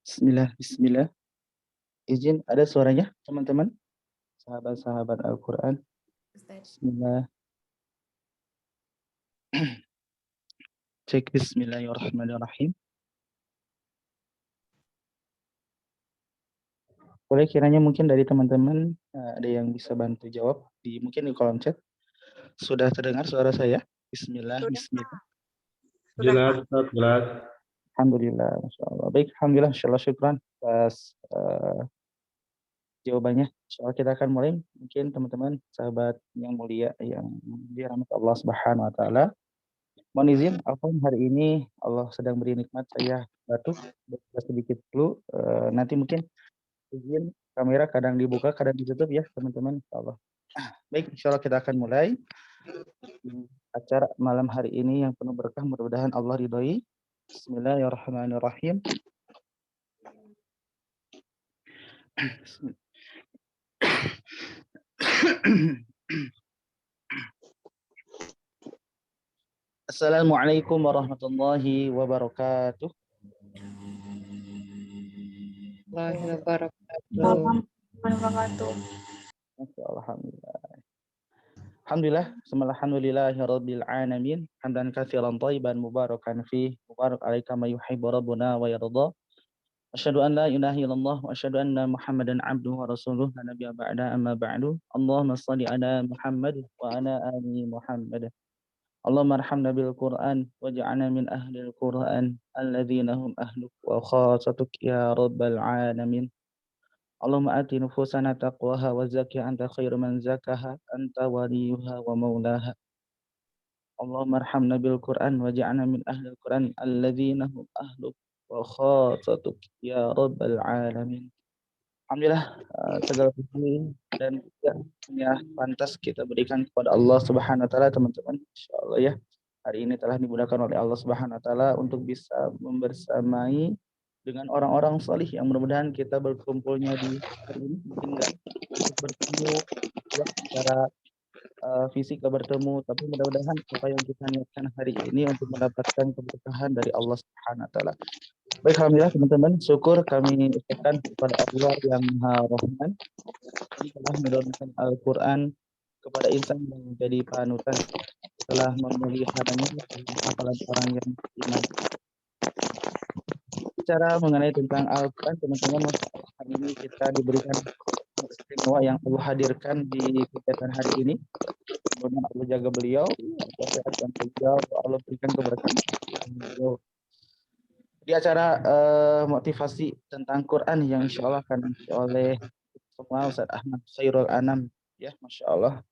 Bismillah, bismillah. Izin ada suaranya, teman-teman? Sahabat-sahabat Al-Quran. Ustaz. Bismillah. Cek bismillahirrahmanirrahim. Boleh kiranya mungkin dari teman-teman ada yang bisa bantu jawab mungkin di kolom chat. Sudah terdengar suara saya? Bismillah, Sudah, bismillah. Sudah, Jelas, Ustaz, jelas. Alhamdulillah, Masya Allah. Baik, Alhamdulillah, Insya Allah, syukran atas jawabannya. Insya Allah kita akan mulai. Mungkin teman-teman, sahabat yang mulia, yang dirahmati Allah Subhanahu Wa Taala. Mohon izin, Alfon hari ini Allah sedang beri nikmat saya batuk sedikit flu. Nanti mungkin izin kamera kadang dibuka, kadang ditutup ya teman-teman. Insya Allah. Baik, insya Allah kita akan mulai acara malam hari ini yang penuh berkah. Mudah-mudahan Allah ridhoi. Bismillahirrahmanirrahim. Assalamualaikum warahmatullahi wabarakatuh. wabarakatuh. Masya Allah, alhamdulillah. Alhamdulillah, alhamdulillahirabbil alamin. Hamdan katsiran thayyiban mubarakan fi, mubarak alaika ma yuhibbu rabbuna wa yarda. Asyhadu an la ilaha illallah wa asyhadu anna Muhammadan abduhu wa rasuluh la nabiyya ba'da amma ba'du. Allahumma shalli ala Muhammad wa ala ali Muhammad. Allahumma arhamna bil Qur'an waj'alna min ahlil Qur'an alladzina hum ahluk wa khasatuk ya rabbal alamin. Allahumma ati nufusana taqwaha wa zakkiha anta khairu man zakkaha anta waliyuha wa maulaha. Allahumma arhamna bil Qur'an waj'alna min ahlil Qur'an alladzina hum ahluk wa khasatuk ya rabbal alamin. Alhamdulillah, segala puji dan ya pantas kita berikan kepada Allah Subhanahu wa taala, teman-teman. Insyaallah ya. Hari ini telah dimudahkan oleh Allah Subhanahu wa taala untuk bisa membersamai dengan orang-orang salih yang mudah-mudahan kita berkumpulnya di hari ini mungkin enggak untuk bertemu ya secara fisik bertemu, tapi mudah-mudahan apa yang kita niatkan hari ini untuk mendapatkan keberkahan dari Allah Subhanahu wa taala. Baik, alhamdulillah teman-teman, syukur kami ucapkan kepada Allah yang Maha Rahman yang telah menurunkan Al-Qur'an kepada insan yang menjadi panutan setelah memeliharanya dalam hafalan orang yang iman. Bicara mengenai tentang Al-Quran, teman-teman, hari ini kita diberikan istimewa yang Allah hadirkan di kegiatan hari ini. Mudah-mudahan Allah jaga beliau, Allah sehatkan beliau, Allah berikan keberkahan. Di acara motivasi tentang Quran yang insya Allah akan diisi oleh semua Ustaz Ahmad Khairul Anam, ya, Masya Allah.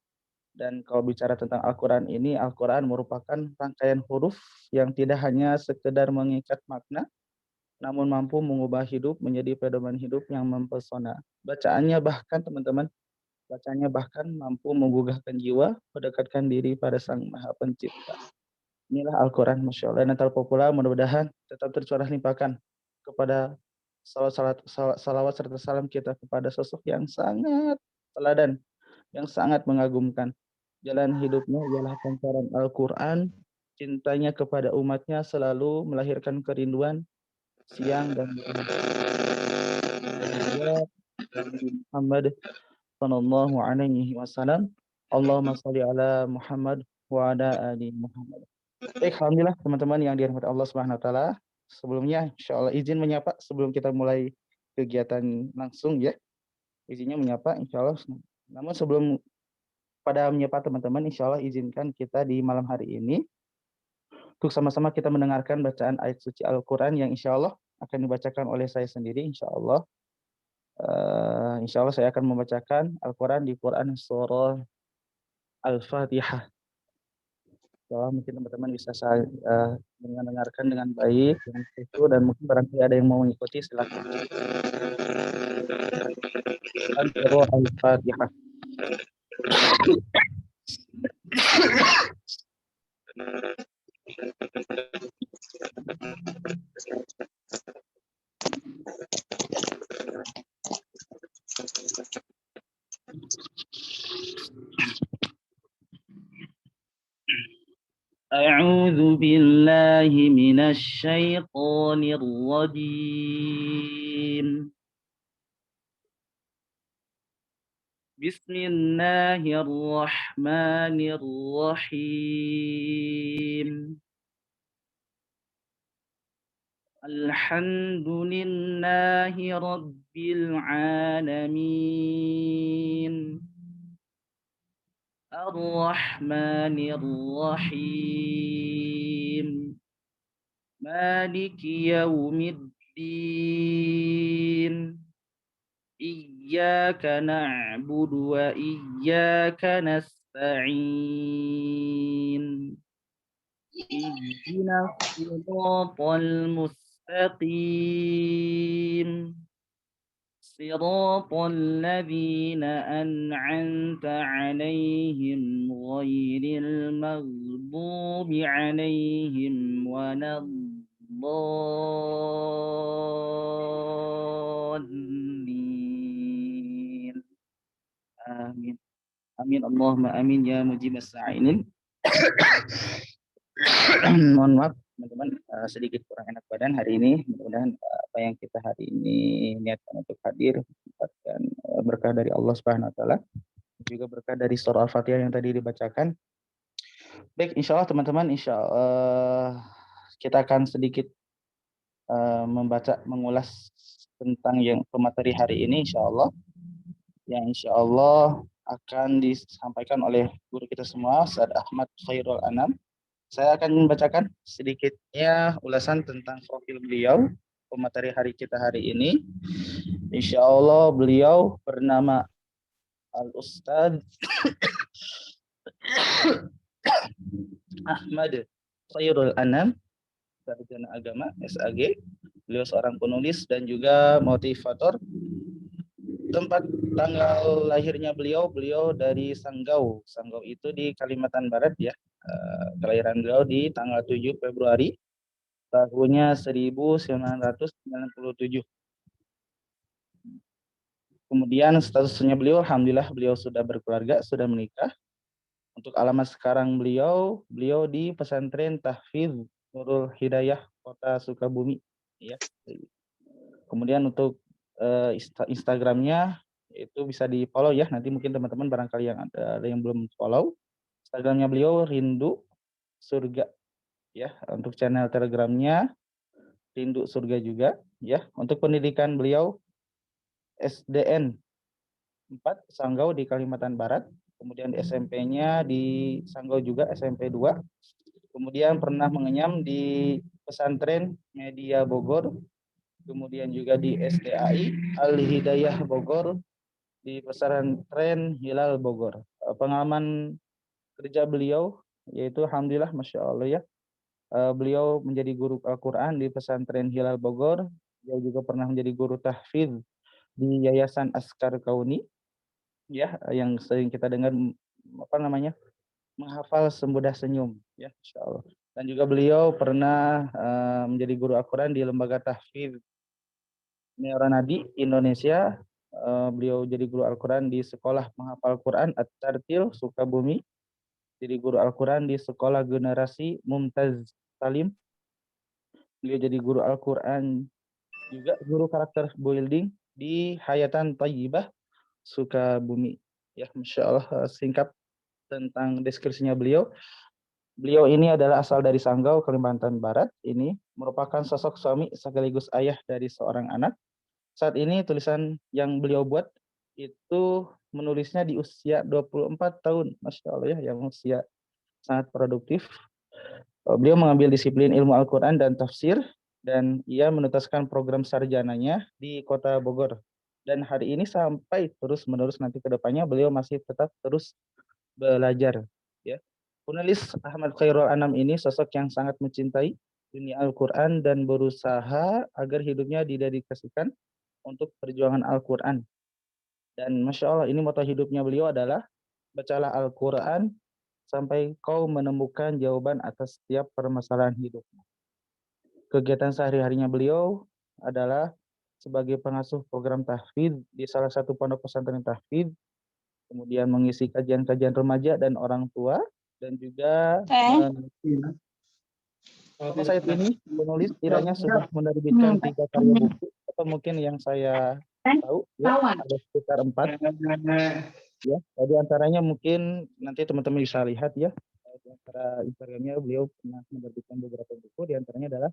Dan kalau bicara tentang Al-Quran ini, Al-Quran merupakan rangkaian huruf yang tidak hanya sekedar mengikat makna, namun mampu mengubah hidup menjadi pedoman hidup yang mempesona. Bacaannya bahkan teman-teman, bacaannya bahkan mampu menggugahkan jiwa, mendekatkan diri pada Sang Maha Pencipta. Inilah Al-Quran, Masya Allah. Dan terpopuler, mudah-mudahan tetap tercurah limpahkan kepada salawat serta salam kita kepada sosok yang sangat teladan, yang sangat mengagumkan. Jalan hidupnya ialah pancaran Al-Quran, cintanya kepada umatnya selalu melahirkan kerinduan siang dan Muhammad sallallahu alaihi wasallam. Allahumma shalli ala Muhammad wa ala ali Muhammad. Baik, alhamdulillah teman-teman yang dirahmati Allah Subhanahu wa taala. Sebelumnya insyaallah izin menyapa sebelum kita mulai kegiatan langsung ya. Izinnya menyapa insyaallah. Namun sebelum pada menyapa teman-teman, insyaallah izinkan kita di malam hari ini untuk sama-sama kita mendengarkan bacaan ayat suci Al-Qur'an yang insyaallah akan dibacakan oleh saya sendiri insyaallah. Insyaallah saya akan membacakan Al-Qur'an di Quran surah Al-Fatihah. Mungkin teman-teman bisa mendengarkan dengan baik, dengan khusyuk, dan mungkin barangkali ada yang mau mengikuti silakan. Surah Al-Fatihah. أعوذ بالله من الشيطان الرجيم. بسم الله الرحمن الرحيم. الحمد لله رب العالمين. الرحمن الرحيم. مالك يوم الدين. إياك نعبد وإياك نستعين. اهدنا الصراط المستقيم. صراط الذين أنعمت عليهم غير المغضوب عليهم ولا الضالين. آمين. Amin Allahumma amin ya mujibas sa'inin. Mohon maaf teman-teman, sedikit kurang enak badan hari ini. Mudah-mudahan apa yang kita hari ini niatkan untuk hadir mendapatkan berkah dari Allah Subhanahu wa taala, juga berkah dari surah Al-Fatihah yang tadi dibacakan. Baik, insya Allah teman-teman, insya Allah kita akan sedikit mengulas tentang yang pemateri hari ini, insya Allah, yang insya Allah akan disampaikan oleh guru kita semua, Ustaz Ahmad Khairul Anam. Saya akan membacakan sedikitnya ulasan tentang profil beliau, pemateri hari kita hari ini. Insya Allah beliau bernama Al-Ustadz Ahmad Khairul Anam, sarjana agama SAG. Beliau seorang penulis dan juga motivator. Tempat tanggal lahirnya beliau dari Sanggau. Sanggau itu di Kalimantan Barat ya. Kelahiran beliau di tanggal 7 Februari tahunnya 1997. Kemudian statusnya beliau, alhamdulillah beliau sudah berkeluarga, sudah menikah. Untuk alamat sekarang beliau di Pesantren Tahfidz Nurul Hidayah Kota Sukabumi ya. Kemudian untuk Instagramnya itu bisa di follow ya. Nanti mungkin teman-teman barangkali yang ada yang belum follow. Instagramnya beliau Rindu Surga ya. Untuk channel Telegramnya Rindu Surga juga ya. Untuk pendidikan beliau SDN 4 Sanggau di Kalimantan Barat. Kemudian SMP-nya di Sanggau juga SMP 2. Kemudian pernah mengenyam di Pesantren Media Bogor. Kemudian juga di SDAI Al-Hidayah Bogor, di Pesantren Hilal Bogor. Pengalaman kerja beliau yaitu alhamdulillah Masya Allah ya. Beliau menjadi guru Al-Quran di Pesantren Hilal Bogor. Beliau juga pernah menjadi guru tahfidz di Yayasan Askar Kauni ya, yang sering kita dengar menghafal semudah senyum ya Masya Allah. Dan juga beliau pernah menjadi guru Al-Quran di lembaga tahfidz Meranadi Indonesia. Beliau jadi guru Al-Quran di Sekolah Menghafal Quran At-Tartil Sukabumi. Jadi guru Al-Quran di Sekolah Generasi Mumtaz Salim. Beliau jadi guru Al-Quran juga guru karakter building di Hayatan Thayyibah Sukabumi. Ya, Masya Allah, singkat tentang deskripsinya beliau. Beliau ini adalah asal dari Sanggau, Kalimantan Barat. Ini merupakan sosok suami sekaligus ayah dari seorang anak. Saat ini tulisan yang beliau buat itu menulisnya di usia 24 tahun. Masya Allah ya, yang usia sangat produktif. Beliau mengambil disiplin ilmu Al-Quran dan tafsir, dan ia menuntaskan program sarjananya di Kota Bogor. Dan hari ini sampai terus-menerus nanti ke depannya beliau masih tetap terus belajar. Ya. Penulis Ahmad Khairul Anam ini sosok yang sangat mencintai dunia Al-Quran dan berusaha agar hidupnya didedikasikan untuk perjuangan Al-Quran. Dan Masya Allah, ini moto hidupnya beliau adalah bacalah Al-Quran sampai kau menemukan jawaban atas setiap permasalahan hidup. Kegiatan sehari-harinya beliau adalah sebagai pengasuh program tahfidz di salah satu pondok pesantren tahfidz, kemudian mengisi kajian-kajian remaja dan orang tua, dan juga sama saya ini penulis kiranya sudah menerbitkan 3 karya buku atau mungkin yang saya tahu ya ada sekitar 4 ya. Di antaranya mungkin nanti teman-teman bisa lihat ya. Di antara Instagramnya beliau pernah menerbitkan beberapa buku, di antaranya adalah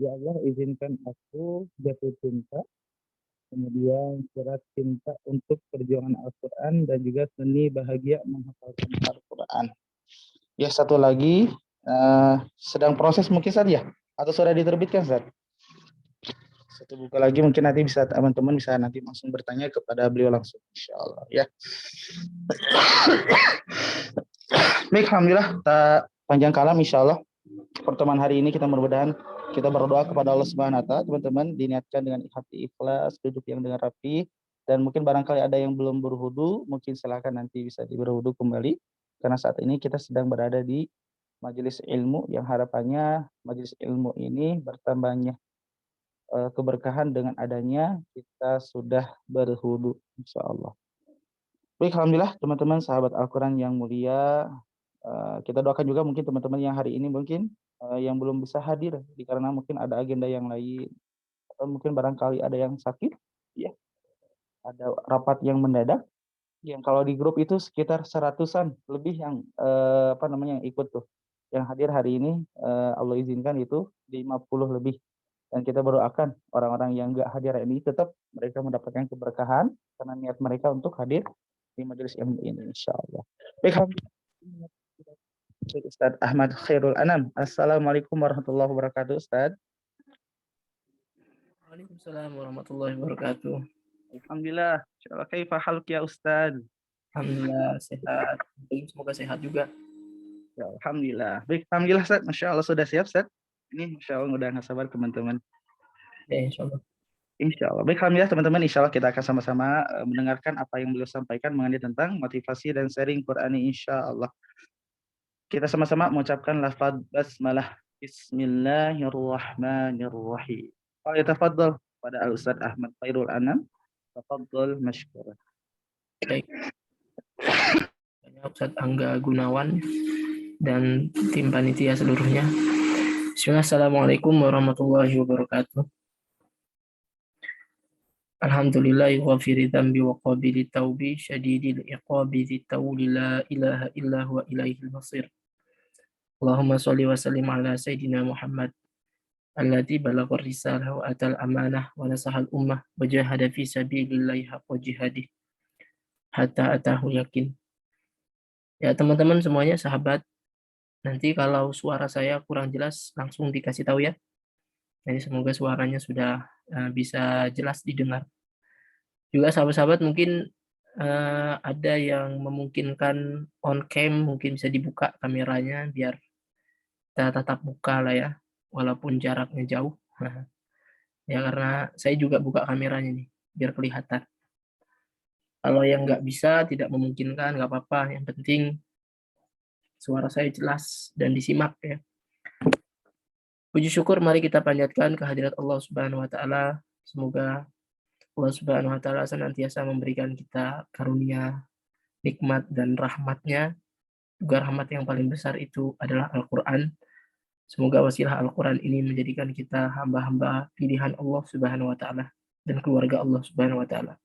Ya Allah izinkan aku jatuh cinta, kemudian surat cinta untuk perjuangan Al-Quran, dan juga seni bahagia menghafalkan Al-Quran. Ya, satu lagi sedang proses mungkin saja atau sudah diterbitkan Ustaz. Satu buku lagi mungkin nanti bisa teman-teman bisa nanti langsung bertanya kepada beliau langsung insyaallah ya. Baik, alhamdulillah tak panjang kalam insyaallah. Pertemuan hari ini kita mudah-mudahan kita berdoa kepada Allah Subhanahu wa taala, teman-teman diniatkan dengan hati ikhlas, duduk yang dengan rapi, dan mungkin barangkali ada yang belum berwudu, mungkin silakan nanti bisa berwudu kembali karena saat ini kita sedang berada di majelis ilmu yang harapannya majelis ilmu ini bertambahnya keberkahan dengan adanya kita sudah berwudu insyaallah. Baik, alhamdulillah teman-teman sahabat Al-Quran yang mulia, kita doakan juga mungkin teman-teman yang hari ini mungkin yang belum bisa hadir karena mungkin ada agenda yang lain atau mungkin barangkali ada yang sakit ya, ada rapat yang mendadak yang kalau di grup itu sekitar 100-an lebih yang yang ikut tuh yang hadir hari ini, Allah izinkan itu 50 lebih, dan kita berdoakan orang-orang yang enggak hadir ini tetap mereka mendapatkan keberkahan karena niat mereka untuk hadir di majelis ilmu ini insyaallah. Baik, Ustaz Ahmad Khairul Anam. Assalamualaikum warahmatullahi wabarakatuh, Ustaz. Waalaikumsalam warahmatullahi wabarakatuh. Alhamdulillah. Insyaallah kaifa haluk ya Ustaz? Alhamdulillah sehat. Semoga sehat juga. Ya, alhamdulillah. Baik, alhamdulillah Ustaz. Masya Allah sudah siap Ustaz. Ini Masya Allah udah nggak sabar teman-teman. Ya, insya Allah. Insya Allah. Baik, alhamdulillah teman-teman. Insya Allah kita akan sama-sama mendengarkan apa yang beliau sampaikan mengenai tentang motivasi dan sharing Qur'ani insya Allah. Kita sama-sama mengucapkan lafaz basmalah. Bismillahirrahmanirrahim. Tafadhol pada Al-Ustaz Ahmad Khairul Anam. Tafadhol masykuran. Baik. Ustaz Angga Gunawan dan tim panitia seluruhnya. Bismillah, assalamualaikum warahmatullahi wabarakatuh. Alhamdulillah ghafiri dzambi wa qabili taubi syadidil iqabi dzit tawli la ilaha illa huwa ilaihil masir. Allahumma sholli wa sallim ala sayyidina Muhammad alladzi balagha risalah wa atal amanah wa nasahal ummah wa jahada fi sabilillahi haqqa jihadih hatta atahu yakin. Ya teman-teman semuanya, sahabat, nanti kalau suara saya kurang jelas langsung dikasih tahu ya. Jadi semoga suaranya sudah bisa jelas didengar. Juga sahabat-sahabat mungkin ada yang memungkinkan on cam, mungkin bisa dibuka kameranya biar kita tatap muka lah ya, walaupun jaraknya jauh. Ya karena saya juga buka kameranya nih, biar kelihatan. Kalau yang nggak bisa, tidak memungkinkan, nggak apa-apa. Yang penting suara saya jelas dan disimak ya. Puji syukur mari kita panjatkan kehadirat Allah Subhanahu wa taala. Semoga Allah Subhanahu wa taala senantiasa memberikan kita karunia, nikmat dan rahmat-Nya. Juga rahmat yang paling besar itu adalah Al-Qur'an. Semoga wasilah Al-Qur'an ini menjadikan kita hamba-hamba pilihan Allah Subhanahu wa taala dan keluarga Allah Subhanahu wa taala.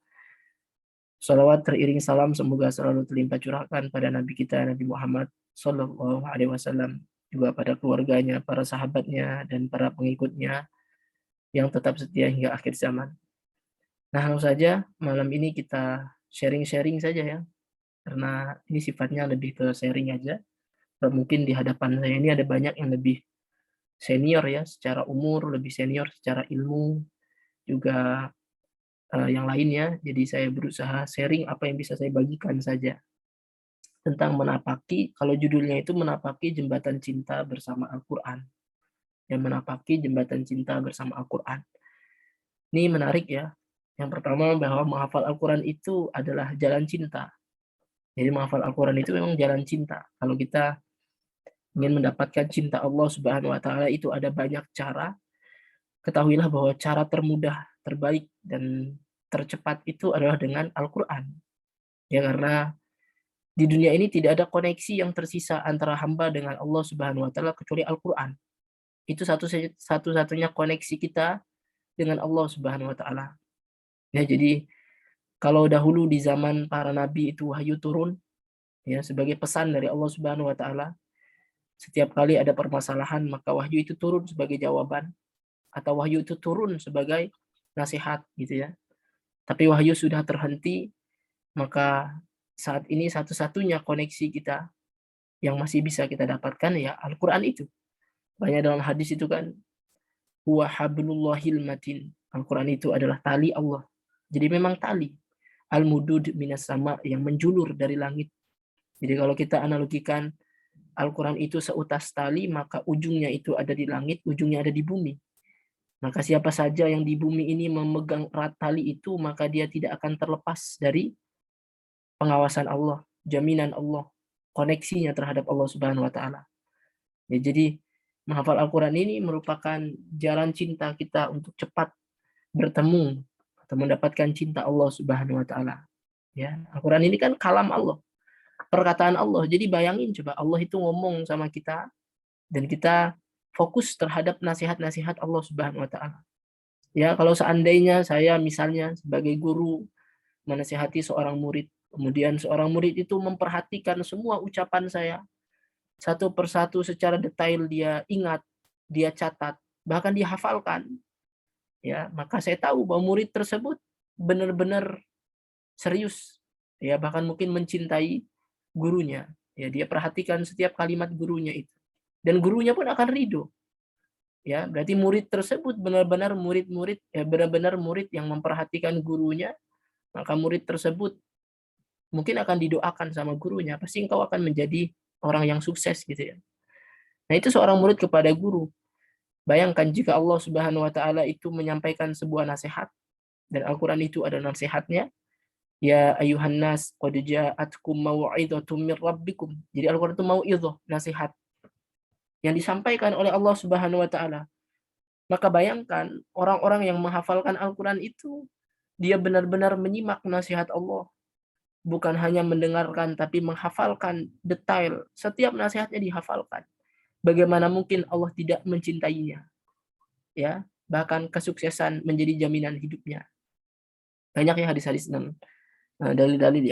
Salawat teriring salam semoga selalu terlimpah curahkan pada Nabi kita Nabi Muhammad Sallallahu Alaihi Wasallam, juga pada keluarganya, para sahabatnya, dan para pengikutnya yang tetap setia hingga akhir zaman. Nah, langsung saja malam ini kita sharing-sharing saja ya, karena ini sifatnya lebih ke sharing aja. Mungkin di hadapan saya ini ada banyak yang lebih senior ya, secara umur, lebih senior secara ilmu, juga yang lainnya. Jadi saya berusaha sharing apa yang bisa saya bagikan saja tentang menapaki, kalau judulnya itu menapaki jembatan cinta bersama Al-Quran. Yang menapaki jembatan cinta bersama Al-Quran. Ini menarik ya. Yang pertama bahwa menghafal Al-Quran itu adalah jalan cinta. Jadi menghafal Al-Quran itu memang jalan cinta. Kalau kita ingin mendapatkan cinta Allah Subhanahu wa taala itu ada banyak cara. Ketahuilah bahwa cara termudah, terbaik dan tercepat itu adalah dengan Al-Quran. Ya karena Di dunia ini tidak ada koneksi yang tersisa antara hamba dengan Allah Subhanahu wa taala kecuali Al-Qur'an. Itu satu-satunya koneksi kita dengan Allah Subhanahu wa taala. Ya, jadi kalau dahulu di zaman para nabi itu wahyu turun ya sebagai pesan dari Allah Subhanahu wa taala. Setiap kali ada permasalahan maka wahyu itu turun sebagai jawaban atau wahyu itu turun sebagai nasihat gitu ya. Tapi wahyu sudah terhenti, maka saat ini satu-satunya koneksi kita yang masih bisa kita dapatkan ya Al-Qur'an itu. Banyak dalam hadis itu kan, huwa hablullahil matin. Al-Qur'an itu adalah tali Allah. Jadi memang tali. Al-mudud minas sama, yang menjulur dari langit. Jadi kalau kita analogikan Al-Quran itu seutas tali, maka ujungnya itu ada di langit, ujungnya ada di bumi. Maka siapa saja yang di bumi ini memegang erat tali itu, maka dia tidak akan terlepas dari pengawasan Allah, jaminan Allah, koneksinya terhadap Allah Subhanahu wa taala. Ya, jadi menghafal Al-Quran ini merupakan jalan cinta kita untuk cepat bertemu atau mendapatkan cinta Allah Subhanahu wa taala. Ya, Al-Quran ini kan kalam Allah, perkataan Allah. Jadi bayangin coba Allah itu ngomong sama kita dan kita fokus terhadap nasihat-nasihat Allah Subhanahu wa taala. Ya, kalau seandainya saya misalnya sebagai guru menasihati seorang murid, kemudian seorang murid itu memperhatikan semua ucapan saya satu persatu secara detail, dia ingat, dia catat, bahkan dia hafalkan. Ya, maka saya tahu bahwa murid tersebut benar-benar serius, ya bahkan mungkin mencintai gurunya. Ya, dia perhatikan setiap kalimat gurunya itu. Dan gurunya pun akan ridho. Ya, berarti murid tersebut benar-benar murid yang memperhatikan gurunya, maka murid tersebut mungkin akan didoakan sama gurunya, pasti engkau akan menjadi orang yang sukses gitu ya. Nah, itu seorang murid kepada guru. Bayangkan jika Allah Subhanahu wa taala itu menyampaikan sebuah nasihat dan Al-Qur'an itu ada nasihatnya. Ya ayuhan nas qad ja'atkum mau'izatum mir rabbikum. Jadi Al-Qur'an itu mau'izah, nasihat yang disampaikan oleh Allah Subhanahu wa taala. Maka bayangkan orang-orang yang menghafalkan Al-Qur'an itu dia benar-benar menyimak nasihat Allah. Bukan hanya mendengarkan tapi menghafalkan detail. Setiap nasihatnya dihafalkan. Bagaimana mungkin Allah tidak mencintainya? Ya, bahkan kesuksesan menjadi jaminan hidupnya. Banyak ya hadis-hadis dan dalil-dalil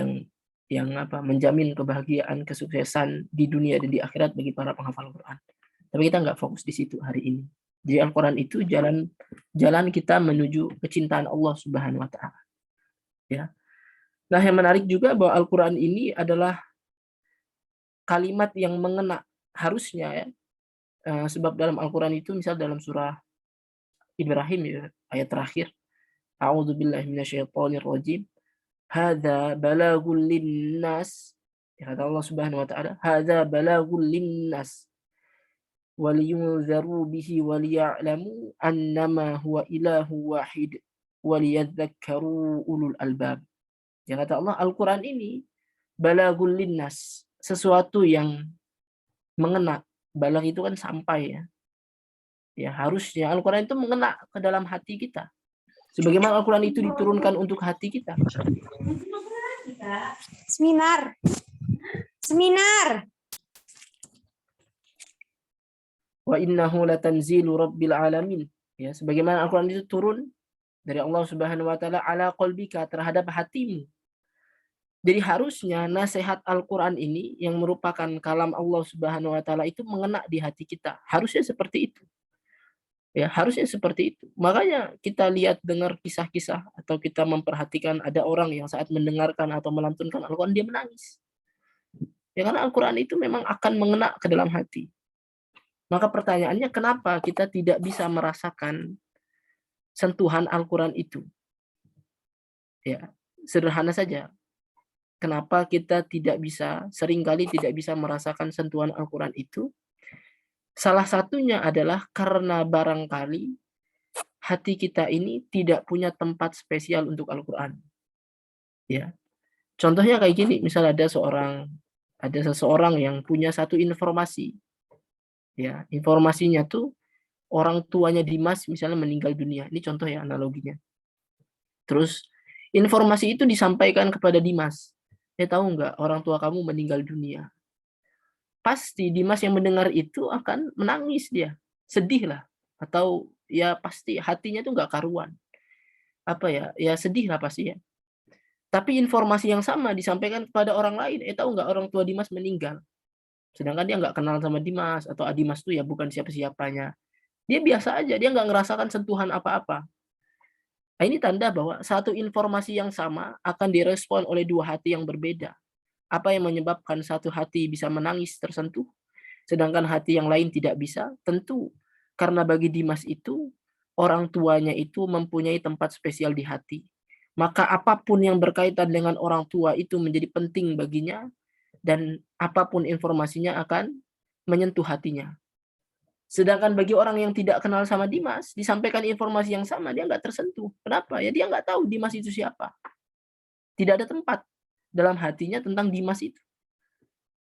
yang menjamin kebahagiaan, kesuksesan di dunia dan di akhirat bagi para penghafal Quran. Tapi kita nggak fokus di situ hari ini. Jadi Al-Quran itu jalan kita menuju kecintaan Allah Subhanahu wa taala. Ya. Nah, yang menarik juga bahwa Al-Quran ini adalah kalimat yang mengena, harusnya ya. Sebab dalam Al-Quran itu misal dalam surah Ibrahim ya, ayat terakhir, A'udzubillahi minasyaitonirrajim. Hadza balagul linnas. Ya, kata Allah Subhanahu wa taala, hadza balagul linnas waliyunzaru bihi waliya'lamu annama huwa ilahu wahid waliyadzakkaru ulul albab. Ya, kata Allah, Al-Quran ini balagul linnas, sesuatu yang mengena. Balag itu kan sampai ya. Ya, harusnya Al-Quran itu mengena ke dalam hati kita. Sebagaimana Al-Quran itu diturunkan untuk hati kita. Seminar. Wa innahu latanzilu rabbil alamin. Ya, sebagaimana Al-Quran itu turun dari Allah Subhanahu wa taala ala qalbika, terhadap hatimu. Jadi harusnya nasihat Al-Quran ini yang merupakan kalam Allah Subhanahu wa taala itu mengena di hati kita. Harusnya seperti itu. Ya, harusnya seperti itu. Makanya kita lihat, dengar kisah-kisah atau kita memperhatikan ada orang yang saat mendengarkan atau melantunkan Al-Quran dia menangis. Ya, karena Al-Quran itu memang akan mengena ke dalam hati. Maka pertanyaannya, kenapa kita tidak bisa merasakan sentuhan Al-Quran itu? Ya, sederhana saja. Kenapa kita seringkali tidak bisa merasakan sentuhan Al-Quran itu? Salah satunya adalah karena barangkali hati kita ini tidak punya tempat spesial untuk Al-Quran. Ya. Contohnya kayak gini, misal ada seseorang yang punya satu informasi. Ya, informasinya tuh orang tuanya Dimas misalnya meninggal dunia. Ini contoh ya analoginya. Terus informasi itu disampaikan kepada Dimas. tahu nggak orang tua kamu meninggal dunia. Pasti Dimas yang mendengar itu akan menangis dia, sedih lah, atau ya pasti hatinya tuh nggak karuan. Apa ya, ya sedih lah pasti ya. Tapi informasi yang sama disampaikan kepada orang lain, tahu nggak orang tua Dimas meninggal. Sedangkan dia nggak kenal sama Dimas, atau Dimas tuh ya bukan siapa-siapanya. Dia biasa aja, dia nggak ngerasakan sentuhan apa-apa. Nah, ini tanda bahwa satu informasi yang sama akan direspon oleh dua hati yang berbeda. Apa yang menyebabkan satu hati bisa menangis tersentuh, sedangkan hati yang lain tidak bisa? Tentu karena bagi Dimas itu, orang tuanya itu mempunyai tempat spesial di hati. Maka apapun yang berkaitan dengan orang tua itu menjadi penting baginya, dan apapun informasinya akan menyentuh hatinya. Sedangkan bagi orang yang tidak kenal sama Dimas, disampaikan informasi yang sama, dia nggak tersentuh. Kenapa? Ya dia nggak tahu Dimas itu siapa. Tidak ada tempat dalam hatinya tentang Dimas itu.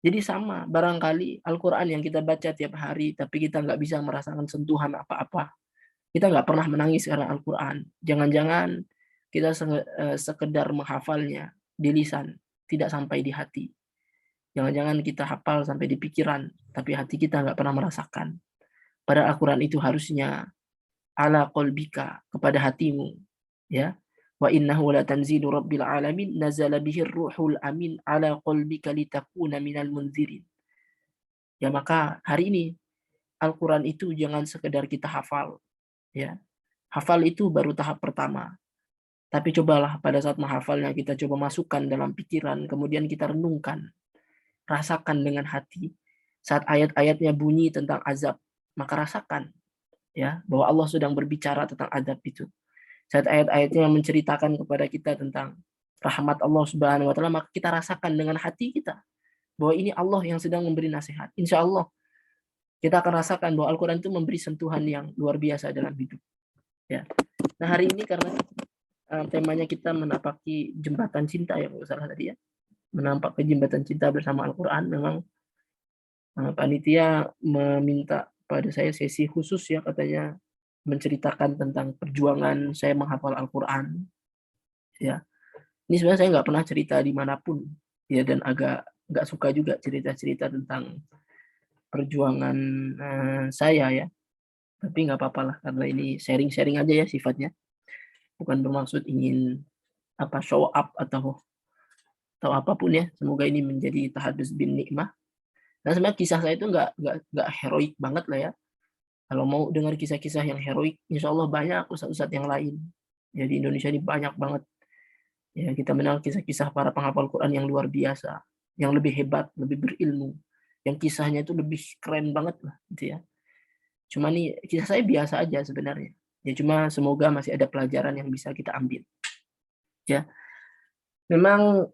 Jadi sama, barangkali Al-Quran yang kita baca tiap hari, tapi kita nggak bisa merasakan sentuhan apa-apa. Kita nggak pernah menangis karena Al-Quran. Jangan-jangan kita sekedar menghafalnya di lisan, tidak sampai di hati. Jangan-jangan kita hafal sampai di pikiran, tapi hati kita nggak pernah merasakan. Pada Al-Quran itu harusnya ala qalbika, kepada hatimu, ya. Wa innahu latanzilu rabbil alamin nazala bihir ruhul amin ala qalbika litakuna minal munzirin. Ya maka hari ini Al-Quran itu jangan sekedar kita hafal, ya. Hafal itu baru tahap pertama. Tapi cobalah pada saat menghafalnya kita coba masukkan dalam pikiran, kemudian kita renungkan, rasakan dengan hati. Saat ayat-ayatnya bunyi tentang azab, maka rasakan ya bahwa Allah sedang berbicara tentang azab itu. Saat ayat-ayatnya menceritakan kepada kita tentang rahmat Allah Subhanahu wa taala, maka kita rasakan dengan hati kita bahwa ini Allah yang sedang memberi nasihat. Insya Allah kita akan rasakan bahwa Al-Quran itu memberi sentuhan yang luar biasa dalam hidup. Ya. Nah hari ini karena temanya kita menapaki jembatan cinta ya kalau salah tadi ya, menapaki jembatan cinta bersama Al-Quran, memang panitia meminta pada saya sesi khusus ya, katanya menceritakan tentang perjuangan saya menghafal Al-Quran. Ya, ini sebenarnya saya nggak pernah cerita dimanapun ya, dan agak nggak suka juga cerita-cerita tentang perjuangan saya ya. Tapi nggak apa-apa lah, karena ini sharing-sharing aja ya sifatnya. Bukan bermaksud ingin show up atau apapun ya. Semoga ini menjadi tahadus bin nikmah. Nah sebenarnya kisah saya itu nggak heroik banget lah ya. Kalau mau dengar kisah-kisah yang heroik, insya Allah banyak ustadz-ustadz yang lain. Ya di Indonesia ini banyak banget. Ya kita mengenal kisah-kisah para penghafal Quran yang luar biasa, yang lebih hebat, lebih berilmu, yang kisahnya itu lebih keren banget lah, gitu ya. Cuma nih kisah saya biasa aja sebenarnya. Ya cuma semoga masih ada pelajaran yang bisa kita ambil. Ya, memang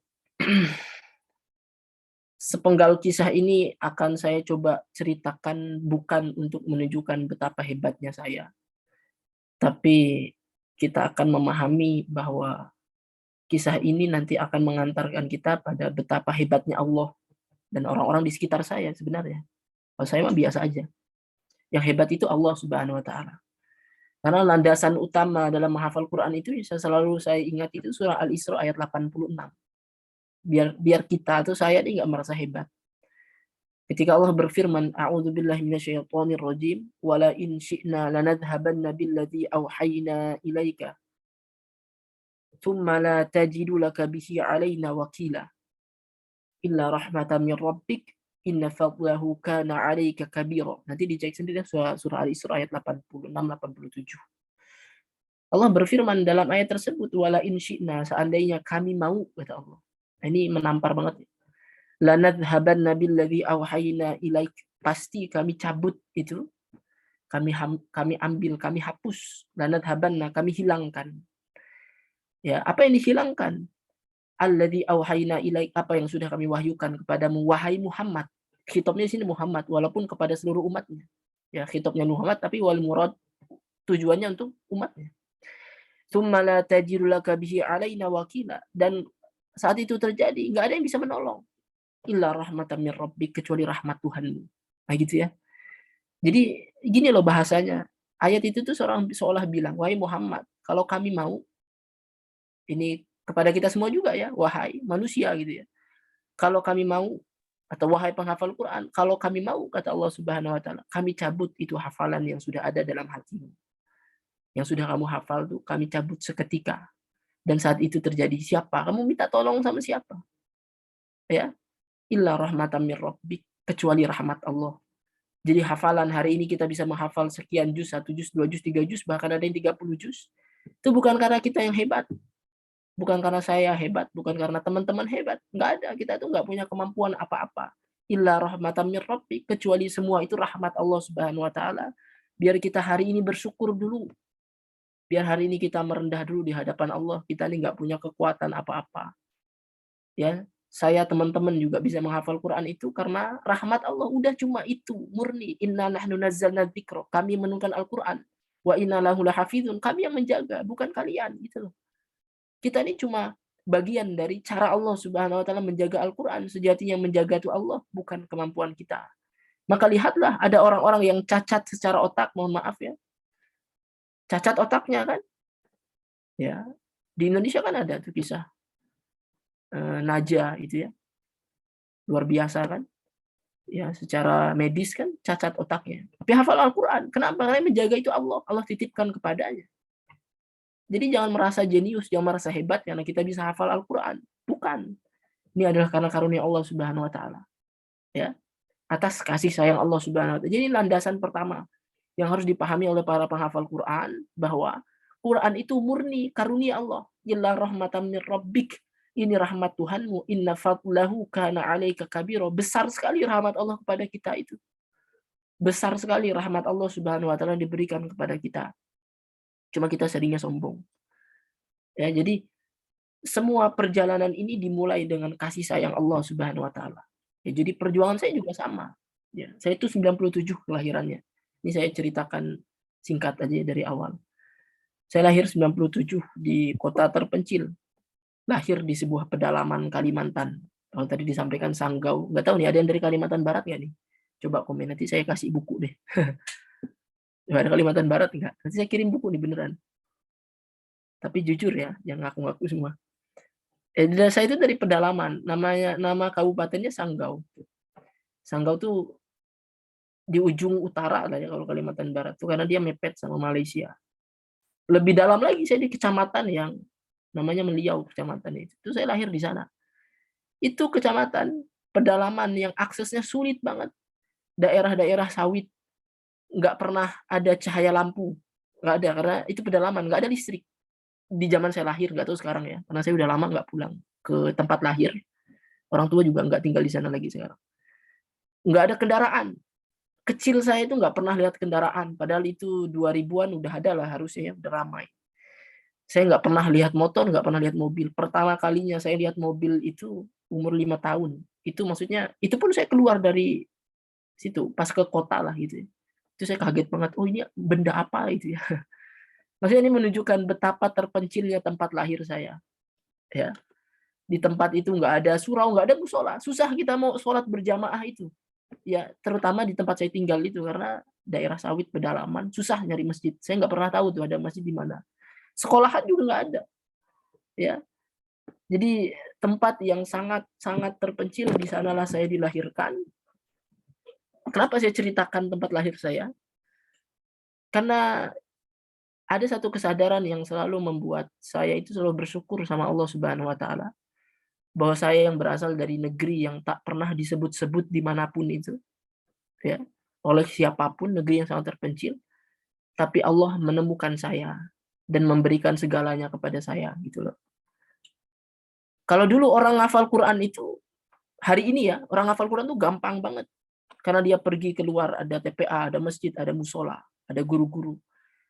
sepenggal kisah ini akan saya coba ceritakan bukan untuk menunjukkan betapa hebatnya saya, tapi kita akan memahami bahwa kisah ini nanti akan mengantarkan kita pada betapa hebatnya Allah dan orang-orang di sekitar saya sebenarnya. Kalau saya mah biasa aja. Yang hebat itu Allah Subhanahu wa taala. Karena landasan utama dalam menghafal Quran itu selalu saya ingat itu surah Al-Isra ayat 86. Biar kita tuh saya ini nggak merasa hebat. Ketika Allah berfirman, a'udzubillahi minasyaitonir rajim, wala in syi'na lanadhhabanna billadzi auhayna ilaika thumma la tajidu laka bihi 'alaina wakila illa rahmatan min rabbik inna fadlahu kana 'alaika kabira. Nanti dicek sendiri surah Al-Isra ayat 86 87. Allah berfirman dalam ayat tersebut, wala in syi'na, seandainya kami mau, kata Allah. Ini menampar banget. Lanadhhabanna billadzi auhayna ilaik, pasti kami cabut itu, kami ambil, kami hapus, lanadhhabanna, kami hilangkan. Ya, apa yang dihilangkan? Alladzi auhayna ilaik, apa yang sudah kami wahyukan kepadamu wahai Muhammad. Khitabnya di sini Muhammad walaupun kepada seluruh umatnya. Ya, khitabnya Muhammad tapi wal murad tujuannya untuk umatnya. Tsumma la tajidu laka bihi 'alaina wakila, dan saat itu terjadi enggak ada yang bisa menolong. Illa rahmatan min rabbik, kecuali rahmat Tuhanmu. Nah gitu ya. Jadi gini loh bahasanya. Ayat itu tuh seolah bilang, wahai Muhammad, kalau kami mau, ini kepada kita semua juga ya, wahai manusia gitu ya. kalau kami mau, atau wahai penghafal Quran, kalau kami mau, kata Allah Subhanahu wa taala, kami cabut itu hafalan yang sudah ada dalam hatimu. Yang sudah kamu hafal tuh kami cabut seketika. Dan saat itu terjadi siapa? Kamu minta tolong sama siapa? Ya, illa rahmatan min rabbik, kecuali rahmat Allah. Jadi hafalan hari ini kita bisa menghafal sekian juz, 1 juz, 2 juz, 3 juz, bahkan ada yang 30 juz. Itu bukan karena kita yang hebat. Bukan karena saya hebat, bukan karena teman-teman hebat. Nggak ada, kita tuh nggak punya kemampuan apa-apa. Illa rahmatan min rabbik, kecuali semua itu rahmat Allah Subhanahu wa taala. Biar kita hari ini bersyukur dulu. Biar hari ini kita merendah dulu di hadapan Allah. Kita ini nggak punya kekuatan apa-apa. Ya, saya teman-teman juga bisa menghafal Quran itu karena rahmat Allah. Udah cuma itu, murni. Inna nahnu nazzalna dzikra. Kami menurunkan Al-Quran. Wa inna lahu lahafizun. Kami yang menjaga, bukan kalian. Gitu loh. Kita ini cuma bagian dari cara Allah Subhanahu wa taala menjaga Al-Quran. Sejatinya yang menjaga itu Allah, bukan kemampuan kita. Maka lihatlah ada orang-orang yang cacat secara otak, mohon maaf ya. Cacat otaknya kan? Ya. Di Indonesia kan ada tuh kisah Najah itu ya. Luar biasa kan? Ya, secara medis kan cacat otaknya. Tapi hafal Al-Quran. Kenapa? Karena menjaga itu Allah. Allah titipkan kepadanya. Jadi jangan merasa jenius, jangan merasa hebat karena kita bisa hafal Al-Quran. Bukan. Ini adalah karena karunia Allah Subhanahu wa taala. Ya. Atas kasih sayang Allah Subhanahu wa taala. Jadi landasan pertama yang harus dipahami oleh para penghafal Quran bahwa Quran itu murni karunia Allah. Illa rahmatan min rabbik. Ini rahmat Tuhanmu. Inna fadlahu kana 'alaika kabira. Besar sekali rahmat Allah kepada kita itu. Besar sekali rahmat Allah Subhanahu wa taala diberikan kepada kita. Cuma kita seringnya sombong. Ya, jadi semua perjalanan ini dimulai dengan kasih sayang Allah Subhanahu wa taala. Ya, jadi perjuangan saya juga sama. Ya, saya itu 97 kelahirannya. Ini saya ceritakan singkat aja dari awal. Saya lahir 97 di kota terpencil. Lahir di sebuah pedalaman Kalimantan. Kalau tadi disampaikan Sanggau, nggak tahu nih ada yang dari Kalimantan Barat nggak nih? Coba komen, nanti saya kasih buku deh. Ada Kalimantan Barat nggak? Nanti saya kirim buku nih beneran. Tapi jujur ya, jangan ngaku-ngaku semua. Saya itu dari pedalaman, nama kabupatennya Sanggau. Sanggau tuh di ujung utara lah ya kalau Kalimantan Barat tuh karena dia mepet sama Malaysia. Lebih dalam lagi saya di kecamatan yang namanya Meliau, kecamatan itu. Itu saya lahir di sana. Itu kecamatan pedalaman yang aksesnya sulit banget. Daerah-daerah sawit, nggak pernah ada cahaya lampu, nggak ada karena itu pedalaman, nggak ada listrik. Di zaman saya lahir, nggak tahu sekarang ya, karena saya udah lama nggak pulang ke tempat lahir. Orang tua juga nggak tinggal di sana lagi sekarang. Nggak ada kendaraan. Kecil saya itu nggak pernah lihat kendaraan, padahal itu 2000-an udah ada lah harusnya ya, udah ramai. Saya nggak pernah lihat motor, nggak pernah lihat mobil. Pertama kalinya saya lihat mobil itu umur 5 tahun. Itu maksudnya, itu pun saya keluar dari situ, pas ke kota lah gitu. Itu saya kaget banget, oh ini benda apa itu ya. Maksudnya ini menunjukkan betapa terpencilnya tempat lahir saya. Ya. Di tempat itu nggak ada surau, nggak ada musola. Susah kita mau sholat berjamaah itu. Ya, terutama di tempat saya tinggal itu karena daerah sawit pedalaman, susah nyari masjid. Saya nggak pernah tahu tuh ada masjid di mana. Sekolahan juga nggak ada. Ya. Jadi tempat yang sangat terpencil, di sanalah saya dilahirkan. Kenapa saya ceritakan tempat lahir saya? Karena ada satu kesadaran yang selalu membuat saya itu selalu bersyukur sama Allah Subhanahu wa taala. Bahwa saya yang berasal dari negeri yang tak pernah disebut-sebut dimanapun itu. Ya, oleh siapapun, negeri yang sangat terpencil. Tapi Allah menemukan saya dan memberikan segalanya kepada saya gitu loh. Kalau dulu orang ngafal Quran itu, hari ini ya, orang ngafal Quran itu gampang banget. Karena dia pergi keluar, ada TPA, ada masjid, ada musola, ada guru-guru.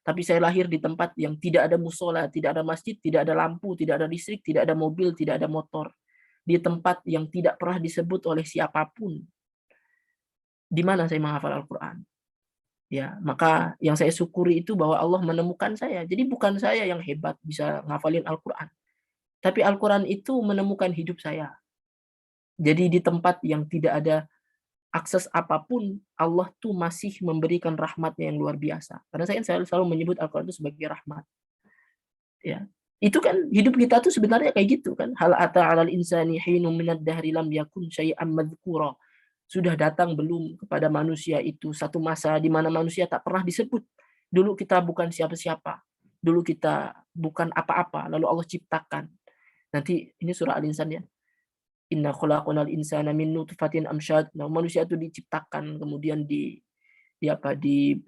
Tapi saya lahir di tempat yang tidak ada musola, tidak ada masjid, tidak ada lampu, tidak ada listrik, tidak ada mobil, tidak ada motor. Di tempat yang tidak pernah disebut oleh siapapun. Di mana saya menghafal Al-Quran? Ya, maka yang saya syukuri itu bahwa Allah menemukan saya. Jadi bukan saya yang hebat bisa ngafalin Al-Quran. Tapi Al-Quran itu menemukan hidup saya. Jadi di tempat yang tidak ada akses apapun, Allah tuh masih memberikan rahmatnya yang luar biasa. Karena saya selalu menyebut Al-Quran itu sebagai rahmat. Ya. Itu kan hidup kita tuh sebenarnya kayak gitu kan. Hal ata 'alal insani hinum minad dahri lam yakun syai'an madzkura. Sudah datang belum kepada manusia itu satu masa di mana manusia tak pernah disebut. Dulu kita bukan siapa-siapa. Dulu kita bukan apa-apa, lalu Allah ciptakan. Nanti ini surah Al-Insan ya. Inna khalaqnal insana min nutfatin amsyad. Nah, manusia itu diciptakan kemudian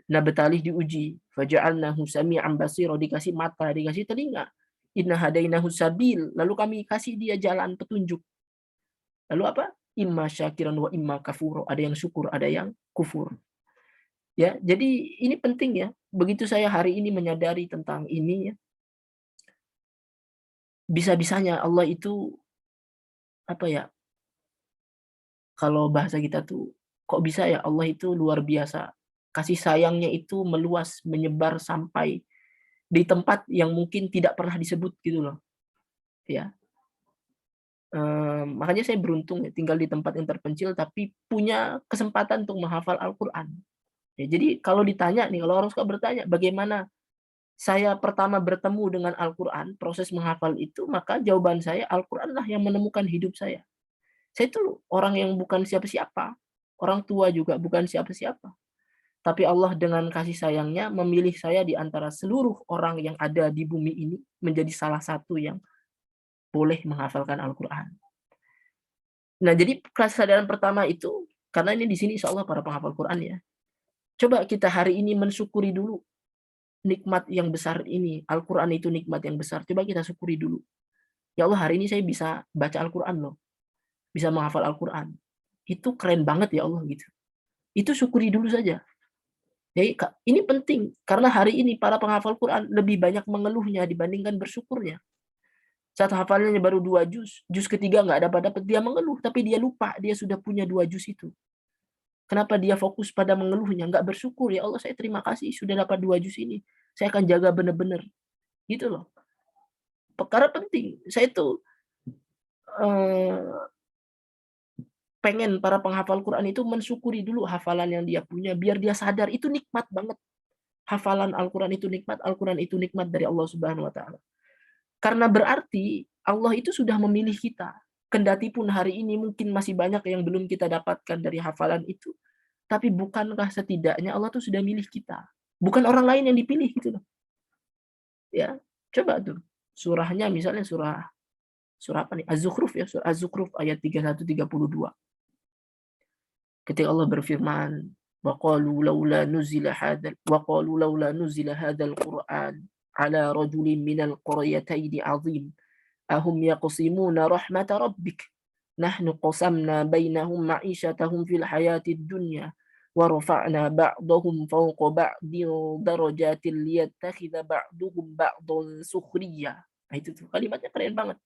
nabtalih diuji. Faja'alnahu sami'an basira, dikasih mata, dikasih telinga. Inna hadainahu sabil, lalu kami kasih dia jalan petunjuk. Lalu apa? Imma syakiran wa imma kafur. Ada yang syukur, ada yang kufur. Ya, jadi ini penting ya. Begitu saya hari ini menyadari tentang ini ya. Bisa-bisanya Allah itu apa ya? Kalau bahasa kita tuh kok bisa ya Allah itu luar biasa. Kasih sayangnya itu meluas, menyebar sampai di tempat yang mungkin tidak pernah disebut gitu loh. Ya. Makanya saya beruntung ya tinggal di tempat yang terpencil tapi punya kesempatan untuk menghafal Al-Qur'an. Ya, jadi kalau ditanya nih, kalau orang suka bertanya, bagaimana saya pertama bertemu dengan Al-Qur'an, proses menghafal itu, maka jawaban saya Al-Qur'anlah yang menemukan hidup saya. Saya itu orang yang bukan siapa-siapa, orang tua juga bukan siapa-siapa. Tapi Allah dengan kasih sayangnya memilih saya di antara seluruh orang yang ada di bumi ini menjadi salah satu yang boleh menghafalkan Al-Qur'an. Nah, jadi kesadaran pertama itu, karena ini di sini insya Allah para penghafal Quran ya. Coba kita hari ini mensyukuri dulu nikmat yang besar ini. Al-Quran itu nikmat yang besar. Coba kita syukuri dulu. Ya Allah, hari ini saya bisa baca Al-Quran loh. Bisa menghafal Al-Quran. Itu keren banget ya Allah gitu. Itu syukuri dulu saja. Jadi ini penting. Karena hari ini para penghafal Quran lebih banyak mengeluhnya dibandingkan bersyukurnya. Saat hafalannya baru 2 juz, juz ketiga nggak dapat-dapat, dia mengeluh, tapi dia lupa dia sudah punya 2 juz itu. Kenapa dia fokus pada mengeluhnya, nggak bersyukur, ya Allah saya terima kasih sudah dapat 2 juz ini, saya akan jaga benar-benar, gitu loh. Perkara penting, saya tuh pengen para penghafal Quran itu mensyukuri dulu hafalan yang dia punya, biar dia sadar itu nikmat banget. Hafalan Al-Quran itu nikmat, Al-Quran itu nikmat dari Allah Subhanahu wa Ta'ala. Karena berarti Allah itu sudah memilih kita. Kendati pun hari ini mungkin masih banyak yang belum kita dapatkan dari hafalan itu. Tapi bukankah setidaknya Allah tuh sudah milih kita? Bukan orang lain yang dipilih gitu loh. Ya, coba tuh. Surahnya misalnya surah apa nih? Az-Zukhruf ya, surah Az-Zukhruf ayat 31-32. Ketika Allah berfirman, وَقَالُوا لَوْلَا نُزِّلَ هَذَا الْقُرْآنَ عَلَى رَجُلٍ مِّنَ الْقَرْيَتَيْنِ عَظِيمٍ أَهُمْ يَقْسِمُونَ رَحْمَةَ رَبِّكَ نَحْنُ قَسَمْنَا بَيْنَهُمْ مَعِيشَتَهُمْ فِي الْحَيَاةِ الدُّنْيَا وَرَفَعْنَا بَعْضَهُمْ فَوْقَ بَعْضٍ دَرَجَاتٍ لِيَتَّخِذَ بَعْضُهُم بَعْضًا سُخْرِيًّا. Nah, itu tuh kalimatnya keren banget.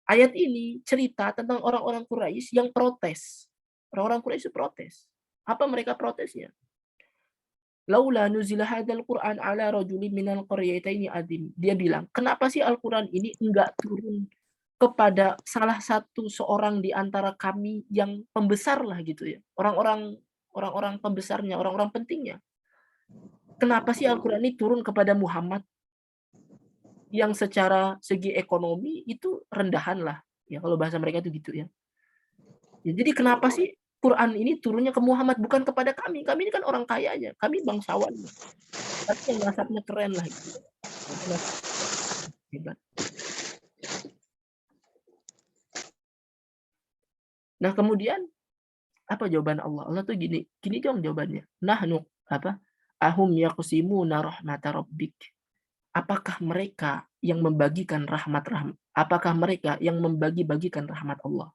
Ayat ini cerita tentang orang-orang Quraisy yang protes. Orang-orang Quraisy protes. Apa mereka protesnya? Laula nuzila hadzal Qur'an ala rajulin minal qaryataini adzim. Dia bilang, kenapa sih Al-Qur'an ini enggak turun kepada salah satu seorang di antara kami yang pembesar lah gitu ya. Orang-orang pembesarnya, orang-orang pentingnya. Kenapa sih Al-Qur'an ini turun kepada Muhammad yang secara segi ekonomi itu rendahan lah. Ya kalau bahasa mereka itu gitu ya. Ya, jadi kenapa sih Quran ini turunnya ke Muhammad bukan kepada kami? Kami ini kan orang kaya aja, kami bangsawan. Tapi yang nasabnya keren lah gitu. Hebat. Nah, kemudian apa jawaban Allah? Allah tuh gini dong jawabannya. Nahnu apa? Ahum yaqsimuna rahmata rabbik. Apakah mereka yang membagikan apakah mereka yang membagi-bagikan rahmat Allah?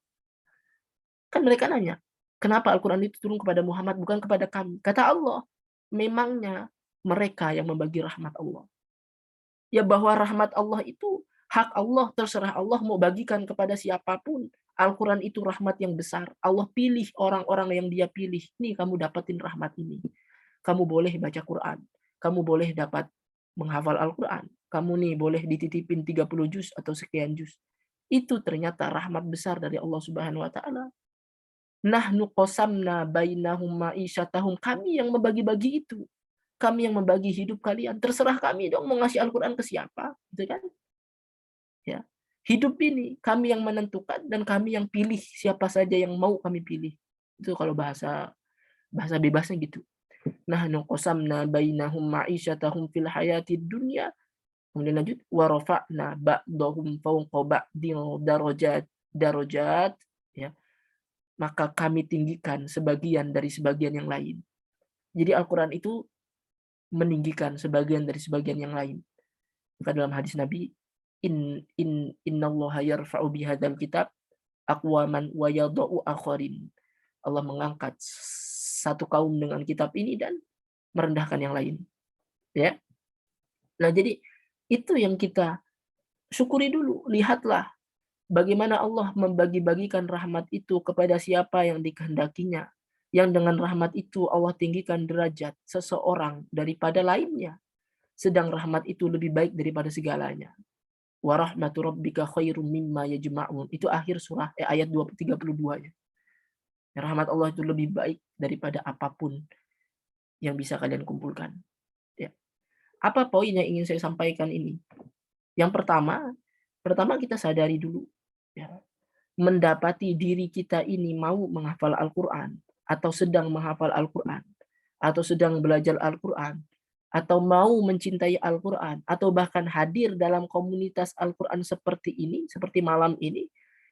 Kan mereka nanya, kenapa Al-Quran itu turun kepada Muhammad bukan kepada kami? Kata Allah, memangnya mereka yang membagi rahmat Allah. Ya bahwa rahmat Allah itu hak Allah, terserah Allah mau bagikan kepada siapapun. Al-Quran itu rahmat yang besar. Allah pilih orang-orang yang dia pilih. Nih kamu dapetin rahmat ini. Kamu boleh baca Quran. Kamu boleh dapat menghafal Al-Quran. Kamu nih boleh dititipin 30 juz atau sekian juz. Itu ternyata rahmat besar dari Allah Subhanahu wa Ta'ala. Nahnu qasamna bainahum ma'isyatahum. Kami yang membagi-bagi itu. Kami yang membagi hidup kalian. Terserah kami dong mau ngasih Al-Quran ke siapa. Gitu kan? Ya. Hidup ini kami yang menentukan dan kami yang pilih siapa saja yang mau kami pilih. Itu kalau bahasa bebasnya gitu. Nahnu qasamna bainahum ma'isyatahum fil hayatid dunya. Kemudian lanjut wa rafa'na ba'dahum fawqa ba'din darajat ya. Maka kami tinggikan sebagian dari sebagian yang lain. Jadi Al-Qur'an itu meninggikan sebagian dari sebagian yang lain. Maka dalam hadis Nabi, innallaha yarfa'u bihadzal kitab aqwaman wa yadha'u akharin. Allah mengangkat satu kaum dengan kitab ini dan merendahkan yang lain. Ya. Nah, jadi itu yang kita syukuri dulu. Lihatlah bagaimana Allah membagi-bagikan rahmat itu kepada siapa yang dikehendakinya. Yang dengan rahmat itu Allah tinggikan derajat seseorang daripada lainnya. Sedang rahmat itu lebih baik daripada segalanya. Wa rahmatu rabbika khairum mimma yajma'un. Itu akhir surah ayat 32-nya. Rahmat Allah itu lebih baik daripada apapun yang bisa kalian kumpulkan. Ya. Apa poin yang ingin saya sampaikan ini? Yang pertama kita sadari dulu ya, mendapati diri kita ini mau menghafal Al-Qur'an atau sedang menghafal Al-Qur'an atau sedang belajar Al-Qur'an atau mau mencintai Al-Qur'an atau bahkan hadir dalam komunitas Al-Qur'an seperti ini, seperti malam ini,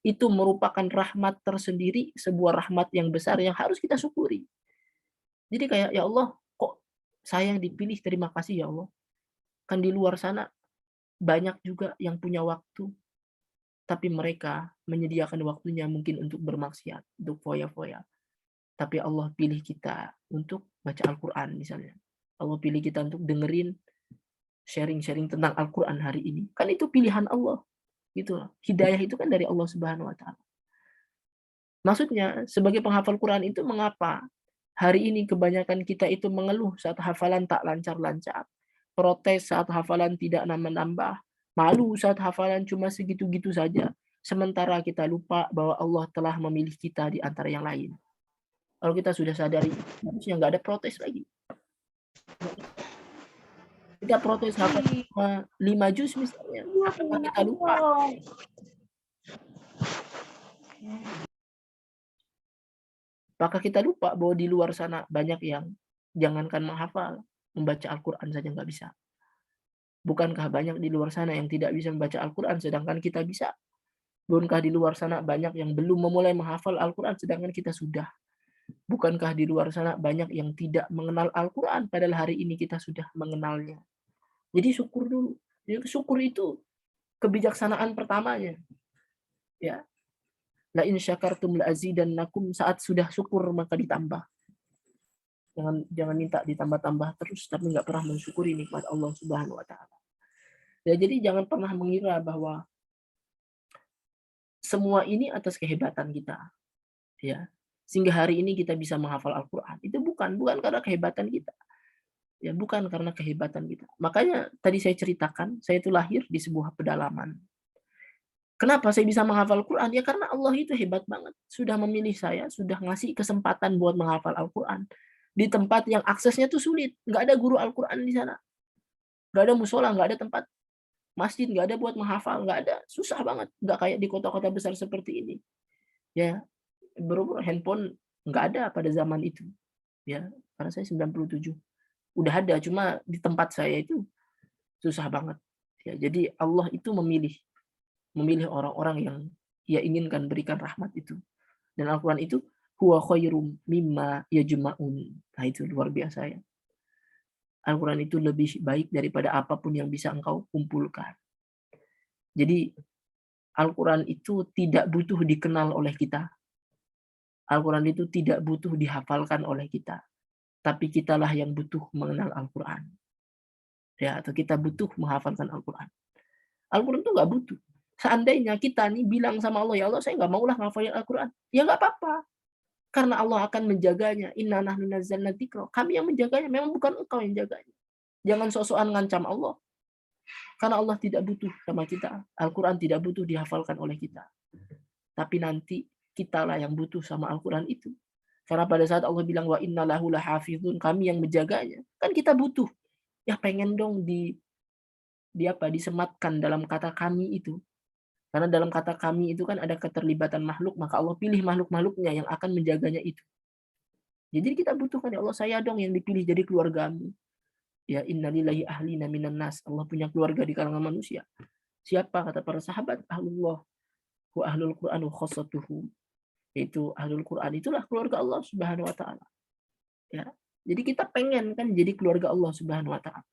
itu merupakan rahmat tersendiri, sebuah rahmat yang besar yang harus kita syukuri. Jadi kayak, ya Allah, kok saya yang dipilih, terima kasih ya Allah. Kan di luar sana banyak juga yang punya waktu, tapi mereka menyediakan waktunya mungkin untuk bermaksiat, untuk foya-foya. Tapi Allah pilih kita untuk baca Al-Quran misalnya. Allah pilih kita untuk dengerin sharing-sharing tentang Al-Quran hari ini. Kan itu pilihan Allah. Gitu loh. Hidayah itu kan dari Allah Subhanahu wa taala. Maksudnya, sebagai penghafal Quran itu mengapa hari ini kebanyakan kita itu mengeluh saat hafalan tak lancar-lancar, protes saat hafalan tidak nambah-nambah, malu saat hafalan cuma segitu-gitu saja, sementara kita lupa bahwa Allah telah memilih kita di antara yang lain. Kalau kita sudah sadari, harusnya nggak ada protes lagi. Kita protes hafal 5 juz misalnya, apakah kita lupa? Apakah kita lupa bahwa di luar sana banyak yang jangankan menghafal, membaca Al-Quran saja nggak bisa. Bukankah banyak di luar sana yang tidak bisa membaca Al-Quran sedangkan kita bisa? Bukankah di luar sana banyak yang belum memulai menghafal Al-Quran sedangkan kita sudah? Bukankah di luar sana banyak yang tidak mengenal Al-Quran padahal hari ini kita sudah mengenalnya? Jadi syukur dulu. Jadi syukur itu kebijaksanaan pertamanya. Ya. La in syakartum la azidannakum, saat sudah syukur maka ditambah. Jangan minta ditambah-tambah terus tapi nggak pernah mensyukuri nikmat Allah Subhanahu wa taala. Ya, jadi jangan pernah mengira bahwa semua ini atas kehebatan kita. Ya. Sehingga hari ini kita bisa menghafal Al-Qur'an. Itu bukan karena kehebatan kita. Ya, bukan karena kehebatan kita. Makanya tadi saya ceritakan, saya itu lahir di sebuah pedalaman. Kenapa saya bisa menghafal Al-Quran? Ya karena Allah itu hebat banget. Sudah memilih saya, sudah ngasih kesempatan buat menghafal Al-Quran. Di tempat yang aksesnya tuh sulit. Nggak ada guru Al-Quran di sana. Nggak ada musola, nggak ada tempat masjid, nggak ada buat menghafal, nggak ada. Susah banget. Nggak kayak di kota-kota besar seperti ini. Ya, berhubung handphone nggak ada pada zaman itu. Ya, karena saya 97. Udah ada, cuma di tempat saya itu susah banget. Ya, jadi Allah itu memilih orang-orang yang Ia inginkan berikan rahmat itu. Dan Al-Quran itu huwa khairum mimma yajma'un. Nah, itu luar biasa ya. Al-Quran itu lebih baik daripada apapun yang bisa engkau kumpulkan. Jadi Al-Quran itu tidak butuh dikenal oleh kita. Al-Quran itu tidak butuh dihafalkan oleh kita. Tapi kitalah yang butuh mengenal Al-Quran. Ya, atau kita butuh menghafalkan Al-Quran. Al-Quran itu nggak butuh. Seandainya kita nih bilang sama Allah, ya Allah saya nggak maulah ngafalin Al-Quran. Ya nggak apa-apa. Karena Allah akan menjaganya. Inna nahnu nazzalna dzikra. Kami yang menjaganya, memang bukan engkau yang jaganya. Jangan sok-sokan ngancam Allah. Karena Allah tidak butuh sama kita. Al-Quran tidak butuh dihafalkan oleh kita. Tapi nanti kitalah yang butuh sama Al-Quran itu. Karena pada saat Allah bilang wa inna lahu lahafizun, kami yang menjaganya. Kan kita butuh. Ya pengen dong disematkan dalam kata kami itu. Karena dalam kata kami itu kan ada keterlibatan makhluk, maka Allah pilih makhluk-makhluknya yang akan menjaganya itu. Jadi kita butuhkan, ya Allah, saya dong yang dipilih jadi keluargamu. Ya innalillahi ahlina minan nas. Allah punya keluarga di kalangan manusia. Siapa? Kata para sahabat, ahlullah wa ahlul Qur'an wa khassatuhum. Yaitu ahlul Qur'an itulah keluarga Allah Subhanahu wa taala. Ya. Jadi kita pengen kan jadi keluarga Allah Subhanahu wa taala.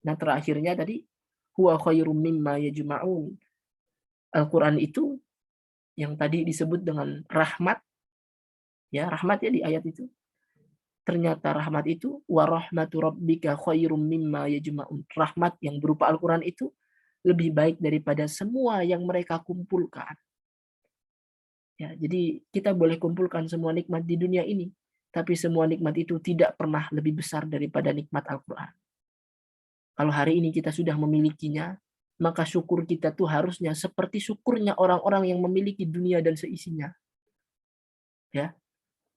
Nah, terakhirnya tadi huwa khairum mimma yajma'un. Al-Qur'an itu yang tadi disebut dengan rahmat, ya, rahmat ya di ayat itu. Ternyata rahmat itu wa rahmatu rabbika khairum mimma yajma'un. Rahmat yang berupa Al-Qur'an itu lebih baik daripada semua yang mereka kumpulkan. Ya, jadi kita boleh kumpulkan semua nikmat di dunia ini, tapi semua nikmat itu tidak pernah lebih besar daripada nikmat Al-Qur'an. Kalau hari ini kita sudah memilikinya, maka syukur kita tuh harusnya seperti syukurnya orang-orang yang memiliki dunia dan seisinya. Ya.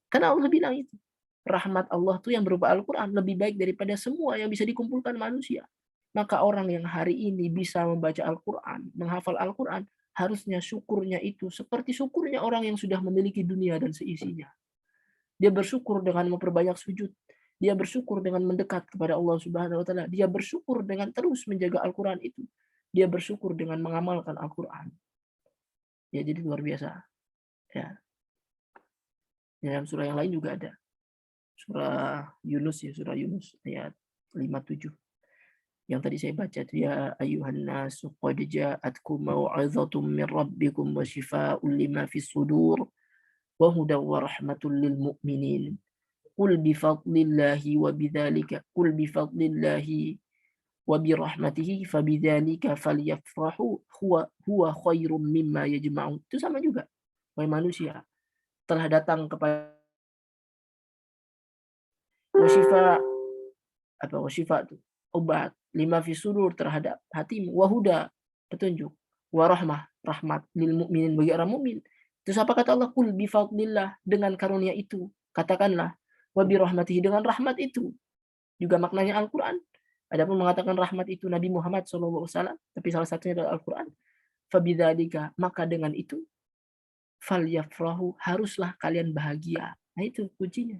Karena Allah bilang itu. Rahmat Allah tuh yang berupa Al-Qur'an lebih baik daripada semua yang bisa dikumpulkan manusia. Maka orang yang hari ini bisa membaca Al-Qur'an, menghafal Al-Qur'an, harusnya syukurnya itu seperti syukurnya orang yang sudah memiliki dunia dan seisinya. Dia bersyukur dengan memperbanyak sujud. Dia bersyukur dengan mendekat kepada Allah Subhanahu wa taala. Dia bersyukur dengan terus menjaga Al-Qur'an itu. Dia bersyukur dengan mengamalkan Al-Qur'an. Ya, jadi luar biasa. Ya. Dalam surah yang lain juga ada. Surah Yunus ya, surah Yunus ayat 57. Yang tadi saya baca itu, ya ayuhan nasu qad ja'atkum mau'izatum min rabbikum wa shifaa'un lima fis sudur wa hudaw wa rahmatul lil mu'minin. Qul bi fadlillahi wa bidzalika wa bi rahmatihi fabidzalika falyafrahu huwa khairum mimma yajma'un. Itu sama juga. Wahai manusia, telah datang kepada wasyifa itu obat, lima fi sudur terhadap hatimu, wahuda petunjuk, warahmah rahmat lil mukminin bagi orang mukmin. Terus apa kata Allah? Qul bi fadlillah, dengan karunia itu katakanlah, wa bi rahmatihi, dengan rahmat itu. Juga maknanya Al-Qur'an. Adapun mengatakan rahmat itu Nabi Muhammad SAW, tapi salah satunya adalah Al-Qur'an. Fabidzalika, maka dengan itu, falyafrahu, haruslah kalian bahagia. Nah itu kuncinya.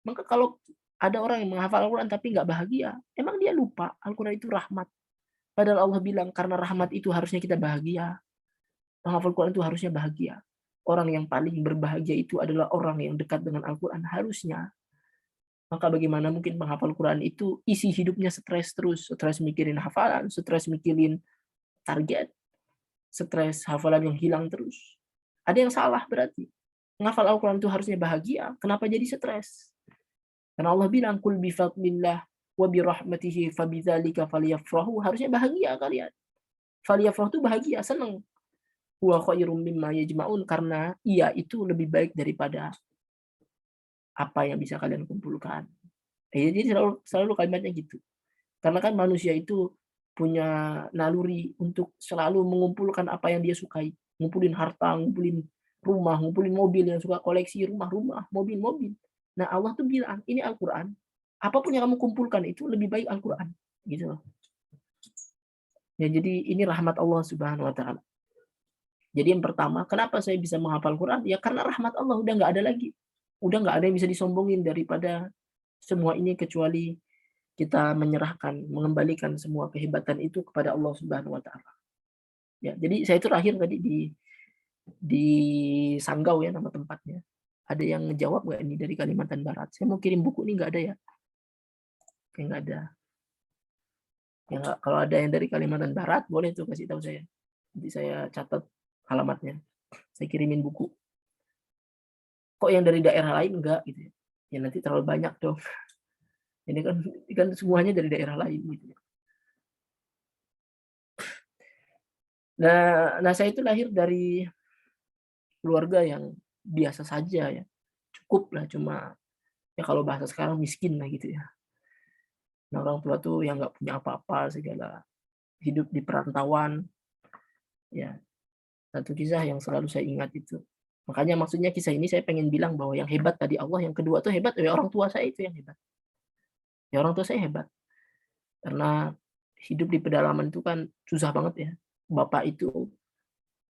Maka kalau ada orang yang menghafal Al-Quran tapi nggak bahagia, emang dia lupa Al-Quran itu rahmat. Padahal Allah bilang karena rahmat itu harusnya kita bahagia. Menghafal Al-Quran itu harusnya bahagia. Orang yang paling berbahagia itu adalah orang yang dekat dengan Al-Quran, harusnya. Maka bagaimana mungkin menghafal Al-Quran itu isi hidupnya stres terus, stres mikirin hafalan, stres mikirin target, stres hafalan yang hilang terus. Ada yang salah berarti. Menghafal Al-Quran itu harusnya bahagia, kenapa jadi stres? Karena Allah bilang kul bi fadlillah wa bi rahmatihi fabidzalika falyafrahu, harusnya bahagia kalian. Falyafrahu itu bahagia, senang. Huwa khairum mimma yajma'un, karena ia itu lebih baik daripada apa yang bisa kalian kumpulkan. Jadi selalu kalimatnya gitu. Karena kan manusia itu punya naluri untuk selalu mengumpulkan apa yang dia sukai. Ngumpulin harta, ngumpulin rumah, ngumpulin mobil, yang suka koleksi rumah-rumah, mobil-mobil. Nah, Allah tuh bilang, ini Al-Qur'an, apapun yang kamu kumpulkan itu lebih baik Al-Qur'an, gitu loh. Ya, jadi ini rahmat Allah Subhanahu wa taala. Jadi yang pertama, kenapa saya bisa menghafal Quran? Ya karena rahmat Allah, udah nggak ada lagi. Udah nggak ada yang bisa disombongin daripada semua ini, kecuali kita menyerahkan, mengembalikan semua kehebatan itu kepada Allah Subhanahu wa taala. Ya, jadi saya itu terakhir tadi di Sanggau ya nama tempatnya. Ada yang ngejawab nggak ini dari Kalimantan Barat? Saya mau kirim buku nih, nggak ada ya? Kayak nggak ada. Ya, kalau ada yang dari Kalimantan Barat, boleh tuh kasih tahu saya. Nanti saya catat alamatnya. Saya kirimin buku. Kok yang dari daerah lain enggak gitu ya? Ya nanti terlalu banyak dong. Ini kan semuanya dari daerah lain gitu ya. Nah, saya itu lahir dari keluarga yang biasa saja ya. Cukup lah, cuma ya kalau bahasa sekarang miskin lah gitu ya. Nah, orang tua tuh yang nggak punya apa-apa segala, hidup di perantauan. Ya, satu kisah yang selalu saya ingat itu. Makanya maksudnya kisah ini saya pengen bilang bahwa yang hebat tadi Allah, yang kedua tuh hebat ya orang tua saya itu yang hebat. Ya orang tua saya hebat. Karena hidup di pedalaman itu kan susah banget ya. Bapak itu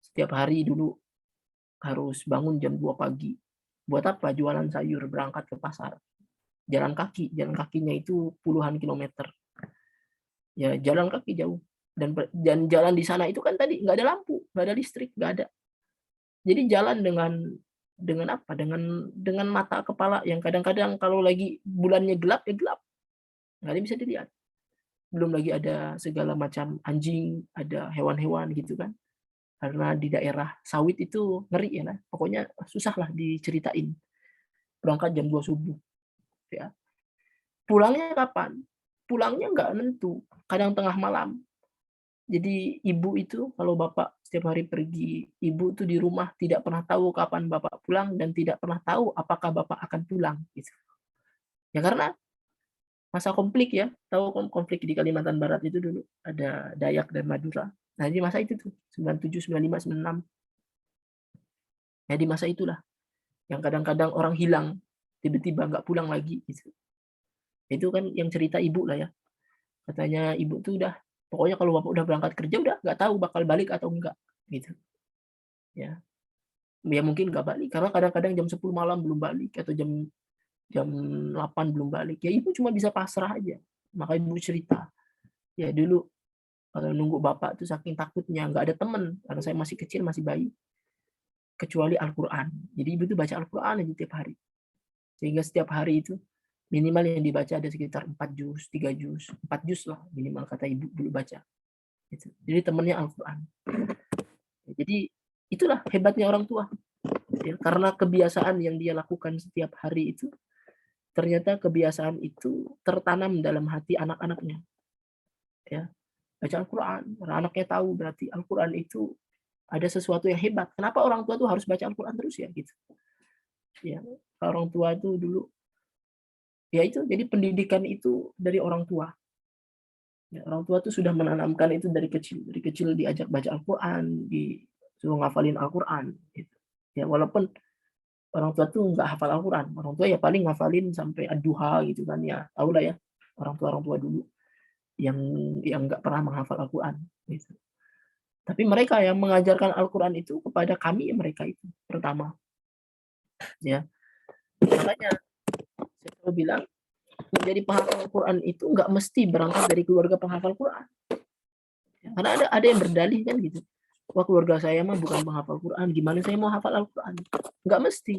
Setiap hari dulu harus bangun jam 2 pagi. Buat apa? Jualan sayur, berangkat ke pasar. Jalan kakinya itu puluhan kilometer. Ya jalan kaki jauh. Dan jalan di sana itu kan tadi nggak ada lampu, nggak ada listrik, nggak ada. Jadi jalan dengan apa? Dengan mata kepala yang kadang-kadang kalau lagi bulannya gelap ya gelap, nggak ada yang bisa dilihat. Belum lagi ada segala macam anjing, ada hewan-hewan gitu kan. Karena di daerah sawit itu ngeri ya lah. Pokoknya susah lah diceritain. Berangkat jam 2 subuh. Ya. Pulangnya kapan? Pulangnya nggak nentu. Kadang tengah malam. Jadi ibu itu kalau bapak setiap hari pergi, ibu tuh di rumah tidak pernah tahu kapan bapak pulang dan tidak pernah tahu apakah bapak akan pulang. Gitu. Ya karena masa konflik ya, tahu konflik di Kalimantan Barat itu dulu ada Dayak dan Madura. Nah di masa itu tuh 97, 95, 96. Ya di masa itulah yang kadang-kadang orang hilang tiba-tiba nggak pulang lagi gitu. Itu kan yang cerita ibu lah ya. Katanya ibu tuh udah pokoknya kalau bapak udah berangkat kerja udah nggak tahu bakal balik atau enggak gitu. Ya. Ya mungkin nggak balik karena kadang-kadang jam 10 malam belum balik atau jam jam 8 belum balik. Ya ibu cuma bisa pasrah aja. Maka ibu cerita, ya dulu kalau nunggu bapak tuh saking takutnya nggak ada temen karena saya masih kecil masih bayi kecuali Al-Quran. Jadi ibu tuh baca Al-Quran aja tiap hari. Sehingga setiap hari itu minimal yang dibaca ada sekitar 4 juz, 3 juz, 4 juz lah minimal kata ibu dulu baca. Gitu. Jadi temannya Al-Quran. Jadi itulah hebatnya orang tua. Ya, karena kebiasaan yang dia lakukan setiap hari itu, ternyata kebiasaan itu tertanam dalam hati anak-anaknya. Ya, baca Al-Quran. Karena anaknya tahu berarti Al-Quran itu ada sesuatu yang hebat. Kenapa orang tua tuh harus baca Al-Quran terus ya gitu. Ya, orang tua itu dulu ya itu jadi pendidikan itu dari orang tua. Ya, orang tua tuh sudah menanamkan itu dari kecil. Dari kecil diajak baca Al-Quran, disuruh ngafalin Al-Quran. Gitu. Ya, walaupun orang tua tuh nggak hafal Al-Quran. Orang tua ya paling ngafalin sampai ad-duha gitu kan. Ya, tahu lah ya orang tua dulu yang nggak pernah menghafal Al-Quran. Gitu. Tapi mereka yang mengajarkan Al-Quran itu kepada kami, mereka itu pertama. Ya, makanya saya selalu bilang, menjadi penghafal Al-Quran itu nggak mesti berangkat dari keluarga penghafal Quran. Karena ada yang berdalih kan gitu. Wah keluarga saya mah bukan penghafal Quran, gimana saya mau hafal Al-Quran? Nggak mesti.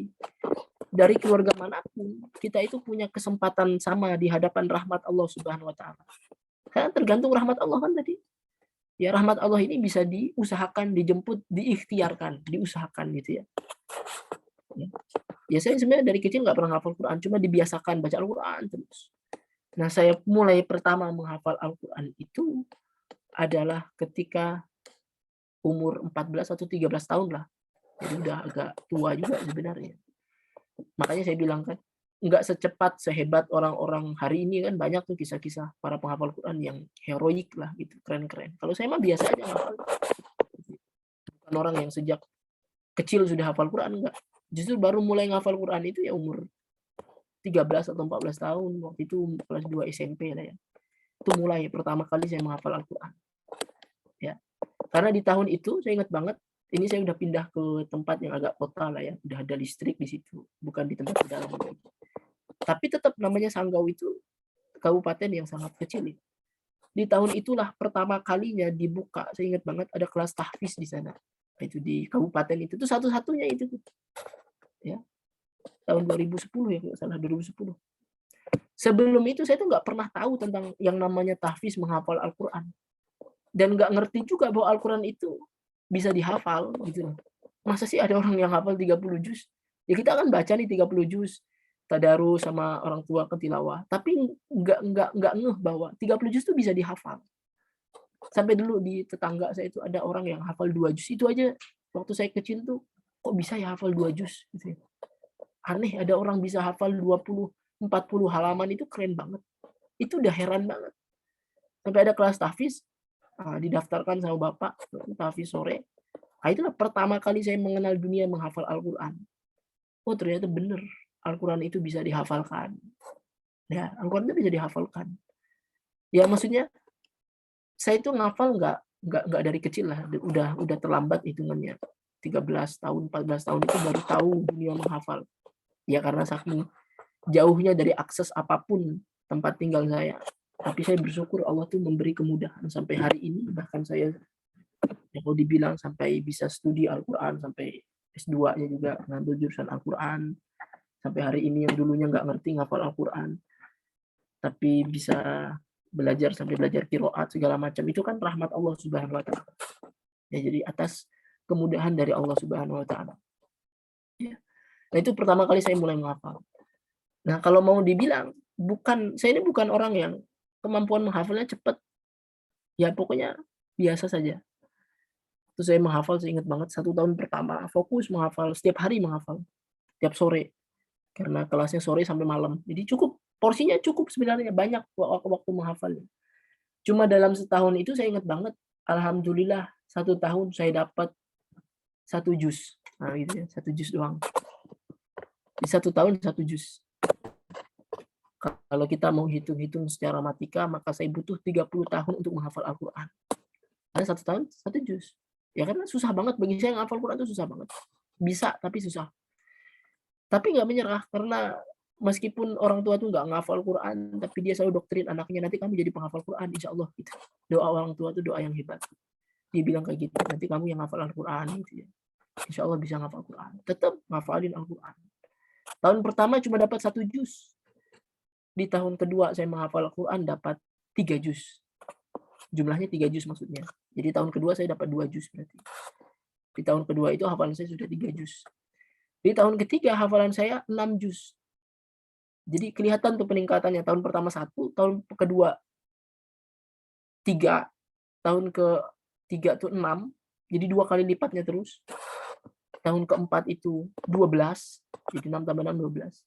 Dari keluarga manapun, kita itu punya kesempatan sama di hadapan rahmat Allah Subhanahu wa Ta'ala. Karena tergantung rahmat Allah kan tadi. Ya rahmat Allah ini bisa diusahakan, dijemput, diikhtiarkan, diusahakan gitu ya. Ya saya sebenarnya dari kecil nggak pernah hafal Quran, cuma dibiasakan baca Al-Quran terus. Nah saya mulai pertama menghafal Al-Quran itu adalah ketika umur 14 atau 13 tahun lah. Jadi udah agak tua juga sebenarnya. Makanya saya bilang kan, nggak secepat, sehebat orang-orang hari ini kan banyak tuh kisah-kisah para penghafal Quran yang heroik lah gitu, keren-keren. Kalau saya mah biasa aja ngafal. Bukan orang yang sejak kecil sudah hafal Quran, enggak. Justru baru mulai ngafal Quran itu ya umur 13 atau 14 tahun, waktu itu kelas 2 SMP lah ya. Itu mulai pertama kali saya menghafal Al-Quran. Ya. Karena di tahun itu saya ingat banget, ini saya udah pindah ke tempat yang agak kota lah ya, udah ada listrik di situ, bukan di tempat pedalaman lagi. Tapi tetap namanya Sanggau itu kabupaten yang sangat kecil. Di tahun itulah pertama kalinya dibuka, saya ingat banget ada kelas tahfiz di sana. Itu di kabupaten itu tuh satu-satunya itu. Ya. Tahun 2010 ya kalau salah 2010. Sebelum itu saya tuh nggak pernah tahu tentang yang namanya tahfiz menghafal Al-Quran. Dan nggak ngerti juga bahwa Al-Quran itu bisa dihafal gitu. Masa sih ada orang yang hafal 30 juz? Ya kita akan baca nih 30 juz. Tadarus sama orang tua ke tilawah. Tapi nggak ngeh bahwa 30 juz itu bisa dihafal. Sampai dulu di tetangga saya itu ada orang yang hafal 2 juz. Itu aja waktu saya kecil tuh kok bisa ya hafal 2 juz gitu. Aneh ada orang bisa hafal 20 40 halaman itu keren banget. Itu udah heran banget. Sampai ada kelas tahfiz didaftarkan sama bapak tahfiz sore. Nah, itulah pertama kali saya mengenal dunia menghafal Al-Quran. Oh ternyata benar Al-Quran itu bisa dihafalkan. Ya Al-Quran itu bisa dihafalkan. Ya maksudnya saya itu ngafal nggak dari kecil lah, udah terlambat hitungannya. 13 tahun, 14 tahun itu baru tahu dunia menghafal. Ya karena saking jauhnya dari akses apapun tempat tinggal saya. Tapi saya bersyukur Allah tuh memberi kemudahan sampai hari ini, bahkan saya kalau dibilang sampai bisa studi Al-Quran, sampai S2-nya juga ngambil jurusan Al-Quran, sampai hari ini yang dulunya nggak ngerti ngafal Al-Quran, tapi bisa belajar sampai belajar qiraat segala macam, itu kan rahmat Allah Subhanahu wa taala. Ya, jadi atas kemudahan dari Allah Subhanahu wa taala. Ya. Nah, itu pertama kali saya mulai menghafal. Nah, kalau mau dibilang saya ini bukan orang yang kemampuan menghafalnya cepat. Ya pokoknya biasa saja. Terus saya menghafal, saya ingat banget 1 tahun pertama fokus menghafal, setiap hari menghafal, tiap sore. Karena kelasnya sore sampai malam. Jadi porsinya cukup sebenarnya, banyak waktu menghafalnya. Cuma dalam setahun itu saya ingat banget, alhamdulillah 1 tahun saya dapat 1 juz. Nah, gitu ya, 1 juz doang. Di 1 tahun 1 juz. Kalau kita mau hitung-hitung secara matematika, maka saya butuh 30 tahun untuk menghafal Al-Quran. Ada 1 tahun 1 juz. Ya karena susah banget bagi saya menghafal Quran itu susah banget. Bisa tapi susah. Tapi nggak menyerah, karena meskipun orang tua tuh nggak menghafal Quran, tapi dia selalu doktrin anaknya, nanti kamu jadi penghafal Quran insya Allah gitu. Doa orang tua itu doa yang hebat. Dia bilang kayak gitu, nanti kamu yang hafal Al-Quran gitu ya. Insya Allah bisa menghafal Quran. Tetap ngafalin Al-Quran. Tahun pertama cuma dapat 1 juz. Di tahun kedua saya menghafal Al-Quran dapat 3 juz. Jumlahnya 3 juz maksudnya. Jadi tahun kedua saya dapat 2 juz berarti. Di tahun kedua itu hafalan saya sudah 3 juz. Di tahun ketiga hafalan saya 6 juz. Jadi kelihatan tuh peningkatannya. Tahun pertama 1, tahun kedua 3, tahun ketiga tuh 6. Jadi 2 kali lipatnya terus. Tahun keempat itu 12. Jadi 6 tambah 6 12.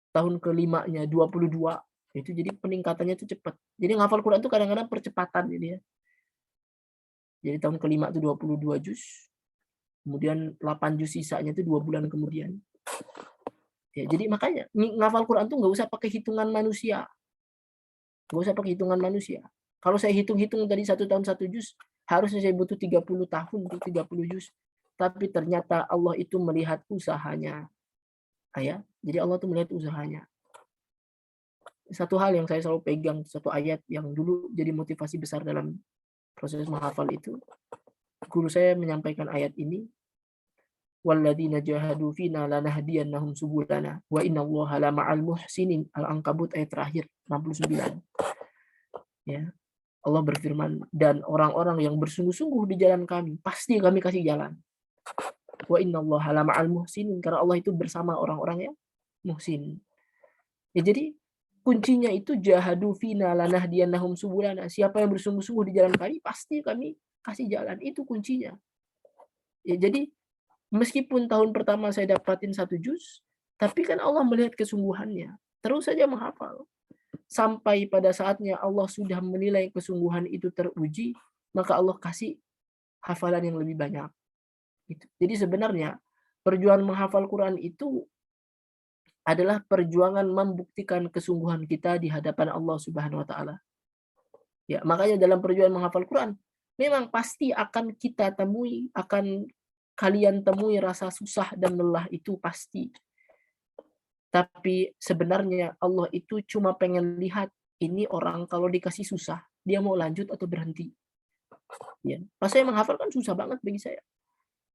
Tahun kelimanya 22. Itu jadi peningkatannya itu cepat. Jadi ngafal Quran itu kadang-kadang percepatan jadi ya. Jadi tahun kelima itu 22 juz. Kemudian 8 juz sisanya itu 2 bulan kemudian. Ya, jadi makanya ngafal Quran tuh nggak usah pakai hitungan manusia. Nggak usah pakai hitungan manusia. Kalau saya hitung-hitung tadi 1 tahun 1 juz, harusnya saya butuh 30 tahun untuk 30 juz. Tapi ternyata Allah itu melihat usahanya. Ya, jadi Allah itu melihat usahanya. Satu hal yang saya selalu pegang, satu ayat yang dulu jadi motivasi besar dalam proses menghafal itu, guru saya menyampaikan ayat ini, walladzina jahadu fina lanahdiyannahum subulana wa innallaha lama'al muhsinin. Al-Ankabut ayat terakhir 69. Ya. Allah berfirman, dan orang-orang yang bersungguh-sungguh di jalan kami, pasti kami kasih jalan. Wa innallaha lama'al muhsinin, karena Allah itu bersama orang-orang yang muhsin. Ya, jadi kuncinya itu jahadu fina lanahdiyannahum subulana. Siapa yang bersungguh-sungguh di jalan kami, pasti kami kasih jalan. Itu kuncinya. Ya, jadi meskipun tahun pertama saya dapatin 1 juz, tapi kan Allah melihat kesungguhannya. Terus saja menghafal. Sampai pada saatnya Allah sudah menilai kesungguhan itu teruji, maka Allah kasih hafalan yang lebih banyak. Jadi sebenarnya perjuangan menghafal Quran itu adalah perjuangan membuktikan kesungguhan kita di hadapan Allah Subhanahu wa taala. Ya, makanya dalam perjuangan menghafal Quran, memang pasti akan kita temui, akan kalian temui rasa susah dan lelah, itu pasti. Tapi sebenarnya Allah itu cuma pengen lihat ini orang kalau dikasih susah, dia mau lanjut atau berhenti. Ya, pas saya menghafal kan susah banget bagi saya.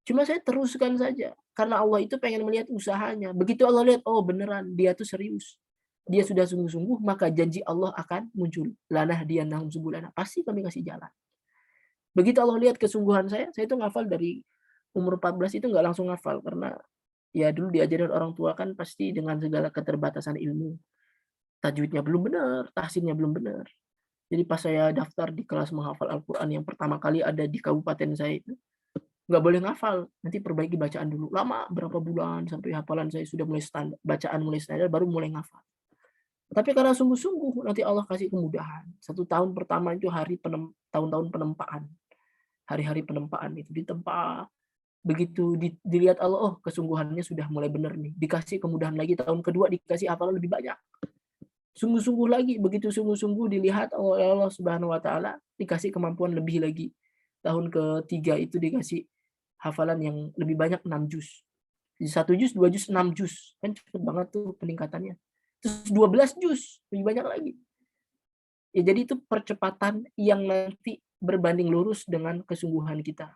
Cuma saya teruskan saja, karena Allah itu pengen melihat usahanya. Begitu Allah lihat, oh beneran, dia tuh serius. Dia sudah sungguh-sungguh, maka janji Allah akan muncul. Lanahdiyannahum subulana. Pasti kami kasih jalan. Begitu Allah lihat kesungguhan saya itu ngafal dari umur 14 itu nggak langsung ngafal. Karena ya dulu diajarin orang tua kan pasti dengan segala keterbatasan ilmu. Tajwidnya belum benar, tahsinnya belum benar. Jadi pas saya daftar di kelas menghafal Al-Quran yang pertama kali ada di kabupaten saya itu, nggak boleh ngafal, nanti perbaiki bacaan dulu. Lama berapa bulan sampai hafalan saya sudah mulai standar, bacaan mulai standar, baru mulai ngafal. Tapi karena sungguh-sungguh, nanti Allah kasih kemudahan. 1 tahun pertama itu tahun-tahun penempaan. Hari-hari penempaan itu ditempa. Begitu dilihat Allah, oh kesungguhannya sudah mulai benar nih. Dikasih kemudahan lagi, tahun kedua dikasih hafalan lebih banyak. Sungguh-sungguh lagi, begitu sungguh-sungguh dilihat oleh Allah Subhanahu wa taala, dikasih kemampuan lebih lagi. tahun ketiga itu dikasih hafalan yang lebih banyak 6 juz. 1 juz, 2 juz, 6 juz. Kan cepet banget tuh peningkatannya. Terus 12 juz, lebih banyak lagi. Ya jadi itu percepatan yang nanti berbanding lurus dengan kesungguhan kita.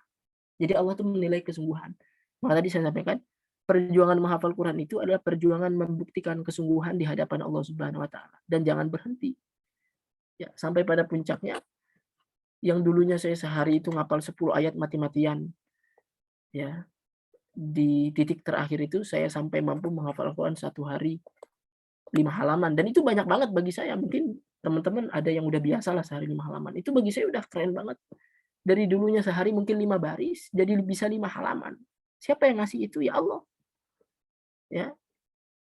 Jadi Allah tuh menilai kesungguhan. Maka tadi saya sampaikan, perjuangan menghafal Quran itu adalah perjuangan membuktikan kesungguhan di hadapan Allah Subhanahu wa taala dan jangan berhenti. Ya, sampai pada puncaknya yang dulunya saya sehari itu ngapal 10 ayat mati-matian, ya. Di titik terakhir itu saya sampai mampu menghafal Al-Quran 1 hari 5 halaman dan itu banyak banget bagi saya. Mungkin teman-teman ada yang udah biasa lah sehari 5 halaman. Itu bagi saya udah keren banget. Dari dulunya sehari mungkin 5 baris jadi bisa 5 halaman. Siapa yang ngasih itu? Ya Allah. Ya.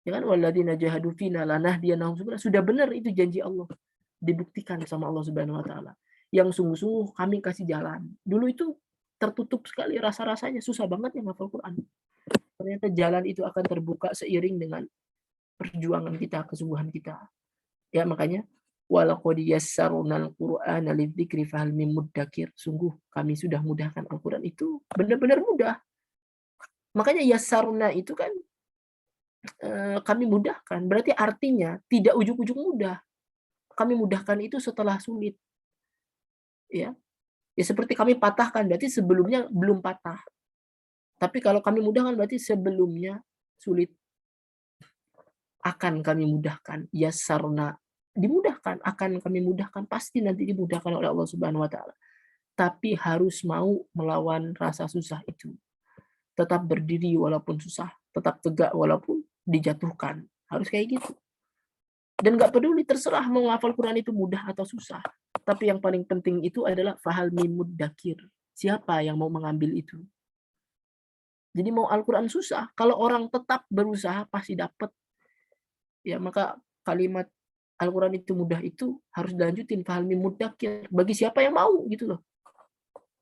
Ya kan walladzina jahadu fina lanahdiyanahum subulana. Sudah benar itu janji Allah. Dibuktikan sama Allah Subhanahu wa taala. Yang sungguh-sungguh kami kasih jalan. Dulu itu tertutup sekali rasa-rasanya, susah banget yang hafal Quran. Ternyata jalan itu akan terbuka seiring dengan perjuangan kita, kesungguhan kita. Ya makanya walaqad yassarnal Qur'ana lidzikri fahal mim muddakir. Sungguh kami sudah mudahkan Al-Qur'an itu benar-benar mudah. Makanya yassarna itu kan kami mudahkan. Berarti artinya tidak ujug-ujug mudah. Kami mudahkan itu setelah sulit. Ya. Ya seperti kami patahkan berarti sebelumnya belum patah. Tapi kalau kami mudahkan berarti sebelumnya sulit. Akan kami mudahkan, yassarna, dimudahkan, akan kami mudahkan, pasti nanti dimudahkan oleh Allah Subhanahu wa taala. Tapi harus mau melawan rasa susah itu. Tetap berdiri walaupun susah, tetap tegak walaupun dijatuhkan. Harus kayak gitu. Dan nggak peduli terserah mau ngafal Quran itu mudah atau susah. Tapi yang paling penting itu adalah fahal mim muddakir. Siapa yang mau mengambil itu? Jadi mau Al-Quran susah, kalau orang tetap berusaha pasti dapat. Ya, maka kalimat Al-Quran itu mudah itu harus dilanjutin fahal mim muddakir. Bagi siapa yang mau gitu loh.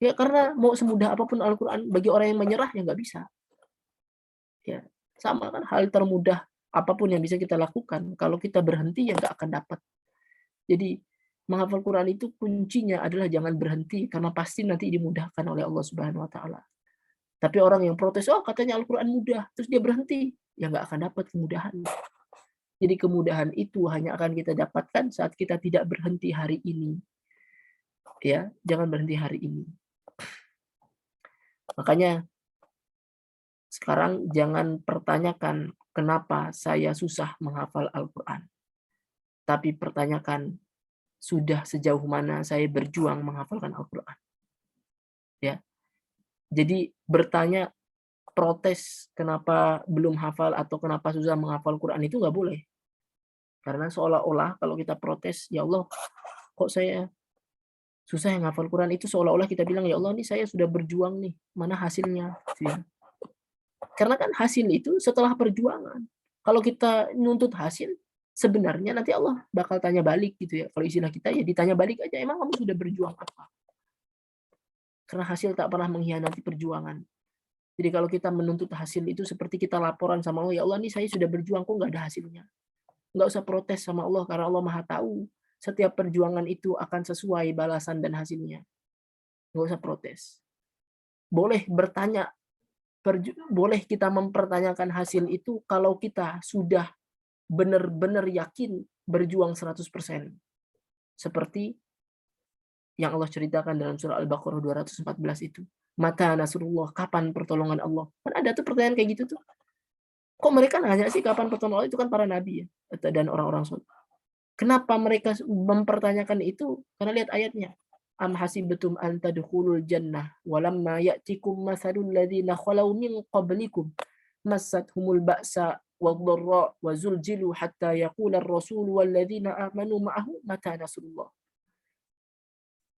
Ya karena mau semudah apapun Al-Quran bagi orang yang menyerah ya nggak bisa. Ya, sama kan hal termudah apapun yang bisa kita lakukan. Kalau kita berhenti ya nggak akan dapat. Jadi menghafal Quran itu kuncinya adalah jangan berhenti karena pasti nanti dimudahkan oleh Allah Subhanahu wa taala. Tapi orang yang protes, oh katanya Al-Quran mudah, terus dia berhenti, ya nggak akan dapat kemudahan. Jadi kemudahan itu hanya akan kita dapatkan saat kita tidak berhenti hari ini. Ya, jangan berhenti hari ini. Makanya sekarang jangan pertanyakan kenapa saya susah menghafal Al-Quran. Tapi pertanyakan sudah sejauh mana saya berjuang menghafalkan Al-Quran. Ya. Jadi bertanya protes kenapa belum hafal atau kenapa susah menghafal Quran itu nggak boleh. Karena seolah-olah kalau kita protes, ya Allah, kok saya susah yang hafal Quran itu seolah-olah kita bilang, ya Allah, nih saya sudah berjuang nih, mana hasilnya? Karena kan hasil itu setelah perjuangan. Kalau kita nuntut hasil, sebenarnya nanti Allah bakal tanya balik gitu ya. Kalau istilah kita ya ditanya balik aja, emang kamu sudah berjuang apa? Karena hasil tak pernah mengkhianati perjuangan. Jadi kalau kita menuntut hasil itu seperti kita laporan sama Allah, ya Allah nih saya sudah berjuang kok nggak ada hasilnya. Nggak usah protes sama Allah karena Allah Maha tahu setiap perjuangan itu akan sesuai balasan dan hasilnya. Nggak usah protes. Boleh bertanya, boleh kita mempertanyakan hasil itu kalau kita sudah benar-benar yakin berjuang 100%. Seperti yang Allah ceritakan dalam surah Al-Baqarah 214 itu. Mata nasrullah, kapan pertolongan Allah? Kan ada tuh pertanyaan kayak gitu tuh. Kok mereka nanya sih kapan pertolongan Allah? Itu kan para nabi ya dan orang-orang soleh. Kenapa mereka mempertanyakan itu? Karena lihat ayatnya. Am hasibtum an tadkhulul jannah walamma ya'tikum mathalul ladzina khalau min qablikum massathumul ba'sa wadh-dharra wa zulzilu hatta yaqula ar-rasul wal ladzina amanu ma'ahu mata nasrullah.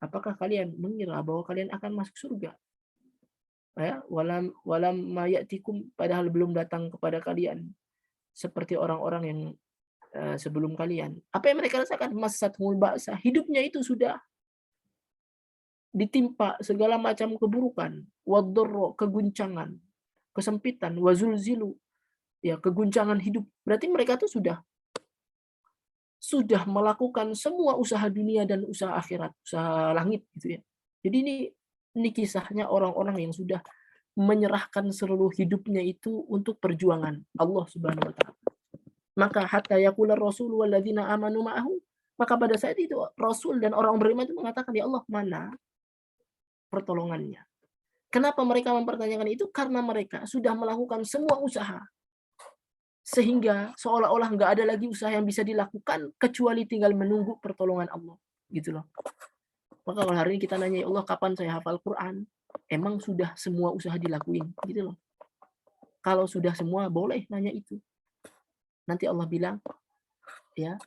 Apakah kalian mengira bahwa kalian akan masuk surga? Ya, walam mayatikum padahal belum datang kepada kalian seperti orang-orang yang sebelum kalian. Apa yang mereka rasakan? Masathumul ba'sa. Hidupnya itu sudah ditimpa segala macam keburukan, wadh-dharra, keguncangan, kesempitan, wazulzilu, ya keguncangan hidup. Berarti mereka tuh sudah melakukan semua usaha dunia dan usaha akhirat, usaha langit gitu ya. Jadi ini Ini kisahnya orang-orang yang sudah menyerahkan seluruh hidupnya itu untuk perjuangan Allah Subhanahu wa taala. Maka hatta yaqula rasul walladzina amanu ma'ahu, maka pada saat itu Rasul dan orang beriman itu mengatakan, "Ya Allah, mana pertolongannya?" Kenapa mereka mempertanyakan itu? Karena mereka sudah melakukan semua usaha. Sehingga seolah-olah nggak ada lagi usaha yang bisa dilakukan kecuali tinggal menunggu pertolongan Allah. Gitu loh. Maka kalau hari ini kita nanya, "Ya Allah, kapan saya hafal Quran?" Emang sudah semua usaha dilakuin, gitu loh. Kalau sudah semua boleh nanya itu. Nanti Allah bilang, ya,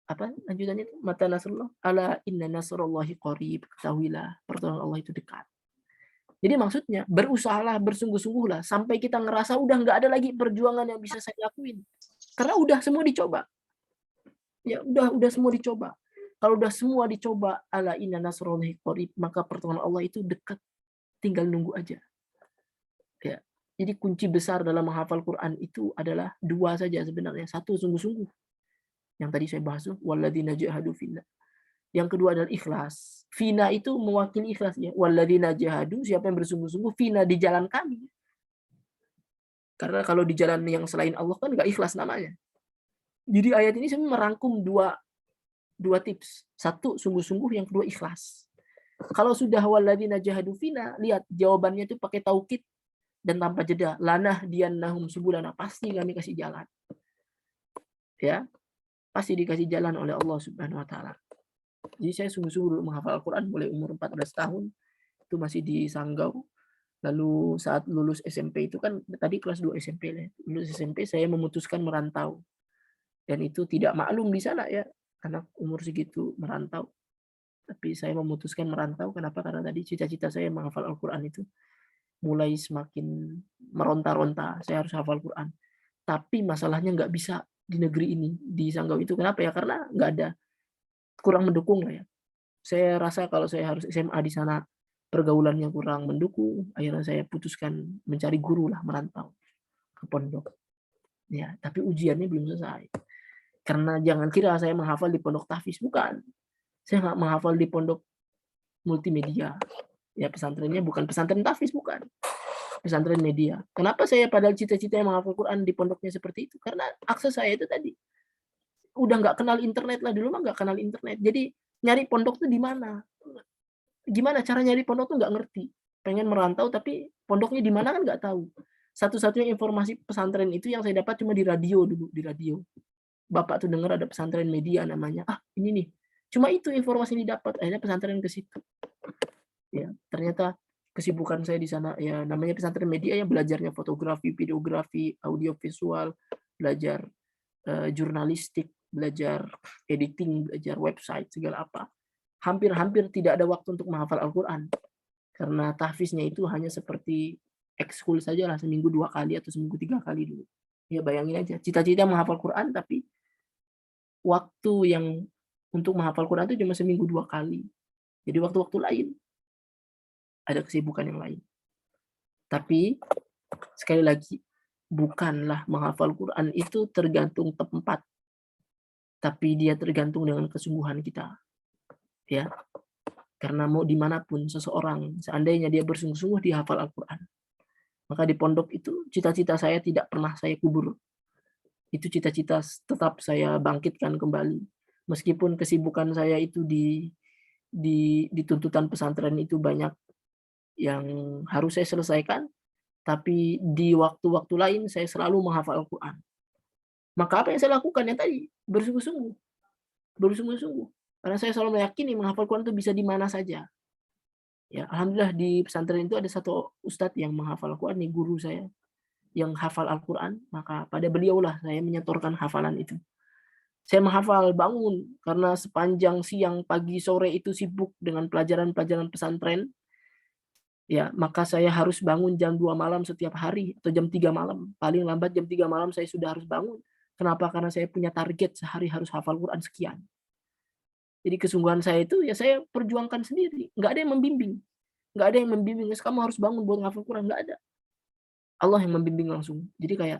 apa lanjutannya itu? Mata nasrullah, ala inna nasrullahi qarib. Ketahuilah, pertolongan Allah itu dekat. Jadi maksudnya berusahalah, bersungguh-sungguhlah sampai kita ngerasa udah nggak ada lagi perjuangan yang bisa saya lakuin. Karena udah semua dicoba. Ya udah semua dicoba. Kalau udah semua dicoba, ala inna nasrullahi qarib, maka pertolongan Allah itu dekat. Tinggal nunggu aja. Ya. Jadi kunci besar dalam menghafal Quran itu adalah dua saja sebenarnya. Satu, sungguh-sungguh. Yang tadi saya bahas tuh, walladzina jahadu finna. Yang kedua adalah ikhlas. Fina itu mewakili ikhlas ya. Walladzina jahadu, siapa yang bersungguh-sungguh, fina di jalan kami. Karena kalau di jalan yang selain Allah kan nggak ikhlas namanya. Jadi ayat ini sebenarnya merangkum dua tips. Satu, sungguh-sungguh, yang kedua ikhlas. Kalau sudah walladzina jahadu fina, lihat jawabannya itu pakai taukid dan tanpa jeda. Lanah diannahum subulana, pasti kami kasih jalan. Ya, pasti dikasih jalan oleh Allah Subhanahu wa taala. Jadi saya sungguh-sungguh menghafal Al-Quran mulai umur 14 tahun. Itu masih di Sanggau. Lalu saat lulus SMP itu kan tadi kelas 2 SMP ya. Lulus SMP saya memutuskan merantau. Dan itu tidak maklum di sana ya. Anak umur segitu merantau. Tapi saya memutuskan merantau. Kenapa? Karena tadi cita-cita saya menghafal Al-Quran itu mulai semakin meronta-ronta. Saya harus hafal Quran. Tapi masalahnya nggak bisa di negeri ini, di Sanggau itu. Kenapa ya? Karena nggak ada, kurang mendukung lah ya. Saya rasa kalau saya harus SMA di sana, pergaulannya kurang mendukung. Akhirnya saya putuskan mencari guru lah, merantau ke pondok. Ya, tapi ujiannya belum selesai. Karena jangan kira saya menghafal di pondok tahfiz, bukan. Saya nggak menghafal di pondok multimedia. Ya, pesantrennya bukan pesantren tahfiz, bukan. Pesantren media. Kenapa saya padahal cita-citanya menghafal Quran di pondoknya seperti itu? Karena akses saya itu tadi udah nggak kenal internet lah, dulu mah nggak kenal internet. Jadi nyari pondok tuh di mana? Gimana cara nyari pondok tuh nggak ngerti. Pengen merantau tapi pondoknya di mana kan nggak tahu. Satu-satunya informasi pesantren itu yang saya dapat cuma di radio dulu, di radio. Bapak tuh dengar ada pesantren media namanya. Ah, ini nih. Cuma itu informasi yang didapat. Akhirnya pesantren ke situ. Ya, ternyata kesibukan saya di sana ya namanya pesantren media ya, belajarnya fotografi, videografi, audiovisual, belajar jurnalistik, belajar editing, belajar website, segala apa. Hampir-hampir tidak ada waktu untuk menghafal Al-Quran. Karena tahfiznya itu hanya seperti ekskul saja lah, seminggu 2 kali atau seminggu 3 kali dulu. Ya bayangin aja, cita-cita menghafal Quran tapi waktu yang untuk menghafal Quran itu cuma seminggu 2 kali. Jadi waktu-waktu lain ada kesibukan yang lain. Tapi sekali lagi, bukanlah menghafal Quran itu tergantung tempat, tapi dia tergantung dengan kesungguhan kita. Ya, karena mau dimanapun seseorang, seandainya dia bersungguh-sungguh dia hafal Al-Quran, maka di pondok itu cita-cita saya tidak pernah saya kubur. Itu cita-cita tetap saya bangkitkan kembali. Meskipun kesibukan saya itu di tuntutan pesantren itu banyak yang harus saya selesaikan, tapi di waktu-waktu lain saya selalu menghafal Al-Quran. Maka apa yang saya lakukan yang tadi? Bersungguh-sungguh. Bersungguh-sungguh. Karena saya selalu meyakini menghafal Quran itu bisa di mana saja. Ya, alhamdulillah di pesantren itu ada satu ustadz yang menghafal Quran, nih guru saya yang hafal Al-Quran, maka pada beliaulah saya menyetorkan hafalan itu. Saya menghafal bangun karena sepanjang siang, pagi, sore itu sibuk dengan pelajaran-pelajaran pesantren. Ya, maka saya harus bangun jam 2 malam setiap hari atau jam 3 malam. Paling lambat jam 3 malam saya sudah harus bangun. Kenapa? Karena saya punya target sehari harus hafal Quran sekian. Jadi kesungguhan saya itu ya saya perjuangkan sendiri. Nggak ada yang membimbing. Nggak ada yang membimbing. Kamu harus bangun buat hafal Quran. Nggak ada. Allah yang membimbing langsung. Jadi kayak,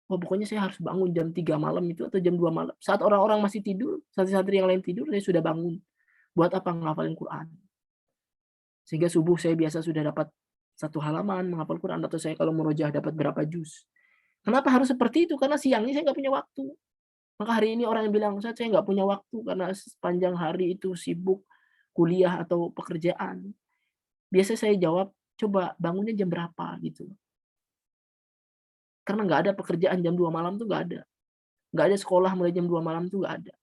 wah pokoknya saya harus bangun jam 3 malam itu atau jam 2 malam. Saat orang-orang masih tidur, santri-santri yang lain tidur, saya sudah bangun. Buat apa ngafalin Quran? Sehingga subuh saya biasa sudah dapat 1 halaman menghafal Quran, atau saya kalau murojaah dapat berapa juz. Kenapa harus seperti itu? Karena siang ini saya nggak punya waktu. Maka hari ini orang yang bilang, "Ustaz, saya nggak punya waktu karena sepanjang hari itu sibuk kuliah atau pekerjaan." Biasa saya jawab, "Coba bangunnya jam berapa?" gitu. Karena nggak ada pekerjaan jam 2 malam tuh nggak ada. Nggak ada sekolah mulai jam 2 malam tuh nggak ada.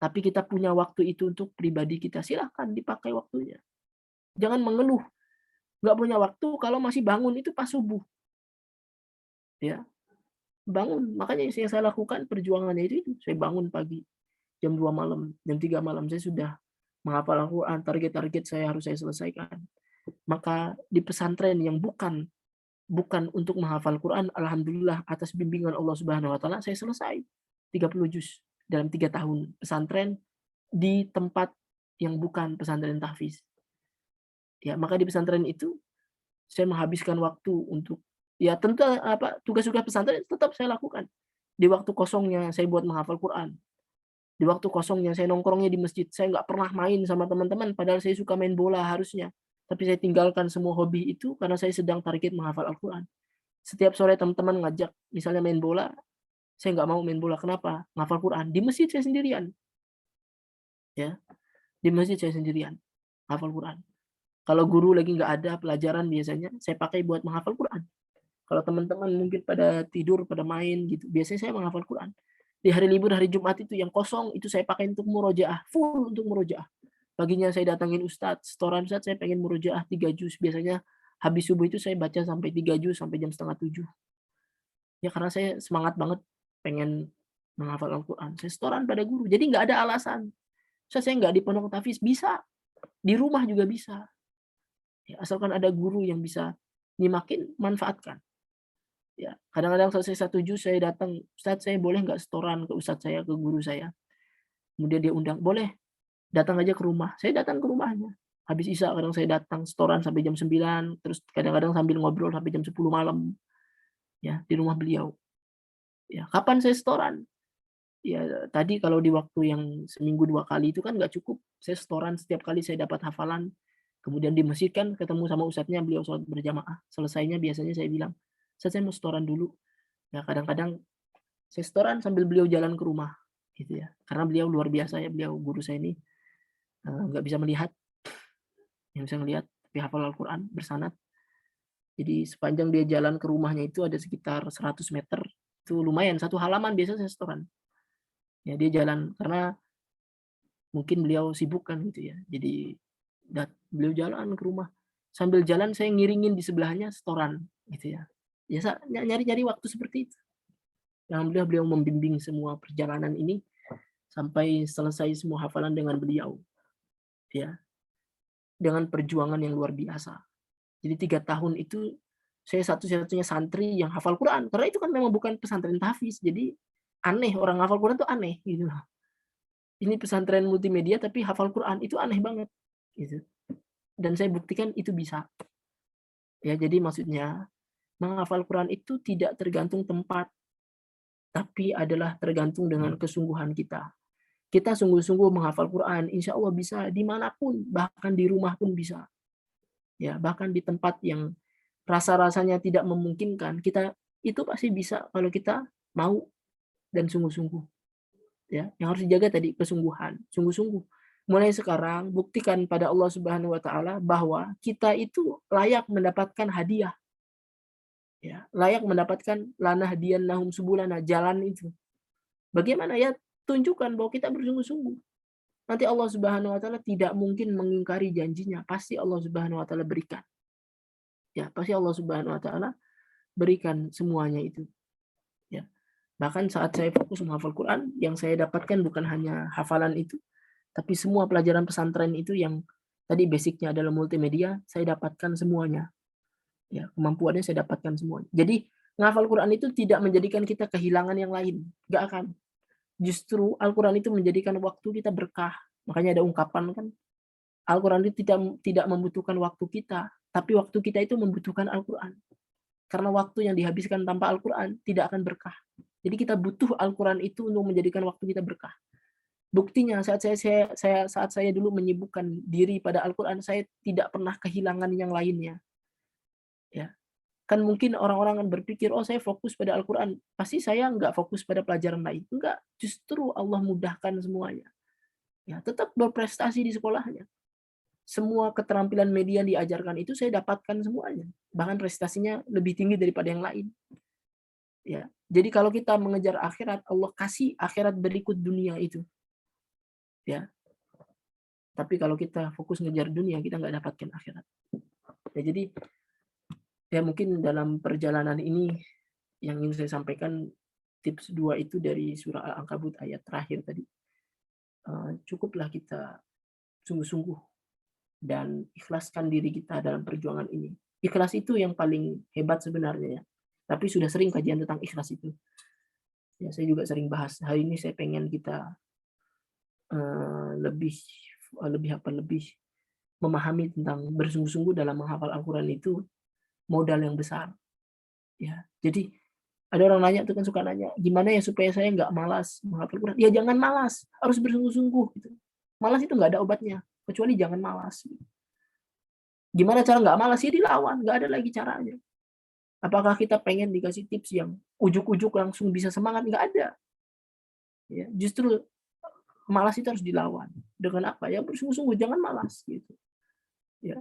Tapi kita punya waktu itu untuk pribadi kita, silahkan dipakai waktunya. Jangan mengeluh, nggak punya waktu kalau masih bangun itu pas subuh. Ya, bangun. Makanya yang saya lakukan perjuangannya itu, saya bangun pagi, jam 2 malam, jam 3 malam saya sudah menghafal Al-Quran, target-target saya selesaikan. Maka di pesantren yang bukan untuk menghafal Quran, alhamdulillah atas bimbingan Allah Subhanahu wa taala saya selesai 30 juz dalam 3 tahun pesantren di tempat yang bukan pesantren tahfiz. Ya, maka di pesantren itu saya menghabiskan waktu untuk, ya tentu tugas-tugas pesantren tetap saya lakukan. Di waktu kosongnya saya buat menghafal Quran. Di waktu kosongnya saya nongkrongnya di masjid. Saya nggak pernah main sama teman-teman, padahal saya suka main bola harusnya. Tapi saya tinggalkan semua hobi itu karena saya sedang target menghafal Al-Quran. Setiap sore teman-teman ngajak, misalnya main bola, saya nggak mau main bola. Kenapa? Menghafal Quran. Di masjid saya sendirian. Ya, di masjid saya sendirian. Hafal Quran. Kalau guru lagi nggak ada pelajaran biasanya, saya pakai buat menghafal Quran. Kalau teman-teman mungkin pada tidur, pada main gitu, biasanya saya menghafal Quran. Di hari libur, hari Jumat itu yang kosong, itu saya pakai untuk murojaah, full untuk murojaah. Paginya saya datangin Ustadz, setoran Ustadz saya pengen murojaah 3 juz. Biasanya habis subuh itu saya baca sampai 3 juz, sampai jam setengah 7. Ya karena saya semangat banget pengen menghafal Al-Quran. Saya setoran pada guru. Jadi nggak ada alasan. Saya nggak di pondok tahfiz, bisa. Di rumah juga bisa. Ya, asalkan ada guru yang bisa nyimakin, manfaatkan. Ya, kadang-kadang selesai 1 juz saya datang, "Ustadz, saya boleh nggak setoran ke ustadz saya, ke guru saya?" Kemudian dia undang, "Boleh, datang aja ke rumah." Saya datang ke rumahnya. Habis isya kadang saya datang setoran sampai jam 9, terus kadang-kadang sambil ngobrol sampai jam 10 malam, ya, di rumah beliau. Ya, kapan saya setoran? Ya, tadi kalau di waktu yang seminggu 2 kali itu kan nggak cukup. Saya setoran setiap kali saya dapat hafalan, kemudian di masjid kan ketemu sama ustadznya, beliau sholat berjamaah. Selesainya biasanya saya bilang, "Ustadz, saya mau setoran dulu." Ya, kadang-kadang saya setoran sambil beliau jalan ke rumah, gitu ya. Karena beliau luar biasa ya, beliau guru saya ini, nggak bisa melihat, yang bisa ngelihat, tapi hafal Al-Quran, bersanad. Jadi sepanjang dia jalan ke rumahnya itu ada sekitar 100 meter, itu lumayan, 1 halaman biasa saya setoran. Ya dia jalan, karena mungkin beliau sibuk kan gitu ya. Jadi beliau jalan ke rumah. Sambil jalan saya ngiringin di sebelahnya setoran gitu ya. Biasa nyari-nyari waktu seperti itu. Alhamdulillah beliau membimbing semua perjalanan ini sampai selesai semua hafalan dengan beliau. Ya. Dengan perjuangan yang luar biasa. Jadi 3 tahun itu saya satu-satunya santri yang hafal Quran. Karena itu kan memang bukan pesantren tahfiz. Jadi aneh orang hafal Quran itu aneh gitu. Ini pesantren multimedia tapi hafal Quran, itu aneh banget gitu. Dan saya buktikan itu bisa. Ya, jadi maksudnya menghafal Quran itu tidak tergantung tempat, tapi adalah tergantung dengan kesungguhan kita. Kita sungguh-sungguh menghafal Quran, insya Allah bisa dimanapun, bahkan di rumah pun bisa. Ya, bahkan di tempat yang rasa-rasanya tidak memungkinkan, kita itu pasti bisa kalau kita mau dan sungguh-sungguh. Ya, yang harus dijaga tadi kesungguhan, sungguh-sungguh. Mulai sekarang buktikan pada Allah Subhanahu wa taala bahwa kita itu layak mendapatkan hadiah. Ya, layak mendapatkan lanahdiyannahum subulana, jalan itu. Bagaimana ya? Tunjukkan bahwa kita bersungguh-sungguh. Nanti Allah Subhanahu wa taala tidak mungkin mengingkari janjinya, pasti Allah Subhanahu wa taala berikan. Ya, pasti Allah Subhanahu wa taala berikan semuanya itu. Ya. Bahkan saat saya fokus menghafal Quran, yang saya dapatkan bukan hanya hafalan itu, tapi semua pelajaran pesantren itu yang tadi basicnya adalah multimedia, saya dapatkan semuanya. Ya, kemampuannya saya dapatkan semuanya. Jadi menghafal Quran itu tidak menjadikan kita kehilangan yang lain, nggak akan. Justru Al-Quran itu menjadikan waktu kita berkah. Makanya ada ungkapan kan, Al-Quran itu tidak membutuhkan waktu kita, tapi waktu kita itu membutuhkan Al-Quran. Karena waktu yang dihabiskan tanpa Al-Quran tidak akan berkah. Jadi kita butuh Al-Quran itu untuk menjadikan waktu kita berkah. Buktinya saat saya dulu menyibukkan diri pada Al-Quran, saya tidak pernah kehilangan yang lainnya. Ya, kan mungkin orang-orang kan berpikir, oh saya fokus pada Al-Quran, pasti saya nggak fokus pada pelajaran lain. Enggak, justru Allah mudahkan semuanya. Ya, tetap berprestasi di sekolahnya. Semua keterampilan media yang diajarkan itu saya dapatkan semuanya. Bahkan prestasinya lebih tinggi daripada yang lain. Ya, jadi kalau kita mengejar akhirat, Allah kasih akhirat berikut dunia itu. Ya, tapi kalau kita fokus ngejar dunia, kita nggak dapatkan akhirat. Ya, jadi ya mungkin dalam perjalanan ini yang ingin saya sampaikan, tips 2 itu dari surah Al-Ankabut ayat terakhir tadi. Cukuplah kita sungguh-sungguh dan ikhlaskan diri kita dalam perjuangan ini. Ikhlas itu yang paling hebat sebenarnya ya. Tapi sudah sering kajian tentang ikhlas itu. Ya, saya juga sering bahas. Hari ini saya pengen kita lebih memahami tentang bersungguh-sungguh dalam menghafal Al-Quran itu modal yang besar. Ya, jadi ada orang nanya tuh kan, suka nanya, gimana ya supaya saya nggak malas menghafal Quran? Ya jangan malas, harus bersungguh-sungguh. Gitu. Malas itu nggak ada obatnya, kecuali jangan malas. Gimana cara nggak malas? Ya dilawan, nggak ada lagi caranya. Apakah kita pengen dikasih tips yang ujuk-ujuk langsung bisa semangat? Nggak ada. Ya, justru malas itu harus dilawan. Dengan apa? Ya bersungguh-sungguh, jangan malas. Gitu. Ya.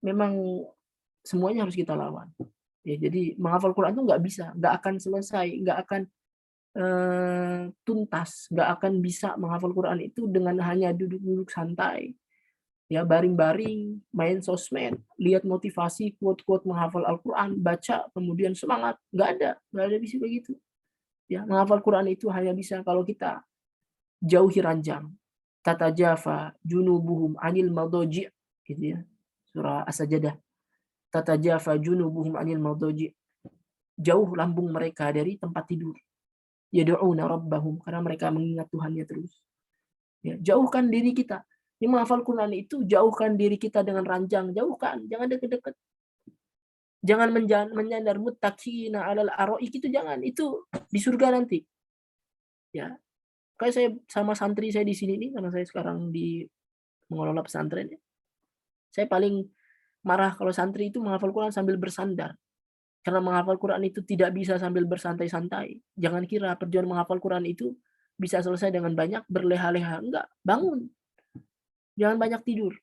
Memang semuanya harus kita lawan. Ya, jadi menghafal Quran itu nggak bisa, nggak akan selesai, nggak akan tuntas, nggak akan bisa menghafal Quran itu dengan hanya duduk-duduk santai, ya baring-baring, main sosmed, lihat motivasi, quote-quote menghafal Al-Quran, baca, kemudian semangat, nggak ada bisa begitu. Ya, menghafal Quran itu hanya bisa kalau kita jauhi ranjang, tatajafa junubuhum anil madaji, gitu ya, surah As-Sajdah. Tatajafa junubuhum anil madaji, jauh lambung mereka dari tempat tidur. Yad'una rabbahum, karena mereka mengingat Tuhannya terus. Ya, jauhkan diri kita. Ini menghafal Quran itu jauhkan diri kita dengan ranjang, jauhkan, jangan deket-deket. Jangan menyandar muttaqina 'alal araik, itu jangan, itu di surga nanti. Ya. Kayak saya sama santri saya di sini nih, karena saya sekarang di mengelola pesantren ya. Saya paling marah kalau santri itu menghafal Quran sambil bersandar. Karena menghafal Quran itu tidak bisa sambil bersantai-santai. Jangan kira perjuangan menghafal Quran itu bisa selesai dengan banyak berleha-leha. Enggak, bangun. Jangan banyak tidur.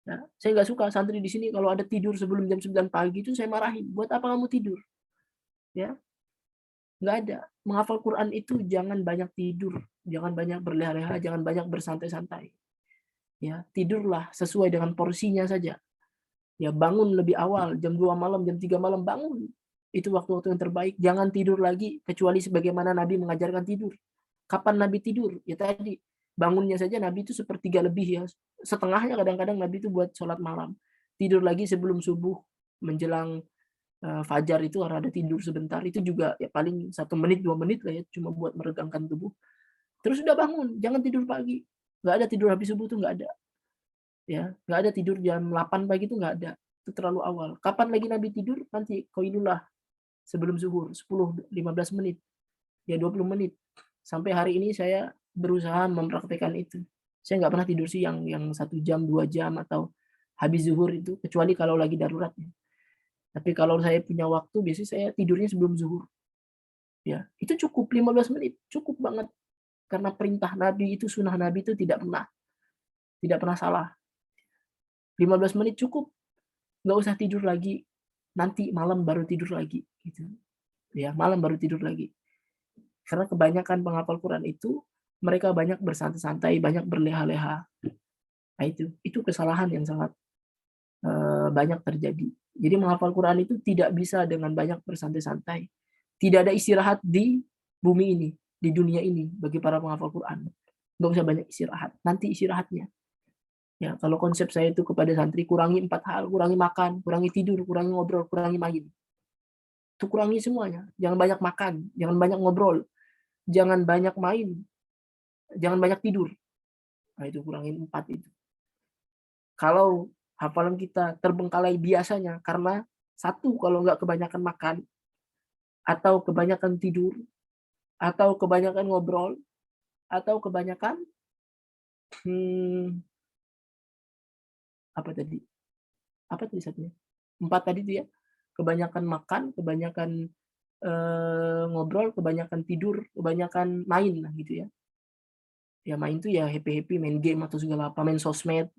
Ya, saya nggak suka santri di sini kalau ada tidur sebelum jam 9 pagi itu saya marahin. Buat apa kamu tidur? Ya, nggak ada. Menghafal Quran itu jangan banyak tidur, jangan banyak berleha-leha, jangan banyak bersantai-santai. Ya, tidurlah sesuai dengan porsinya saja. Ya, bangun lebih awal, jam 2 malam, jam 3 malam, bangun. Itu waktu-waktu yang terbaik. Jangan tidur lagi, kecuali sebagaimana Nabi mengajarkan tidur. Kapan Nabi tidur? Ya tadi, bangunnya saja Nabi itu 1/3 lebih ya. Setengahnya kadang-kadang Nabi itu buat sholat malam. Tidur lagi sebelum subuh, menjelang fajar itu ada tidur sebentar. Itu juga ya paling 1 menit, 2 menit lah ya, cuma buat meregangkan tubuh. Terus udah bangun, jangan tidur pagi. Nggak ada tidur habis subuh tuh nggak ada. Ya, nggak ada tidur jam 8 pagi itu nggak ada. Itu terlalu awal. Kapan lagi Nabi tidur? Nanti qailullah sebelum zuhur, 10-15 menit. Ya 20 menit. Sampai hari ini saya berusaha mempraktekkan itu. Saya nggak pernah tidur siang yang 1 jam, 2 jam atau habis zuhur itu, kecuali kalau lagi darurat. Tapi kalau saya punya waktu, biasanya saya tidurnya sebelum zuhur. Ya, itu cukup 15 menit, cukup banget. Karena perintah Nabi itu, sunnah Nabi itu tidak pernah salah. 15 menit cukup, nggak usah tidur lagi, nanti malam baru tidur lagi gitu. Ya, malam baru tidur lagi. Karena kebanyakan penghafal Quran itu mereka banyak bersantai-santai, banyak berleha-leha. Nah, itu kesalahan yang sangat banyak terjadi. Jadi menghafal Quran itu tidak bisa dengan banyak bersantai-santai. Tidak ada istirahat di bumi ini, di dunia ini bagi para penghafal Quran. Nggak usah banyak istirahat, nanti istirahatnya. Ya, kalau konsep saya itu kepada santri, kurangi 4 hal, kurangi makan, kurangi tidur, kurangi ngobrol, kurangi main. Itu kurangi semuanya. Jangan banyak makan, jangan banyak ngobrol, jangan banyak main, jangan banyak tidur. Nah, itu kurangi 4 itu. Kalau hafalan kita terbengkalai biasanya karena satu, kalau nggak kebanyakan makan, atau kebanyakan tidur, atau kebanyakan ngobrol, atau kebanyakan apa tadi? Apa tadi satunya? 4 tadi itu ya. Kebanyakan makan, kebanyakan ngobrol, kebanyakan tidur, kebanyakan main lah gitu ya. Ya main tuh ya happy-happy, main game atau segala apa, main sosmed.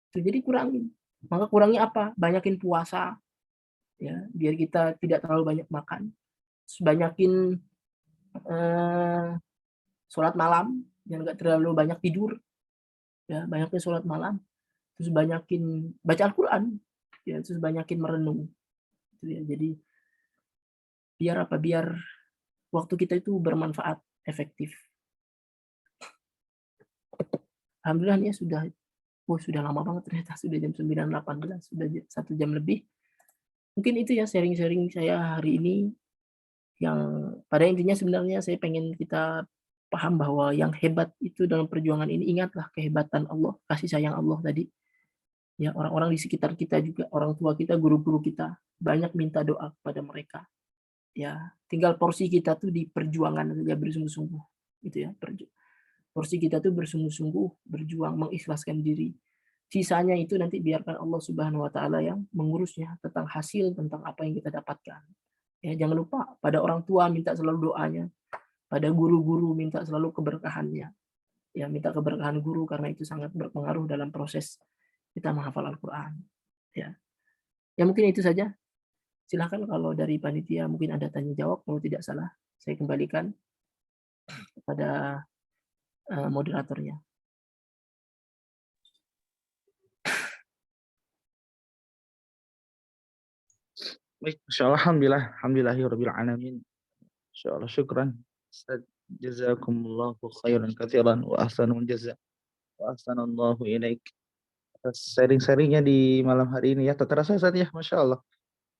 Tuh, jadi kurangin. Maka kurangi apa? Banyakin puasa ya, biar kita tidak terlalu banyak makan. Terus banyakin sholat malam, yang enggak terlalu banyak tidur ya, banyakin sholat malam. Terus banyakin baca Al-Qur'an ya, terus banyakin merenung. Gitu ya. Jadi biar apa? Biar waktu kita itu bermanfaat, efektif. Alhamdulillah nih sudah lama banget ternyata, sudah jam 9.18, sudah 1 jam lebih. Mungkin itu ya sharing-sharing saya hari ini, yang pada intinya sebenarnya saya pengen kita paham bahwa yang hebat itu dalam perjuangan ini, ingatlah kehebatan Allah, kasih sayang Allah tadi. Ya, orang-orang di sekitar kita juga, orang tua kita, guru-guru kita, banyak minta doa kepada mereka. Ya, tinggal porsi kita tuh di perjuangan saja, bersungguh-sungguh gitu ya. Porsi kita tuh bersungguh-sungguh, berjuang, mengikhlaskan diri. Sisanya itu nanti biarkan Allah Subhanahu wa taala yang mengurusnya, tentang hasil, tentang apa yang kita dapatkan. Ya, jangan lupa pada orang tua minta selalu doanya, pada guru-guru minta selalu keberkahannya. Ya, minta keberkahan guru karena itu sangat berpengaruh dalam proses kita menghafal Al-Qur'an. Ya. Ya mungkin itu saja. Silakan kalau dari panitia mungkin ada tanya jawab, kalau tidak salah saya kembalikan kepada moderatornya. Baik, insyaallah, alhamdulillahirabbil alamin. Insyaallah, syukran. Ustaz, jazakumullahu khairan katsiran wa ahsanul jazaa wa ahsanallahu ilaik atas sharing-sharingnya di malam hari ini ya. Tak terasa Ustaz ya, Masya Allah.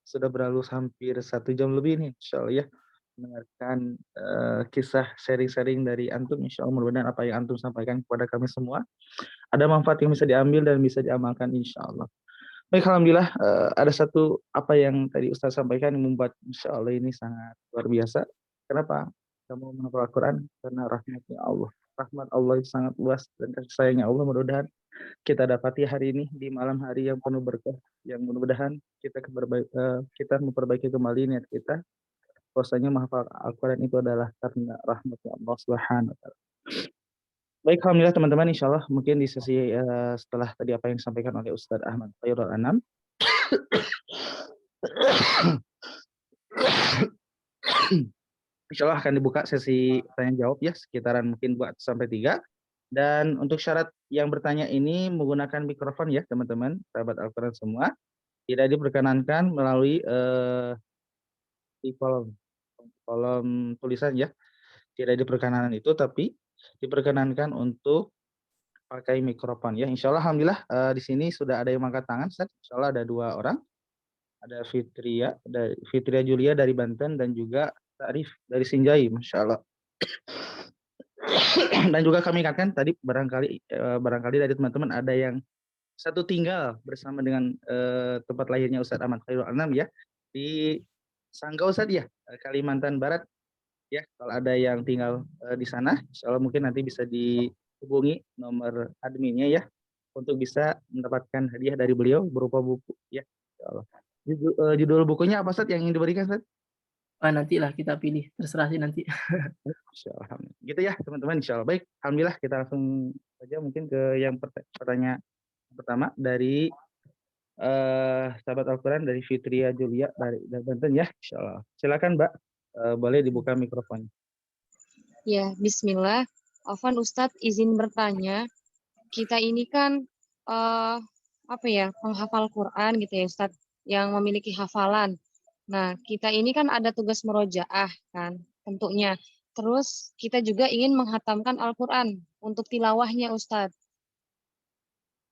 Sudah berlalu hampir 1 jam lebih nih, Insya Allah ya. Mendengarkan kisah sharing-sharing dari antum. Insya Allah mudah-mudahan apa yang antum sampaikan kepada kami semua ada manfaat yang bisa diambil dan bisa diamalkan, Insya Allah. Baik, alhamdulillah ada satu apa yang tadi Ustaz sampaikan yang membuat Insya Allah ini sangat luar biasa. Kenapa kamu menghafal Al-Quran? Karena rahmatnya Allah. Rahmat Allah itu sangat luas dan kasih sayangnya Allah mudah-mudahan kita dapati hari ini di malam hari yang penuh berkah, yang mudah-mudahan kita memperbaiki kembali niat kita. Bahwasanya menghafal Al-Quran itu adalah karena rahmatnya Allah Subhanahu wa taala. Baik, alhamdulillah teman-teman, insyaallah mungkin di sesi setelah tadi apa yang disampaikan oleh Ustadz Ahmad Khairul Anam, insyaallah akan dibuka sesi tanya jawab ya, sekitaran mungkin 2 sampai 3. Dan untuk syarat yang bertanya ini menggunakan mikrofon ya teman-teman, sahabat Al-Quran semua. Tidak diperkenankan melalui di kolom tulisan ya. Tidak diperkenankan itu, tapi diperkenankan untuk pakai mikrofon ya. Insyaallah, alhamdulillah di sini sudah ada yang angkat tangan, Ustaz. Insyaallah ada 2 orang. Ada Fitria Julia dari Banten dan juga Ta'rif dari Sinjai, masyaallah. Dan juga kami ingatkan tadi barangkali dari teman-teman ada yang satu tinggal bersama dengan tempat lahirnya Ustadz Ahmad Khairul Anam ya, di Sanggau Ustadz ya, Kalimantan Barat ya. Kalau ada yang tinggal di sana, insyaallah mungkin nanti bisa dihubungi nomor adminnya ya, untuk bisa mendapatkan hadiah dari beliau berupa buku ya, insyaallah. Judul bukunya apa Ustadz yang ingin diberikan Ustadz? Nantilah kita pilih, terserah sih nanti. Insyaallah. Gitu ya teman-teman, insyaallah. Baik, alhamdulillah kita langsung saja mungkin ke yang pertanyaan pertama dari sahabat Al-Quran dari Fitria Julia dari Banten ya, insyaallah. Silakan Mbak, boleh dibuka mikrofonnya. Ya, bismillah. Afwan Ustadz izin bertanya, kita ini kan penghafal Quran gitu ya Ustadz, yang memiliki hafalan. Nah, kita ini kan ada tugas murojaah kan, tentunya. Terus kita juga ingin menghatamkan Al-Quran untuk tilawahnya Ustadz.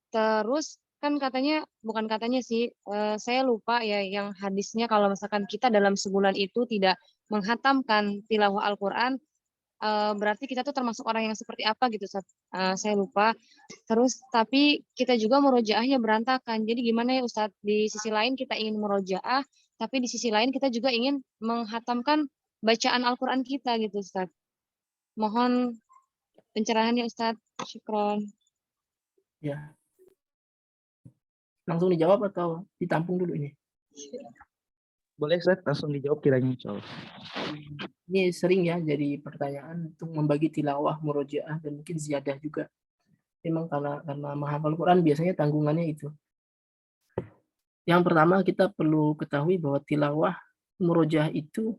Terus kan bukan katanya sih, saya lupa ya yang hadisnya kalau misalkan kita dalam sebulan itu tidak menghatamkan tilawah Al-Quran, berarti kita tuh termasuk orang yang seperti apa gitu, saya lupa. Terus tapi kita juga murojaahnya berantakan. Jadi gimana ya Ustadz? Di sisi lain kita ingin murojaah, tapi di sisi lain kita juga ingin menghatamkan bacaan Al-Quran kita gitu Ustadz. Mohon pencerahannya Ustadz. Syukron. Ya, langsung dijawab atau ditampung dulu ini? Boleh Ustaz, langsung dijawab kiranya insyaallah. Ini sering ya jadi pertanyaan untuk membagi tilawah, murojaah, dan mungkin ziyadah juga. Memang karena menghafal Quran biasanya tanggungannya itu. Yang pertama kita perlu ketahui bahwa tilawah, murojaah itu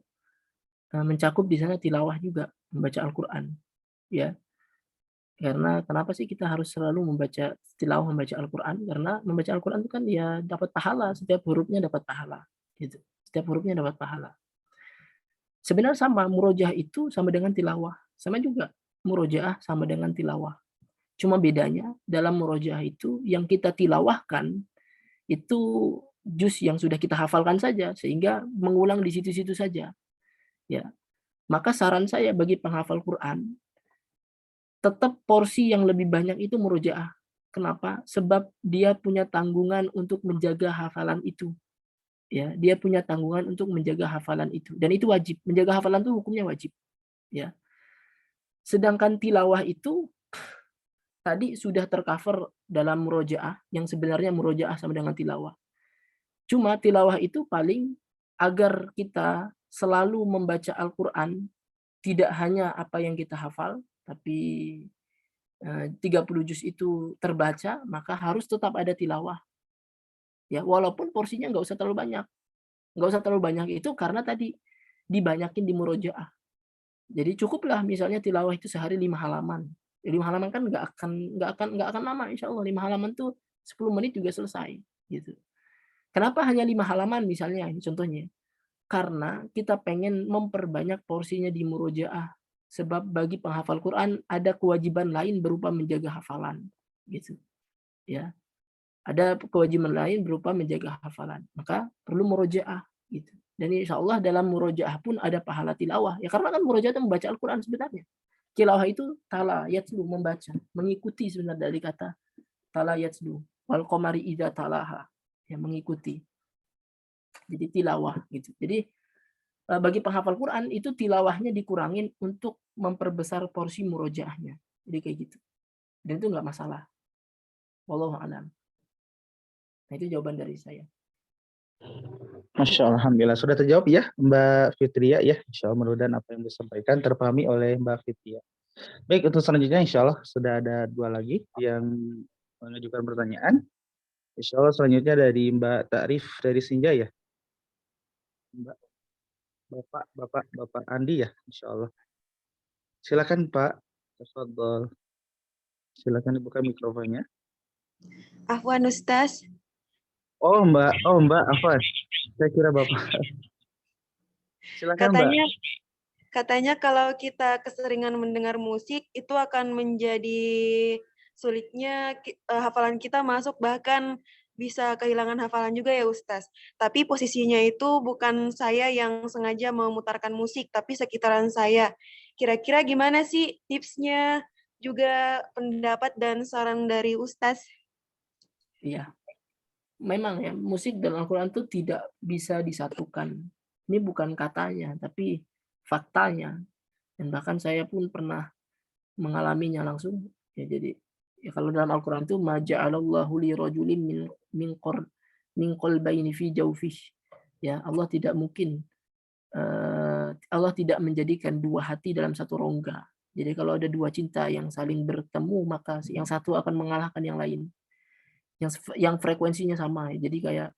mencakup di sana tilawah juga, membaca Al-Quran. Ya, karena kenapa sih kita harus selalu membaca tilawah, membaca Al-Quran? Karena membaca Al-Quran itu kan ya dapat pahala, setiap hurufnya dapat pahala. Gitu. Setiap hurufnya dapat pahala. Sebenarnya sama, murojaah itu sama dengan tilawah. Sama juga, murojaah sama dengan tilawah. Cuma bedanya, dalam murojaah itu, yang kita tilawahkan, itu juz yang sudah kita hafalkan saja, sehingga mengulang di situ-situ saja. Ya. Maka saran saya bagi penghafal Quran, tetap porsi yang lebih banyak itu murojaah. Kenapa? Sebab dia punya tanggungan untuk menjaga hafalan itu. Ya, dia punya tanggungan untuk menjaga hafalan itu, dan itu wajib. Menjaga hafalan itu hukumnya wajib. Ya. Sedangkan tilawah itu tadi sudah tercover dalam murojaah, yang sebenarnya murojaah sama dengan tilawah. Cuma tilawah itu paling agar kita selalu membaca Al-Quran, tidak hanya apa yang kita hafal, tapi 30 juz itu terbaca, maka harus tetap ada tilawah. Ya, walaupun porsinya nggak usah terlalu banyak. Nggak usah terlalu banyak itu karena tadi dibanyakin di murojaah. Jadi cukuplah misalnya tilawah itu sehari 5 halaman. 5 halaman kan nggak akan lama, insya Allah 5 halaman tuh 10 menit juga selesai gitu. Kenapa hanya 5 halaman misalnya, ini contohnya? Karena kita pengen memperbanyak porsinya di murojaah. Sebab bagi penghafal Quran ada kewajiban lain berupa menjaga hafalan, gitu. Ya, ada kewajiban lain berupa menjaga hafalan. Maka perlu murojaah, gitu. Dan insya Allah dalam murojaah pun ada pahala tilawah. Ya karena kan murojaah itu membaca Al-Quran sebenarnya. Tilawah itu tala yatslu, membaca, mengikuti sebenarnya dari kata tala yatslu. Wal qamari idza talaha, yang mengikuti. Jadi tilawah gitu. Jadi bagi penghafal Quran itu tilawahnya dikurangin untuk memperbesar porsi murojaahnya. Jadi kayak gitu. Dan itu nggak masalah. Wallahu a'lam. Nah, itu jawaban dari saya. Masya Allah, alhamdulillah sudah terjawab ya Mbak Fitria ya. Insya Allah mudah-mudahan apa yang disampaikan terpahami oleh Mbak Fitria. Baik, untuk selanjutnya insya Allah sudah ada 2 lagi yang mengajukan pertanyaan. Insya Allah selanjutnya dari Mbak Ta'rif dari Sinjaya. Mbak, Bapak Andi ya, insya Allah. Silakan Pak. Tafadhol. Silakan dibuka mikrofonnya. Afwan Ustaz. Oh Mbak, Afwan. Saya kira Bapak. Silakan Mbak. Katanya kalau kita keseringan mendengar musik itu akan menjadi sulitnya hafalan kita masuk, bahkan bisa kehilangan hafalan juga ya Ustaz. Tapi posisinya itu bukan saya yang sengaja memutarkan musik, tapi sekitaran saya. Kira-kira gimana sih tipsnya, juga pendapat dan saran dari Ustaz? Iya. Memang ya, musik dan Al-Quran itu tidak bisa disatukan. Ini bukan katanya, tapi faktanya. Dan bahkan saya pun pernah mengalaminya langsung. Ya, jadi ya kalau dalam Al-Quran itu ma ja'alallahu li rajulin min qalbayni fi jawfihi. Ya, Allah tidak mungkin Allah tidak menjadikan 2 hati dalam satu rongga. Jadi kalau ada 2 cinta yang saling bertemu, maka yang satu akan mengalahkan yang lain. Yang frekuensinya sama. Jadi kayak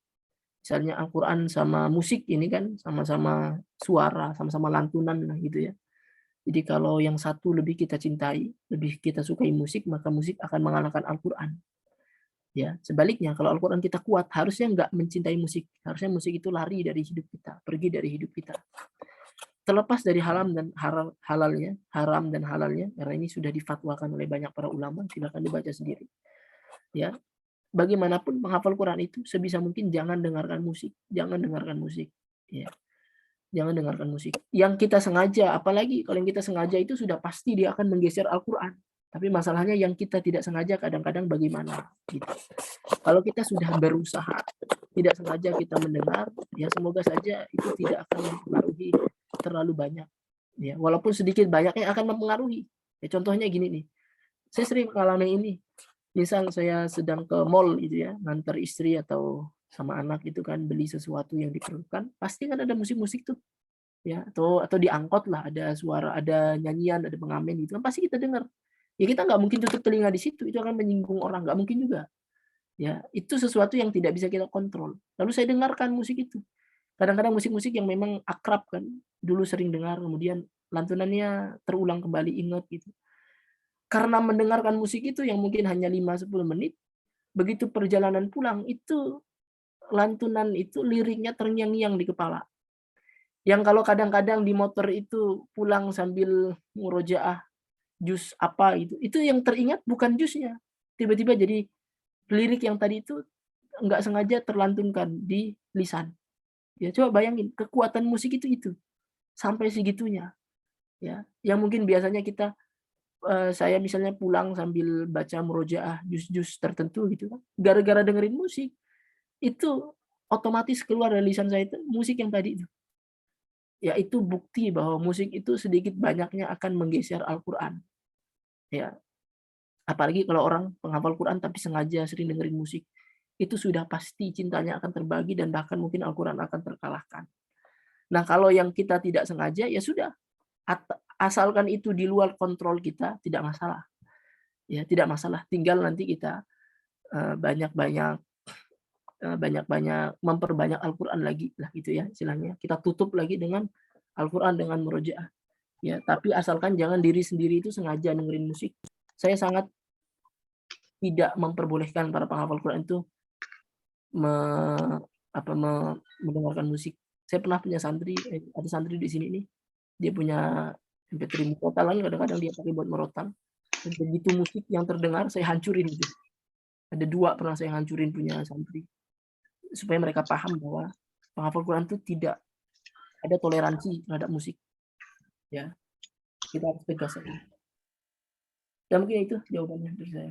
misalnya Al-Quran sama musik ini kan sama-sama suara, sama-sama lantunan lah gitu ya. Jadi kalau yang satu lebih kita cintai, lebih kita sukai musik, maka musik akan mengalahkan Al-Quran. Ya, sebaliknya kalau Al-Quran kita kuat, harusnya nggak mencintai musik. Harusnya musik itu lari dari hidup kita, pergi dari hidup kita. Terlepas dari haram dan halalnya, karena ini sudah difatwakan oleh banyak para ulama, silakan dibaca sendiri. Ya, bagaimanapun penghafal Quran itu sebisa mungkin jangan dengarkan musik, ya. Jangan dengarkan musik. Yang kita sengaja, apalagi kalau yang kita sengaja itu sudah pasti dia akan menggeser Al-Quran. Tapi masalahnya yang kita tidak sengaja kadang-kadang bagaimana gitu. Kalau kita sudah berusaha, tidak sengaja kita mendengar, ya semoga saja itu tidak akan mempengaruhi terlalu banyak. Ya, walaupun sedikit banyaknya akan mempengaruhi. Ya contohnya gini nih, saya sering mengalami ini. Misal saya sedang ke mall gitu ya, ngantar istri atau sama anak itu kan beli sesuatu yang diperlukan, pasti kan ada musik-musik tuh ya, atau di angkot lah ada suara, ada nyanyian, ada pengamen gitu kan pasti kita dengar. Ya kita nggak mungkin tutup telinga di situ, itu akan menyinggung orang, nggak mungkin juga. Ya, itu sesuatu yang tidak bisa kita kontrol. Lalu saya dengarkan musik itu. Kadang-kadang musik-musik yang memang akrab kan, dulu sering dengar, kemudian lantunannya terulang kembali, ingat gitu. Karena mendengarkan musik itu yang mungkin hanya 5-10 menit, begitu perjalanan pulang, itu lantunan itu liriknya terngiang-ngiang di kepala. Yang kalau kadang-kadang di motor itu pulang sambil murojaah jus apa itu yang teringat bukan jusnya. Tiba-tiba jadi lirik yang tadi itu nggak sengaja terlantunkan di lisan. Ya coba bayangin kekuatan musik itu, sampai segitunya, ya. Yang mungkin biasanya saya misalnya pulang sambil baca murojaah juz-juz tertentu gitu kan, gara-gara dengerin musik, itu otomatis keluar dari lisan saya itu musik yang tadi itu. Ya itu bukti bahwa musik itu sedikit banyaknya akan menggeser Al-Qur'an, ya. Apalagi kalau orang penghafal Quran tapi sengaja sering dengerin musik, itu sudah pasti cintanya akan terbagi dan bahkan mungkin Al-Qur'an akan terkalahkan. Nah, kalau yang kita tidak sengaja, ya sudah, asalkan itu di luar kontrol kita, tidak masalah. Ya, tidak masalah. Tinggal nanti kita banyak-banyak memperbanyak Al-Qur'an lagi lah gitu ya istilahnya. Kita tutup lagi dengan Al-Qur'an dengan murojaah. Ya, tapi asalkan jangan diri sendiri itu sengaja dengerin musik. Saya sangat tidak memperbolehkan para penghafal Quran itu mendengarkan musik. Saya pernah punya santri, ada santri di sini nih, dia punya MP3 murotal, kadang-kadang dia pakai buat merotal. Dan begitu musik yang terdengar, saya hancurin gitu. Ada 2 pernah saya hancurin punya santri. Supaya mereka paham bahwa penghafal Quran itu tidak ada toleransi terhadap musik. Ya, kita harus tegas saja. Ya mungkin itu jawabannya dari saya.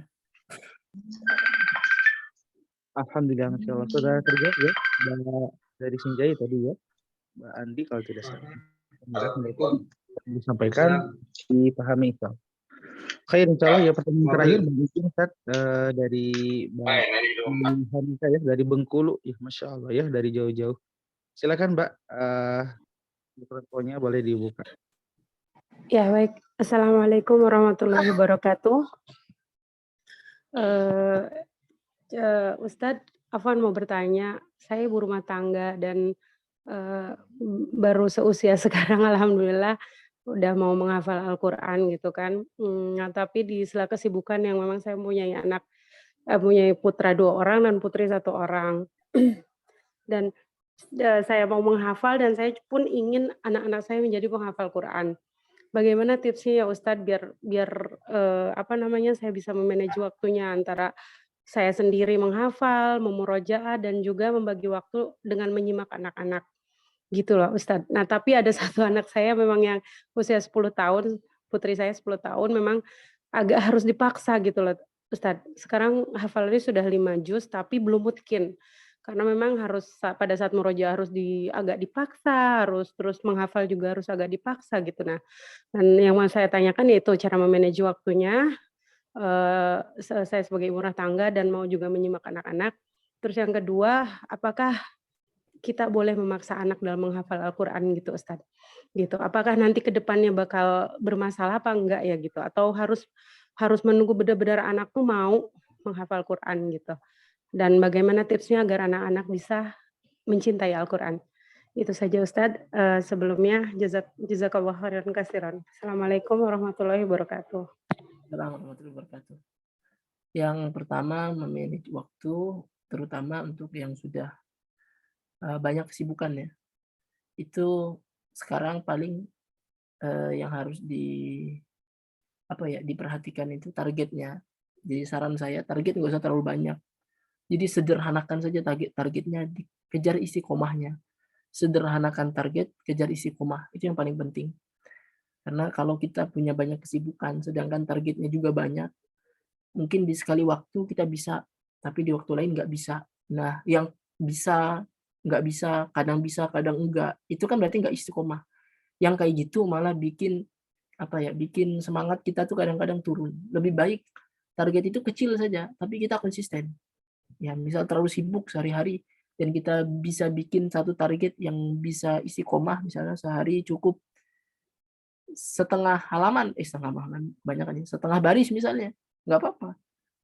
Alhamdulillah, Masya Allah. Sudah terjawab ya, dari Sinjai tadi ya, Mbak Andi kalau tidak salah. Mereka disampaikan, dipahami Islam. Khair, insya Allah ya pertanyaan terakhir mungkin Ustaz dari Mbak Hanifah ya, dari Bengkulu ya, Masya Allah ya, dari jauh-jauh. Silakan Mbak, mikrofonnya boleh dibuka. Ya baik, Assalamualaikum warahmatullahi wabarakatuh. Ustadz, Afwan mau bertanya, saya ibu rumah tangga dan baru seusia sekarang alhamdulillah udah mau menghafal Al-Quran gitu kan. Nah, tapi di sela kesibukan yang memang saya mempunyai punya putra 2 orang dan putri 1 orang. Dan saya mau menghafal dan saya pun ingin anak-anak saya menjadi penghafal Quran. Bagaimana tipsnya ya Ustadz biar saya bisa memanage waktunya antara saya sendiri menghafal, memurojaah dan juga membagi waktu dengan menyimak anak-anak, gitu loh Ustadz. Nah tapi ada satu anak saya memang yang usia 10 tahun, putri saya 10 tahun memang agak harus dipaksa gitu loh Ustadz. Sekarang hafalannya sudah 5 juz tapi belum mutkin. Karena memang harus pada saat murojaah harus agak dipaksa, harus terus menghafal juga harus agak dipaksa gitu. Nah, dan yang mau saya tanyakan yaitu cara memanage waktunya. Saya sebagai ibu rumah tangga dan mau juga menyimak anak-anak. Terus yang kedua, apakah kita boleh memaksa anak dalam menghafal Al-Quran gitu Ustadz? Gitu. Apakah nanti ke depannya bakal bermasalah apa enggak ya gitu? Atau harus menunggu benar-benar anak tuh mau menghafal Quran gitu? Dan bagaimana tipsnya agar anak-anak bisa mencintai Al-Quran? Itu saja Ustadz. Sebelumnya jazakallahu khairan katsiran. Assalamualaikum warahmatullahi wabarakatuh. Assalamualaikum warahmatullahi wabarakatuh. Yang pertama, memanage waktu, terutama untuk yang sudah banyak kesibukan ya. Itu sekarang paling yang harus diperhatikan itu targetnya. Jadi saran saya, target nggak usah terlalu banyak. Jadi sederhanakan saja targetnya, kejar istiqomahnya. Sederhanakan target, kejar istiqomah. Itu yang paling penting. Karena kalau kita punya banyak kesibukan, sedangkan targetnya juga banyak, mungkin di sekali waktu kita bisa, tapi di waktu lain nggak bisa. Nah, yang bisa, nggak bisa, kadang enggak, itu kan berarti nggak istiqomah. Yang kayak gitu malah bikin bikin semangat kita tuh kadang-kadang turun. Lebih baik target itu kecil saja, tapi kita konsisten. Ya, misal terlalu sibuk sehari-hari dan kita bisa bikin satu target yang bisa istiqomah, misalnya sehari cukup setengah halaman, setengah halaman banyak kan ya, setengah baris misalnya, nggak apa-apa.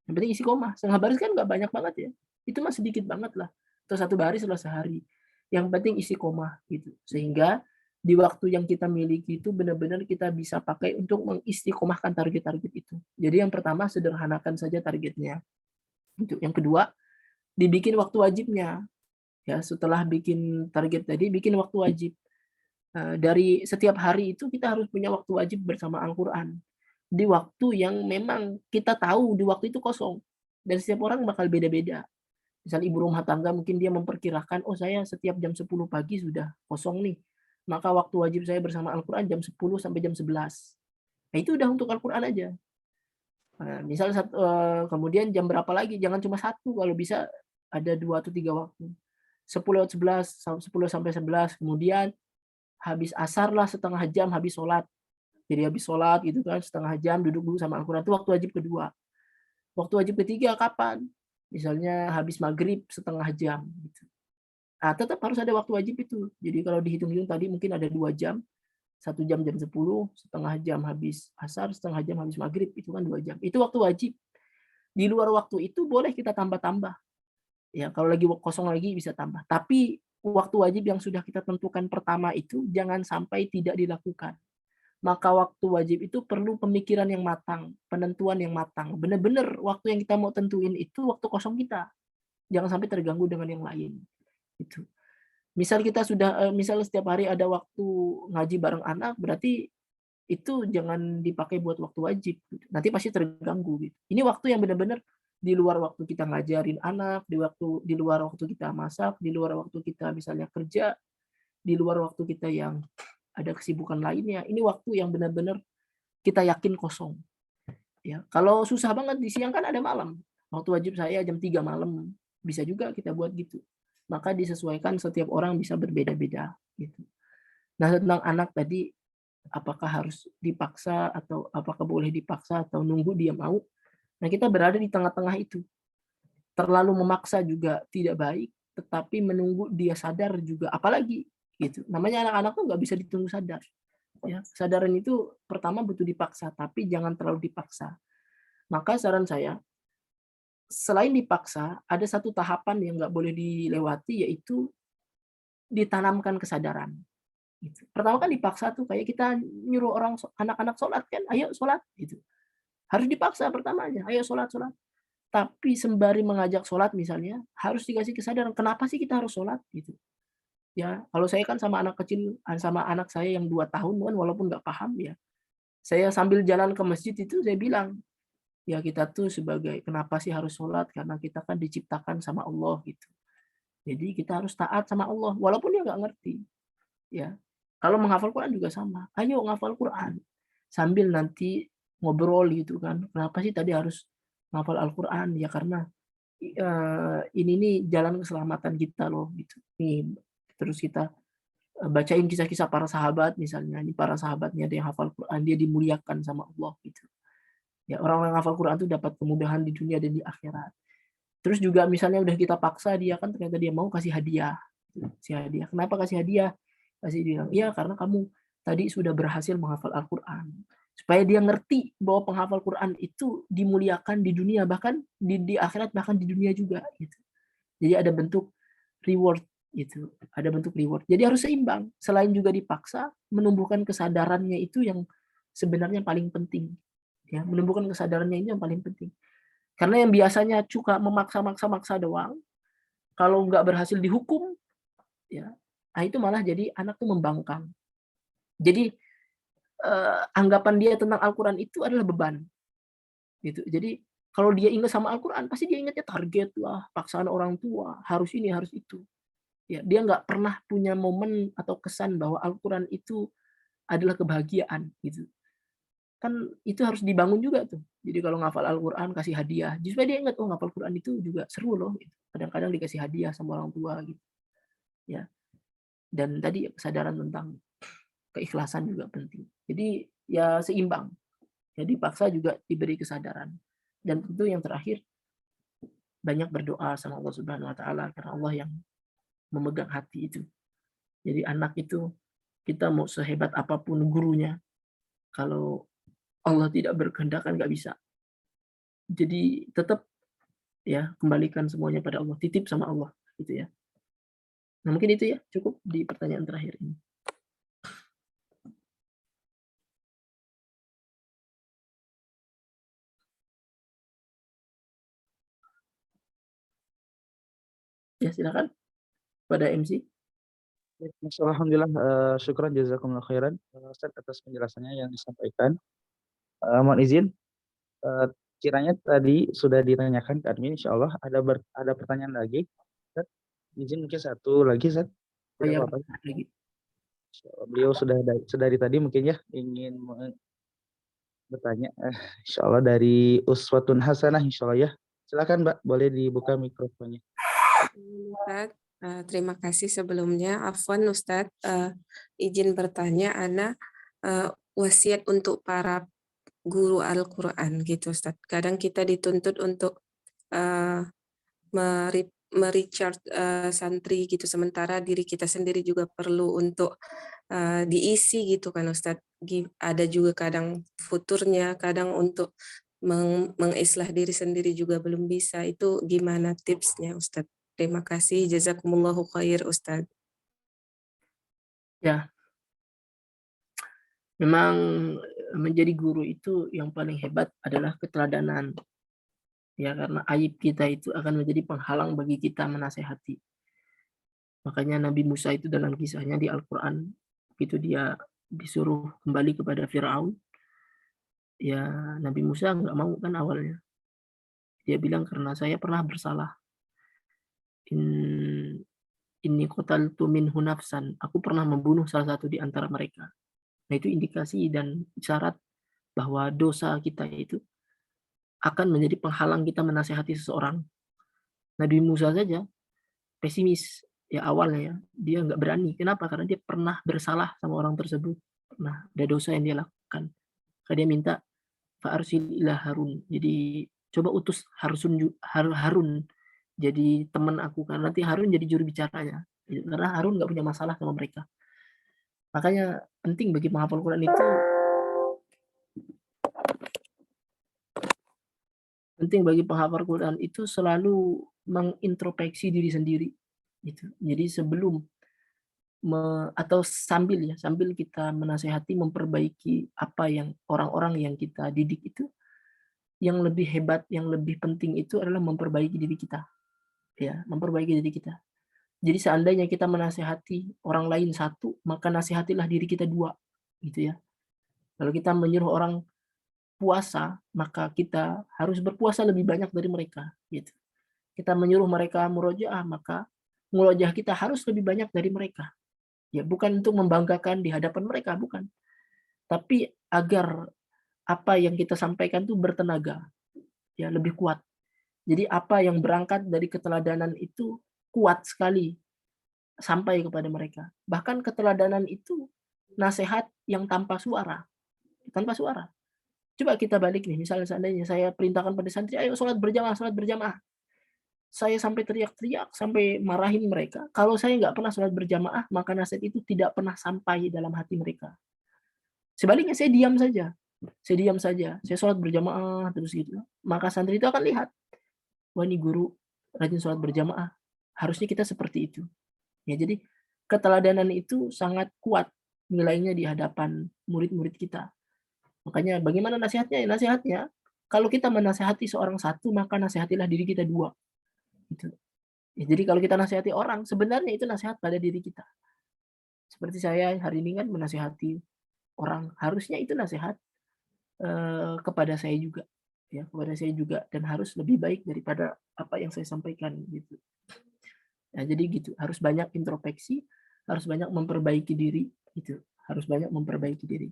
Yang penting istiqomah. Setengah baris kan nggak banyak banget ya. Itu mah sedikit banget lah. Atau satu baris lah sehari. Yang penting istiqomah gitu. Sehingga di waktu yang kita miliki itu benar-benar kita bisa pakai untuk mengistiqomahkan target-target itu. Jadi yang pertama sederhanakan saja targetnya. Itu. Yang kedua, dibikin waktu wajibnya. Ya, setelah bikin target tadi, bikin waktu wajib. Dari setiap hari itu kita harus punya waktu wajib bersama Al-Quran. Di waktu yang memang kita tahu di waktu itu kosong. Dan setiap orang bakal beda-beda. Misal ibu rumah tangga mungkin dia memperkirakan, oh saya setiap jam 10 pagi sudah kosong nih. Maka waktu wajib saya bersama Al-Quran jam 10 sampai jam 11. Nah itu udah untuk Al-Quran aja. Misal kemudian jam berapa lagi, jangan cuma satu, kalau bisa ada 2 atau 3 waktu. 10 sampai 11, kemudian habis asar lah setengah jam habis sholat. Jadi habis sholat gitu kan, setengah jam duduk dulu sama Al-Quran, itu waktu wajib kedua. Waktu wajib ketiga kapan? Misalnya habis maghrib setengah jam. Gitu. Tetap harus ada waktu wajib itu. Jadi kalau dihitung-hitung tadi mungkin ada 2 jam, 1 jam 10, setengah jam habis asar, setengah jam habis maghrib, itu kan 2 jam. Itu waktu wajib. Di luar waktu itu boleh kita tambah-tambah. Ya, kalau lagi kosong lagi bisa tambah. Tapi waktu wajib yang sudah kita tentukan pertama itu jangan sampai tidak dilakukan. Maka waktu wajib itu perlu pemikiran yang matang, penentuan yang matang. Benar-benar waktu yang kita mau tentuin itu waktu kosong kita. Jangan sampai terganggu dengan yang lain. Itu. Misal kita sudah, misal setiap hari ada waktu ngaji bareng anak, berarti itu jangan dipakai buat waktu wajib. Nanti pasti terganggu. Gitu. Ini waktu yang benar-benar di luar waktu kita ngajarin anak, di luar waktu kita masak, di luar waktu kita misalnya kerja, di luar waktu kita yang ada kesibukan lainnya. Ini waktu yang benar-benar kita yakin kosong. Ya, kalau susah banget di siang kan ada malam. Waktu wajib saya jam 3 malam. Bisa juga kita buat gitu. Maka disesuaikan, setiap orang bisa berbeda-beda gitu. Nah, tentang anak tadi, apakah harus dipaksa atau apakah boleh dipaksa atau nunggu dia mau? Nah, kita berada di tengah-tengah itu. Terlalu memaksa juga tidak baik, tetapi menunggu dia sadar juga apalagi gitu. Namanya anak-anak tuh nggak bisa ditunggu sadar. Ya, kesadaran itu pertama butuh dipaksa, tapi jangan terlalu dipaksa. Maka saran saya, selain dipaksa, ada satu tahapan yang nggak boleh dilewati, yaitu ditanamkan kesadaran. Gitu. Pertama kan dipaksa tuh kayak kita nyuruh orang anak-anak sholat kan, ayo sholat gitu. Harus dipaksa pertama aja, ayo sholat. Tapi sembari mengajak sholat misalnya, harus dikasih kesadaran, kenapa sih kita harus sholat gitu. Ya, kalau saya kan sama anak kecil, sama anak saya yang 2 tahun kan, walaupun nggak paham ya, saya sambil jalan ke masjid itu saya bilang, ya kita tuh sebagai, kenapa sih harus sholat? Karena kita kan diciptakan sama Allah gitu. Jadi kita harus taat sama Allah, walaupun dia nggak ngerti. Ya, kalau menghafal Quran juga sama. Ayo ngafal Quran. Sambil nanti ngobrol gitu kan. Kenapa sih tadi harus ngafal Al-Quran? Ya karena ini nih jalan keselamatan kita loh gitu. Nih, terus kita bacain kisah-kisah para sahabat misalnya. Ini para sahabatnya ada yang hafal Quran, dia dimuliakan sama Allah gitu. Ya, orang-orang hafal Quran itu dapat kemudahan di dunia dan di akhirat. Terus juga misalnya udah kita paksa dia kan, ternyata dia mau, kasih hadiah. Kasih hadiah. Kenapa kasih hadiah? Kasih bilang, iya karena kamu tadi sudah berhasil menghafal Al-Quran. Supaya dia ngerti bahwa penghafal Quran itu dimuliakan di dunia, bahkan di akhirat, bahkan di dunia juga. Gitu. Jadi ada bentuk reward. Gitu. Ada bentuk reward. Jadi harus seimbang. Selain juga dipaksa, menumbuhkan kesadarannya itu yang sebenarnya paling penting. Ya, menumbuhkan kesadarannya ini yang paling penting. Karena yang biasanya suka memaksa-maksa doang, kalau nggak berhasil dihukum, ya, nah itu malah jadi anak tuh membangkang. Jadi anggapan dia tentang Al-Quran itu adalah beban. Gitu. Jadi kalau dia ingat sama Al-Quran, pasti dia ingatnya target lah, paksaan orang tua, harus ini, harus itu. Ya, dia nggak pernah punya momen atau kesan bahwa Al-Quran itu adalah kebahagiaan. Gitu. Kan itu harus dibangun juga tuh. Jadi kalau ngafal Al-Quran kasih hadiah, supaya dia ingat, oh ngafal Quran itu juga seru loh. Gitu. Kadang-kadang dikasih hadiah sama orang tua gitu. Ya. Dan tadi kesadaran tentang keikhlasan juga penting. Jadi ya seimbang. Ya dipaksa juga diberi kesadaran. Dan tentu yang terakhir banyak berdoa sama Allah Subhanahu wa taala karena Allah yang memegang hati itu. Jadi anak itu kita mau sehebat apapun gurunya, kalau Allah tidak berkehendak kan nggak bisa. Jadi tetap ya kembalikan semuanya pada Allah, titip sama Allah gitu ya. Nah mungkin itu ya cukup di pertanyaan terakhir ini. Ya silakan pada MC. Alhamdulillah, syukran jazakumullah khairan Ustaz atas penjelasannya yang disampaikan. Mohon izin, kiranya tadi sudah ditanyakan ke admin, insyaallah ada pertanyaan lagi. Ustaz, izin mungkin satu lagi, Ustaz. Oh ya, Tidak apa-apa. lagi. Beliau sudah dari tadi mungkin ya ingin bertanya, insyaallah dari Uswatun Hasanah insyaallah ya. Silakan Mbak, boleh dibuka mikrofonnya. Ustadz, terima kasih sebelumnya. Afwan Ustadz, izin bertanya, Ana wasiat untuk para guru Al-Quran gitu Ustadz. Kadang kita dituntut untuk merecharge santri gitu, sementara diri kita sendiri juga perlu untuk diisi gitu kan Ustadz. Ada juga kadang futurnya, kadang untuk mengislah diri sendiri juga belum bisa. Itu gimana tipsnya Ustadz? Terima kasih, jazakumullahu khair Ustadz. Ya, memang menjadi guru itu yang paling hebat adalah keteladanan. Ya, karena aib kita itu akan menjadi penghalang bagi kita menasehati. Makanya Nabi Musa itu dalam kisahnya di Al-Quran, begitu dia disuruh kembali kepada Firaun, ya Nabi Musa nggak mau kan awalnya. Dia bilang karena saya pernah bersalah. Inni qataltu minhu nafsan. Aku pernah membunuh salah satu di antara mereka. Nah itu indikasi dan syarat bahwa dosa kita itu akan menjadi penghalang kita menasehati seseorang. Nabi Musa saja pesimis ya awalnya ya, dia nggak berani. Kenapa? Karena dia pernah bersalah sama orang tersebut. Pernah ada dosa yang dia lakukan. Maka dia minta fa'arsil ila Harun. Jadi coba utus Harun jadi teman aku, karena nanti Harun jadi juru bicaranya. Karena Harun nggak punya masalah sama mereka. Makanya penting bagi penghafal Quran itu selalu mengintrospeksi diri sendiri gitu. Jadi sebelum atau sambil kita menasehati, memperbaiki apa yang orang-orang yang kita didik itu, yang lebih hebat, yang lebih penting itu adalah memperbaiki diri kita. Ya, memperbaiki diri kita. Jadi seandainya kita menasehati orang lain satu, maka nasihatilah diri kita dua, gitu ya. Kalau kita menyuruh orang puasa, maka kita harus berpuasa lebih banyak dari mereka, gitu. Kita menyuruh mereka murojaah, maka murojaah kita harus lebih banyak dari mereka. Ya, bukan untuk membanggakan di hadapan mereka, bukan. Tapi agar apa yang kita sampaikan itu bertenaga, ya lebih kuat. Jadi apa yang berangkat dari keteladanan itu kuat sekali sampai kepada mereka. Bahkan keteladanan itu nasihat yang tanpa suara. Tanpa suara. Coba kita balik nih, misalnya seandainya saya perintahkan pada santri, ayo sholat berjamaah, sholat berjamaah. Saya sampai teriak-teriak, sampai marahin mereka. Kalau saya nggak pernah sholat berjamaah, maka nasihat itu tidak pernah sampai dalam hati mereka. Sebaliknya saya diam saja. Saya sholat berjamaah terus gitu. Maka santri itu akan lihat, wah ini guru rajin sholat berjamaah. Harusnya kita seperti itu. Ya, jadi keteladanan itu sangat kuat nilainya di hadapan murid-murid kita. Makanya bagaimana nasihatnya? Nasihatnya, kalau kita menasihati seorang satu, maka nasihatilah diri kita dua. Gitu. Ya, jadi kalau kita nasihati orang, sebenarnya itu nasihat pada diri kita. Seperti saya hari ini kan menasihati orang, harusnya itu nasihat kepada saya juga. Ya, kepada saya juga, dan harus lebih baik daripada apa yang saya sampaikan gitu. Ya, jadi gitu, harus banyak introspeksi, harus banyak memperbaiki diri gitu, harus banyak memperbaiki diri.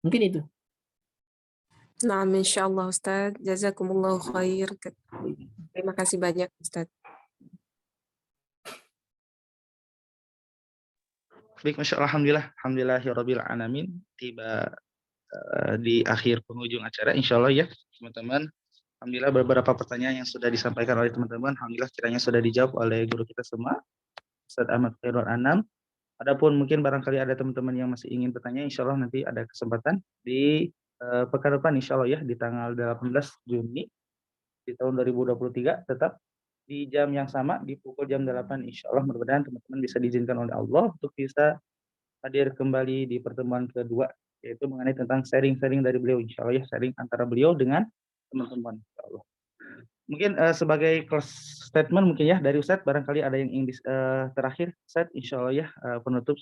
Mungkin itu. Nah, insyaallah Ustaz, jazakumullahu khair. Terima kasih banyak Ustaz. Baik, Masya Allah, alhamdulillahirabbil alamin. Tiba di akhir penghujung acara, insya Allah ya teman-teman. Alhamdulillah beberapa pertanyaan yang sudah disampaikan oleh teman-teman, alhamdulillah kiranya sudah dijawab oleh guru kita semua, Ustaz Ahmad Khairul Anam. Adapun mungkin barangkali ada teman-teman yang masih ingin bertanya, insya Allah nanti ada kesempatan di pekan depan, insya Allah ya, di tanggal 18 Juni di tahun 2023, tetap di jam yang sama, di pukul jam 8, insya Allah. Mudah-mudahan teman-teman bisa diizinkan oleh Allah untuk bisa hadir kembali di pertemuan kedua, yaitu mengenai tentang sharing-sharing dari beliau, insya Allah ya, sharing antara beliau dengan teman-teman, insya Allah. Mungkin sebagai close statement mungkin ya dari Ustadz, barangkali ada yang ingin terakhir Ustadz, insya Allah ya, penutup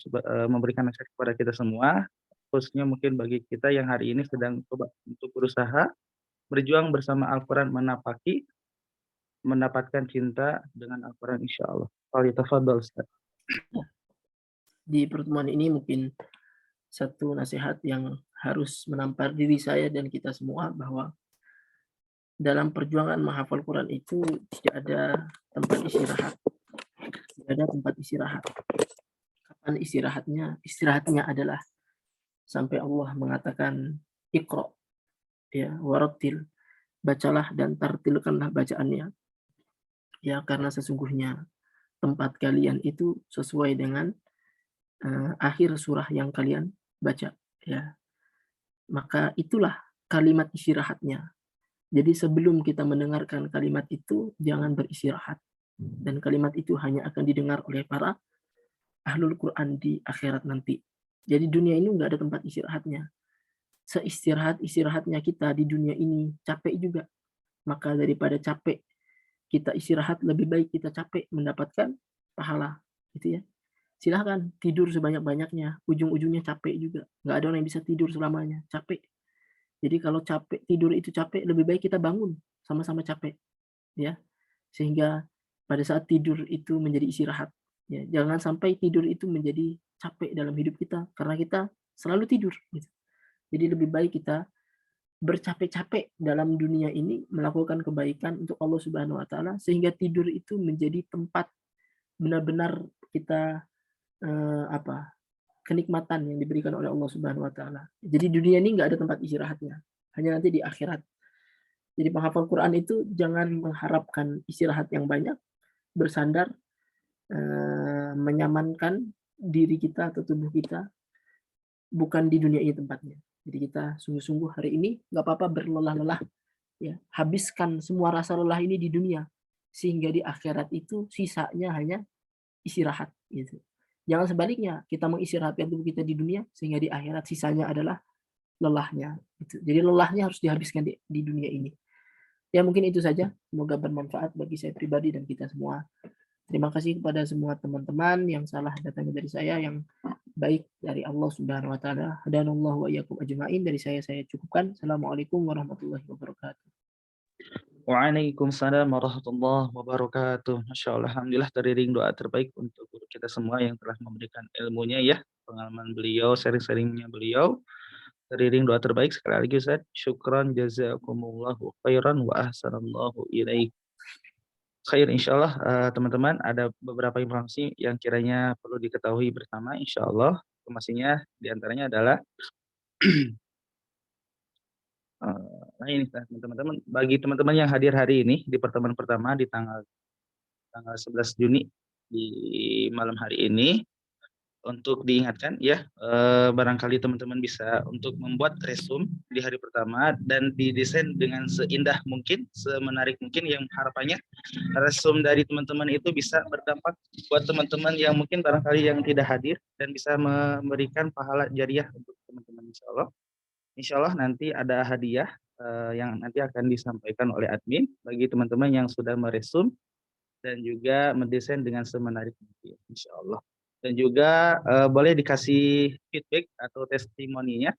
memberikan nasihat kepada kita semua, khususnya mungkin bagi kita yang hari ini sedang coba untuk berusaha berjuang bersama Al-Quran, mendapatkan cinta dengan Al-Quran, insya Allah. Tafadhol Ustadz. Di pertemuan ini mungkin satu nasihat yang harus menampar diri saya dan kita semua, bahwa dalam perjuangan menghafal Quran itu tidak ada tempat istirahat. Tidak ada tempat istirahat. Kapan istirahatnya? Istirahatnya adalah sampai Allah mengatakan Iqra, ya, warattil, bacalah dan tartilkanlah bacaannya. Ya, karena sesungguhnya tempat kalian itu sesuai dengan akhir surah yang kalian baca, ya. Maka itulah kalimat istirahatnya. Jadi sebelum kita mendengarkan kalimat itu, jangan beristirahat. Dan kalimat itu hanya akan didengar oleh para ahlul Quran di akhirat nanti. Jadi dunia ini nggak ada tempat istirahatnya. Seistirahat-istirahatnya kita di dunia ini, capek juga. Maka daripada capek kita istirahat, lebih baik kita capek mendapatkan pahala. Gitu ya. Silahkan tidur sebanyak-banyaknya, ujung-ujungnya capek juga. Nggak ada orang yang bisa tidur selamanya, capek. Jadi kalau capek, tidur itu capek, lebih baik kita bangun sama-sama capek, ya. Sehingga pada saat tidur itu menjadi istirahat, ya. Jangan sampai tidur itu menjadi capek dalam hidup kita, karena kita selalu tidur, gitu. Jadi lebih baik kita bercapek-capek dalam dunia ini melakukan kebaikan untuk Allah Subhanahu wa taala, sehingga tidur itu menjadi tempat benar-benar kita kenikmatan yang diberikan oleh Allah Subhanahu wa taala. Jadi dunia ini nggak ada tempat istirahatnya, hanya nanti di akhirat. Jadi penghafal Quran itu jangan mengharapkan istirahat yang banyak, bersandar, menyamankan diri kita atau tubuh kita, bukan di dunia ini tempatnya. Jadi kita sungguh-sungguh hari ini nggak apa-apa berlelah-lelah, ya, habiskan semua rasa lelah ini di dunia, sehingga di akhirat itu sisanya hanya istirahat, gitu. Jangan sebaliknya, kita mengistirahatkan tubuh kita di dunia, sehingga di akhirat sisanya adalah lelahnya. Gitu. Jadi lelahnya harus dihabiskan di dunia ini. Ya mungkin itu saja, semoga bermanfaat bagi saya pribadi dan kita semua. Terima kasih kepada semua teman-teman, yang salah datangnya dari saya, yang baik dari Allah Subhanahu wa taala. Hadanallahu wa iyyakum ajmain. Dari saya cukupkan. Assalamualaikum warahmatullahi wabarakatuh. Waalaikumsalam warahmatullahi wabarakatuh. Masya Allah, alhamdulillah, teriring doa terbaik untuk guru kita semua yang telah memberikan ilmunya ya, pengalaman beliau, sharing-sharingnya beliau. Teriring doa terbaik sekali lagi Ustaz. Syukran jazakumullahu khairan wa ahsanallahu ilaik. Khair, insyaallah teman-teman, ada beberapa informasi yang kiranya perlu diketahui bersama, insyaallah. Informasinya diantaranya adalah nah ini teman-teman, bagi teman-teman yang hadir hari ini di pertemuan pertama di tanggal 11 Juni di malam hari ini, untuk diingatkan ya, barangkali teman-teman bisa untuk membuat resume di hari pertama dan didesain dengan seindah mungkin, semenarik mungkin, yang harapannya resume dari teman-teman itu bisa berdampak buat teman-teman yang mungkin barangkali yang tidak hadir, dan bisa memberikan pahala jariah untuk teman-teman, insyaallah. Insyaallah nanti ada hadiah yang nanti akan disampaikan oleh admin bagi teman-teman yang sudah meresum dan juga mendesain dengan semenarik mungkin, insyaallah. Dan juga boleh dikasih feedback atau testimoninya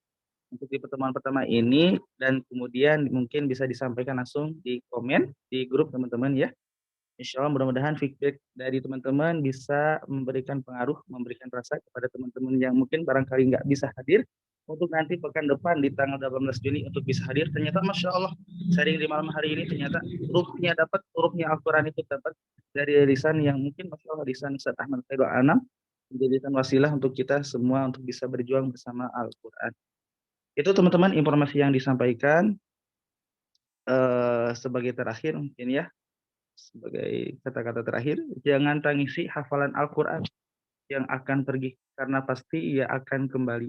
untuk di pertemuan pertama ini, dan kemudian mungkin bisa disampaikan langsung di komen di grup teman-teman ya. Insyaallah mudah-mudahan feedback dari teman-teman bisa memberikan pengaruh, memberikan rasa kepada teman-teman yang mungkin barangkali nggak bisa hadir, untuk nanti pekan depan di tanggal 18 Juni untuk bisa hadir. Ternyata Masya Allah, sharing di malam hari ini ternyata ruhnya dapat, ruhnya Al-Quran itu dapat dari lisan yang mungkin Masya Allah lisan Ustaz Ahmad Khairul Anam, menjadikan wasilah untuk kita semua untuk bisa berjuang bersama Al-Quran. Itu teman-teman informasi yang disampaikan sebagai terakhir mungkin ya, sebagai kata-kata terakhir, jangan tangisi hafalan Al-Quran yang akan pergi, karena pasti ia akan kembali.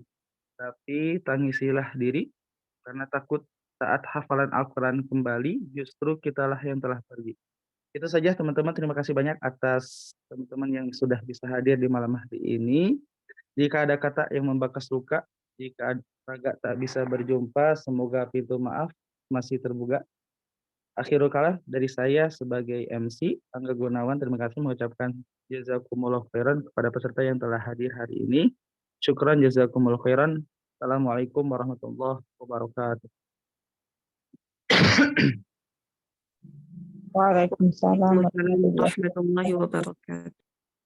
Tapi tangisilah diri, karena takut saat hafalan Al-Quran kembali, justru kitalah yang telah pergi. Itu saja teman-teman, terima kasih banyak atas teman-teman yang sudah bisa hadir di malam hari ini. Jika ada kata yang membekas luka, jika raga tak bisa berjumpa, semoga pintu maaf masih terbuka. Akhirul kalam dari saya sebagai MC, Angga Gunawan, terima kasih mengucapkan jazakumullah khairan kepada peserta yang telah hadir hari ini. Syukran jazakumullah khairan. Assalamualaikum warahmatullahi wabarakatuh. Waalaikumsalam warahmatullahi wabarakatuh.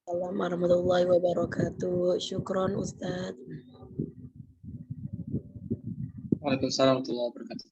Assalamualaikum warahmatullahi wabarakatuh. Syukron Ustadz. Waalaikumsalam warahmatullahi wabarakatuh.